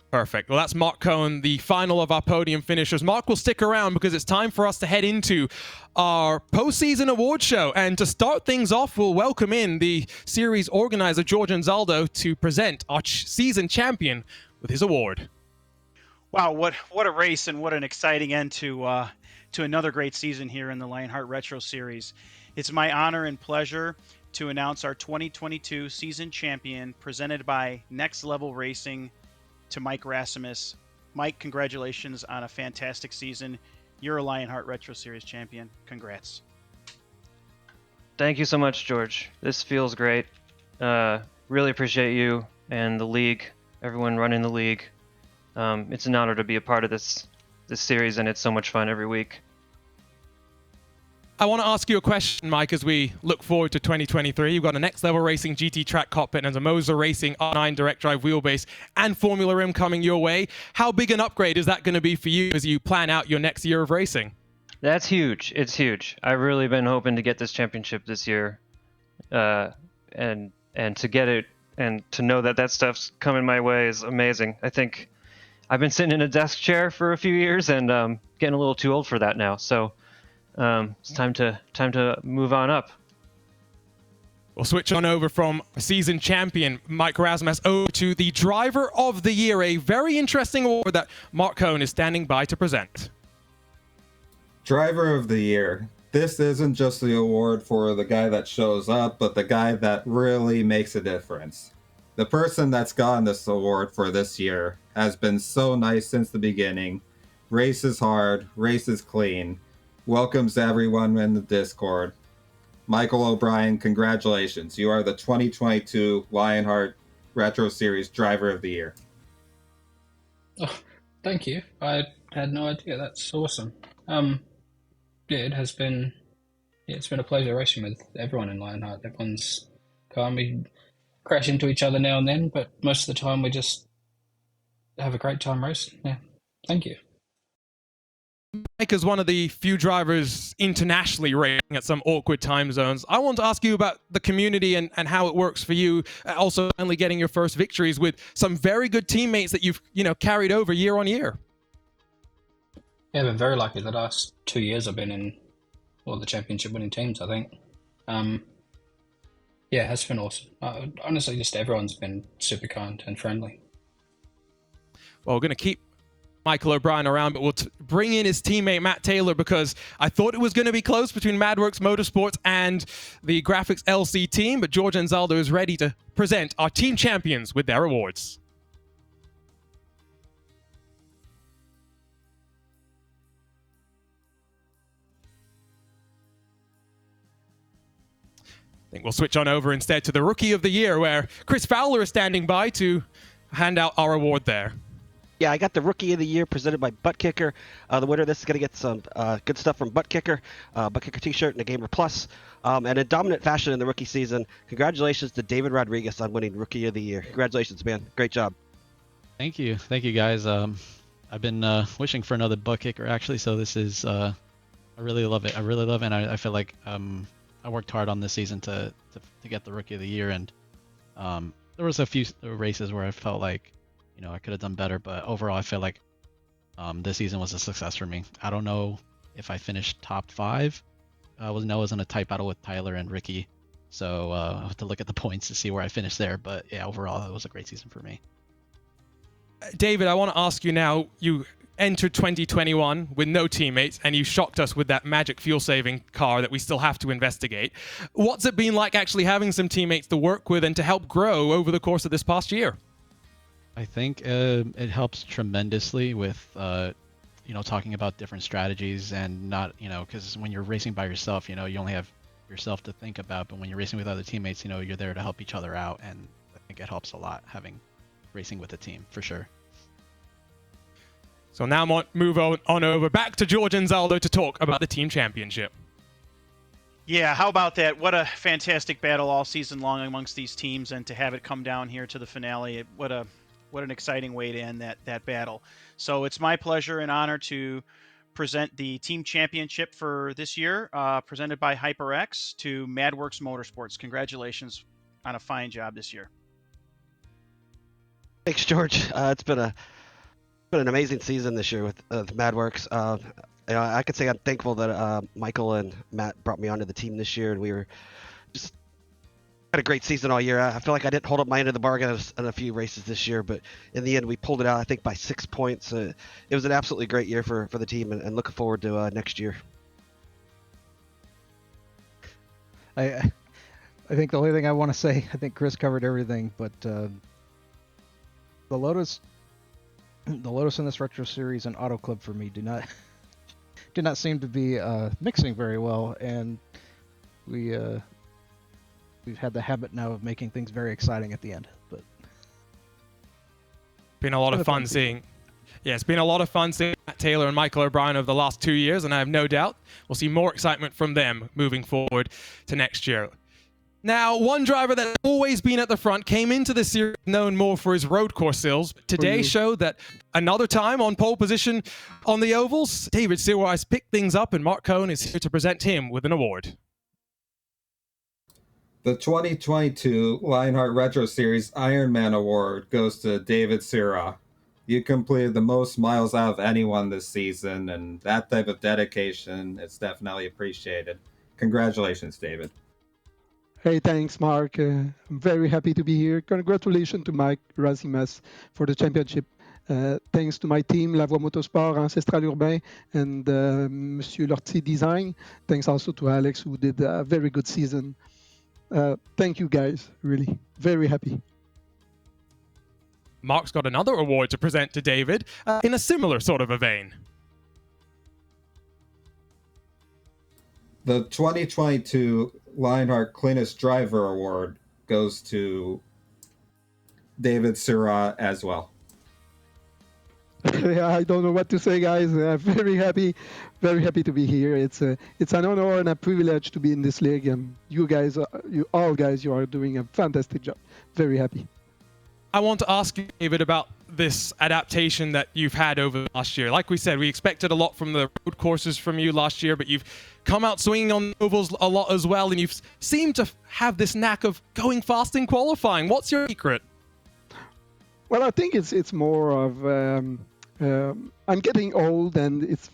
Perfect. Well, that's Mark Cohen, the final of our podium finishers. Mark will stick around because it's time for us to head into our postseason award show. And to start things off, we'll welcome in the series organizer, George Anzaldo, to present our season champion with his award. Wow, what a race and what an exciting end to another great season here in the Lionheart Retro Series. It's my honor and pleasure to announce our 2022 season champion, presented by Next Level Racing, to Mike Rasmus. Mike, congratulations on a fantastic season. You're a Lionheart Retro Series champion. Congrats. Thank you so much, George. This feels great. Really appreciate you and the league, everyone running the league. It's an honor to be a part of this series, and it's so much fun every week. I want to ask you a question, Mike, as we look forward to 2023. You've got a Next Level Racing GT track cockpit and a Moser Racing R9 direct drive wheelbase and Formula M coming your way. How big an upgrade is that going to be for you as you plan out your next year of racing? That's huge. It's huge. I've really been hoping to get this championship this year, and to get it and to know that stuff's coming my way is amazing. I think I've been sitting in a desk chair for a few years and getting a little too old for that now. So it's time to move on up. We'll switch on over from season champion Mike Rasmus over to the Driver of the Year, a very interesting award that Mark Cohen is standing by to present. Driver of the Year. This isn't just the award for the guy that shows up, but the guy that really makes a difference. The person that's gotten this award for this year has been so nice since the beginning. Races hard, races clean. Welcomes everyone in the Discord. Michael O'Brien, congratulations. You are the 2022 Lionheart Retro Series Driver of the Year. Oh, thank you. I had no idea. That's awesome. It's been a pleasure racing with everyone in Lionheart. Everyone's calm. We crash into each other now and then, but most of the time we just have a great time racing. Yeah, thank you. Mike is one of the few drivers internationally racing at some awkward time zones. I want to ask you about the community and how it works for you. Also, finally getting your first victories with some very good teammates that you've carried over year on year. Yeah, I've been very lucky. The last 2 years I've been in all the championship winning teams, I think. Yeah, it's been awesome. Honestly, just everyone's been super kind and friendly. Well, we're going to keep Michael O'Brien around, but we'll bring in his teammate Matt Taylor because I thought it was going to be close between MadWorks Motorsports and the Graphics LC team, but George Anzaldo is ready to present our team champions with their awards. I think we'll switch on over instead to the Rookie of the Year, where Chris Fowler is standing by to hand out our award there. Yeah, I got the Rookie of the Year presented by Buttkicker. The winner of this is going to get some good stuff from Buttkicker, Buttkicker t-shirt and a Gamer Plus. And in dominant fashion in the rookie season, congratulations to David Rodriguez on winning Rookie of the Year. Congratulations, man. Great job. Thank you, guys. I've been wishing for another Buttkicker, actually, so this is, I really love it. And I feel like I worked hard on this season to get the Rookie of the Year, and there was a few races where I felt like, I could have done better, but overall I feel like this season was a success for me. I don't know if I finished top 5. I was in a tight battle with Tyler and Ricky, so I have to look at the points to see where I finished there, but yeah, overall it was a great season for me. David, I want to ask you now, you entered 2021 with no teammates, and you shocked us with that magic fuel-saving car that we still have to investigate. What's it been like actually having some teammates to work with and to help grow over the course of this past year? I think it helps tremendously with, talking about different strategies and not, because when you're racing by yourself, you only have yourself to think about, but when you're racing with other teammates, you're there to help each other out, and I think it helps a lot having racing with a team, for sure. So now move on over back to George Anzaldo to talk about the team championship. Yeah, how about that? What a fantastic battle all season long amongst these teams, and to have it come down here to the finale, what an exciting way to end that battle. So it's my pleasure and honor to present the team championship for this year, presented by HyperX, to MadWorks Motorsports. Congratulations on a fine job this year. Thanks, George. It's been an amazing season this year with MadWorks. I could say I'm thankful that Michael and Matt brought me onto the team this year, and we were just had a great season all year. I feel like I didn't hold up my end of the bargain in a few races this year, but in the end, we pulled it out, I think, by 6 points. It was an absolutely great year for the team, and looking forward to next year. I think the only thing I want to say, I think Chris covered everything, but the Lotus in this retro series and Auto Club for me do not seem to be mixing very well, and we've had the habit now of making things very exciting at the end. But been a lot of fun seeing. Yeah, it's been a lot of fun seeing Matt Taylor and Michael O'Brien over the last 2 years, and I have no doubt we'll see more excitement from them moving forward to next year. Now, one driver that's always been at the front came into the series known more for his road course skills. Today showed that another time on pole position on the ovals, David Sirwa has picked things up, and Mark Cohn is here to present him with an award. The 2022 Lionheart Retro Series Ironman Award goes to David Sirwa. You completed the most miles out of anyone this season, and that type of dedication is definitely appreciated. Congratulations, David. Hey, thanks, Mark. I'm very happy to be here. Congratulations to Mike Razimas for the championship. Thanks to my team, La Voix Motorsport, Ancestral Urbain, and Monsieur Lortie Design. Thanks also to Alex, who did a very good season. Thank you, guys. Really, very happy. Mark's got another award to present to David in a similar sort of a vein. The 2022 Lionheart Cleanest Driver Award goes to David Sirwa as well. Yeah, I don't know what to say, guys. I'm very happy to be here. It's an honor and a privilege to be in this league. And you guys, you are doing a fantastic job. Very happy. I want to ask you, David, about this adaptation that you've had over the last year. Like we said, we expected a lot from the road courses from you last year, but you've come out swinging on the ovals a lot as well, and you've seemed to have this knack of going fast in qualifying. What's your secret? Well, I think it's more of I'm getting old, and it's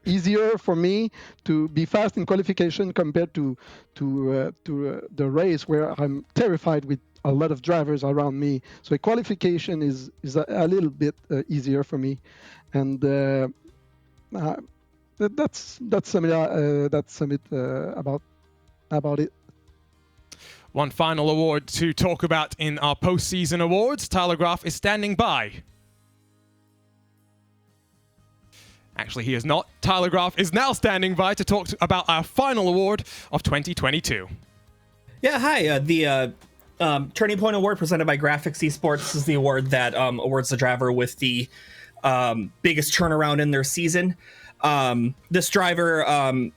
easier for me to be fast in qualification compared to the race, where I'm terrified with a lot of drivers around me. So a qualification is a little bit easier for me, and that's some about it. One final award to talk about in our postseason awards. Tyler Graff is standing by. Actually, he is not. Tyler Graff is now standing by to talk about our final award of 2022. Yeah, hi. The Turning Point Award presented by Graphics Esports is the award that awards the driver with the biggest turnaround in their season. This driver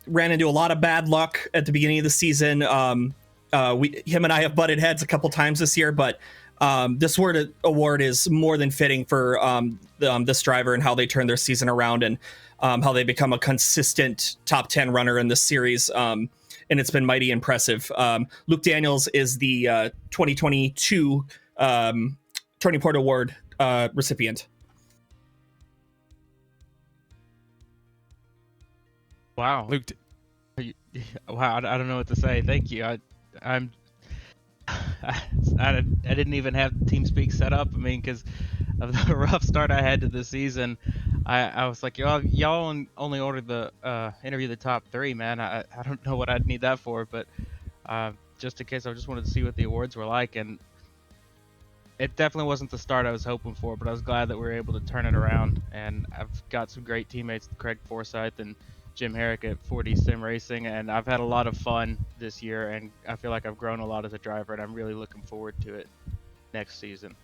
ran into a lot of bad luck at the beginning of the season. Him and I have butted heads a couple times this year, but this award is more than fitting for this driver and how they turn their season around, and how they become a consistent top 10 runner in this series. And it's been mighty impressive. Luke Daniels is the 2022 Turning Point Award recipient. Wow. Luke. Wow, I don't know what to say. Thank you. I didn't even have TeamSpeak set up. I mean, because of the rough start I had to the season, I was like, y'all only ordered the interview the top 3, man. I don't know what I'd need that for, but just in case, I just wanted to see what the awards were like, and it definitely wasn't the start I was hoping for, but I was glad that we were able to turn it around, and I've got some great teammates, Craig Forsyth and Jim Herrick at 4D Sim Racing, and I've had a lot of fun this year, and I feel like I've grown a lot as a driver, and I'm really looking forward to it next season.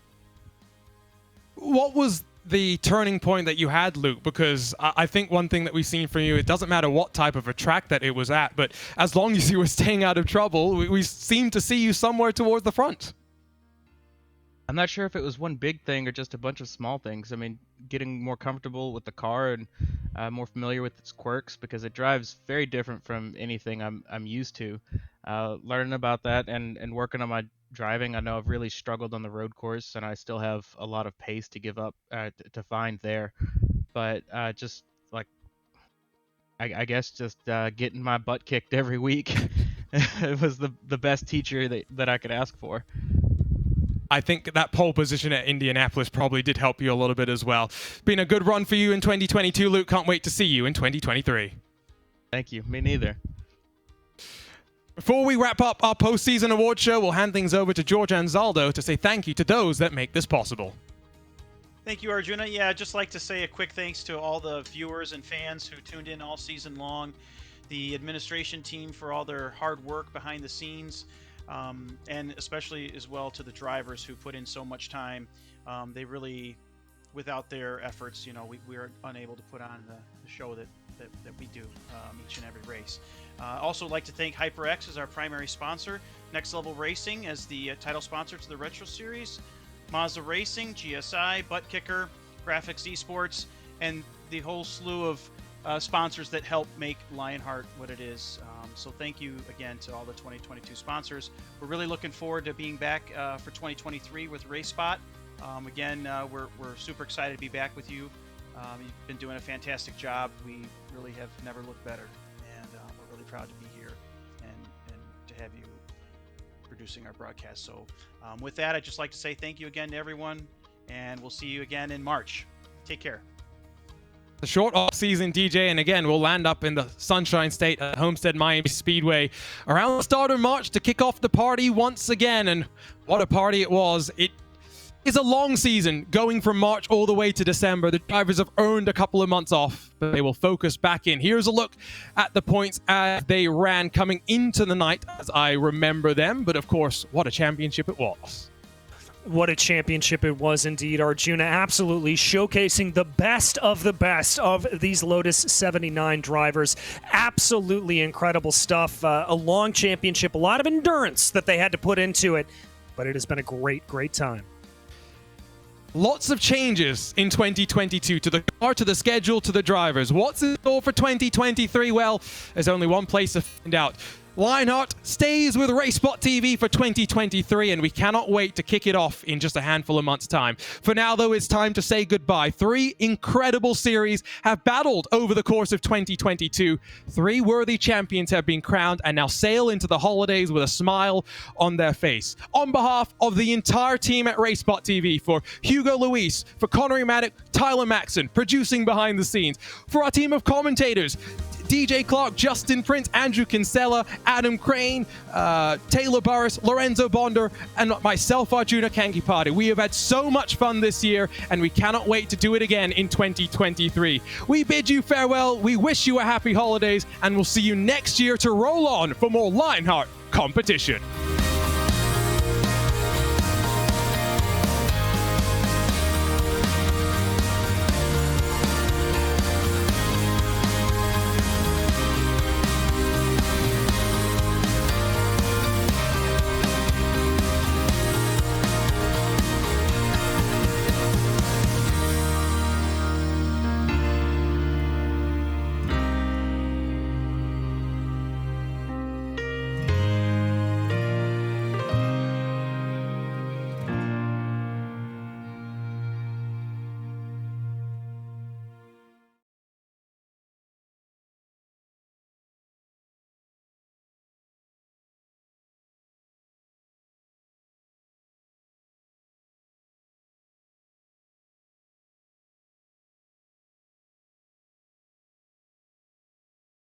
What was the turning point that you had, Luke? Because I think one thing that we've seen from you, it doesn't matter what type of a track that it was at, but as long as you were staying out of trouble, we seem to see you somewhere towards the front. I'm not sure if it was one big thing or just a bunch of small things. I mean, getting more comfortable with the car and more familiar with its quirks, because it drives very different from anything I'm used to. Learning about that and working on my driving. I know I've really struggled on the road course, and I still have a lot of pace to give up to find there. But just like, I guess just getting my butt kicked every week it was the best teacher that I could ask for. I think that pole position at Indianapolis probably did help you a little bit as well. Been a good run for you in 2022, Luke. Can't wait to see you in 2023. Thank you. Me neither. Before we wrap up our postseason award show, we'll hand things over to George Anzaldo to say thank you to those that make this possible. Thank you, Arjuna. Yeah, I'd just like to say a quick thanks to all the viewers and fans who tuned in all season long, the administration team for all their hard work behind the scenes, and especially as well to the drivers who put in so much time. They really, without their efforts, we are unable to put on the show that we do each and every race. Also like to thank HyperX as our primary sponsor, Next Level Racing as the title sponsor to the Retro Series, Mazda Racing, GSI, Buttkicker, Graphics Esports, and the whole slew of sponsors that help make Lionheart what it is. So thank you again to all the 2022 sponsors. We're really looking forward to being back for 2023 with RaceSpot. Again, we're super excited to be back with you. You've been doing a fantastic job. We really have never looked better, and we're really proud to be here and to have you producing our broadcast. So with that, I'd just like to say thank you again to everyone, and we'll see you again in March. Take care. The short off-season, DJ, and again, we'll land up in the Sunshine State at Homestead Miami Speedway around the start of March to kick off the party once again. And what a party it was. It is a long season, going from March all the way to December. The drivers have earned a couple of months off, but they will focus back in. Here's a look at the points as they ran coming into the night as I remember them. But of course, what a championship it was. What a championship it was indeed, Arjuna. Absolutely showcasing the best of these Lotus 79 drivers. Absolutely incredible stuff. A long championship, a lot of endurance that they had to put into it, but it has been a great, great time. Lots of changes in 2022 to the car, to the schedule, to the drivers. What's in store for 2023? Well, there's only one place to find out. Lionheart stays with racespottv for 2023, and we cannot wait to kick it off in just a handful of months' time. For now, though, it's time to say goodbye. 3 incredible series have battled over the course of 2022. 3 worthy champions have been crowned and now sail into the holidays with a smile on their face. On behalf of the entire team at racespottv, for Hugo Luis, for Connery Maddock, Tyler Maxson, producing behind the scenes, for our team of commentators, DJ Clark, Justin Prince, Andrew Kinsella, Adam Crane, Taylor Burris, Lorenzo Bonder, and myself, Arjuna Kankipati. We have had so much fun this year, and we cannot wait to do it again in 2023. We bid you farewell, we wish you a happy holidays, and we'll see you next year to roll on for more Lionheart competition.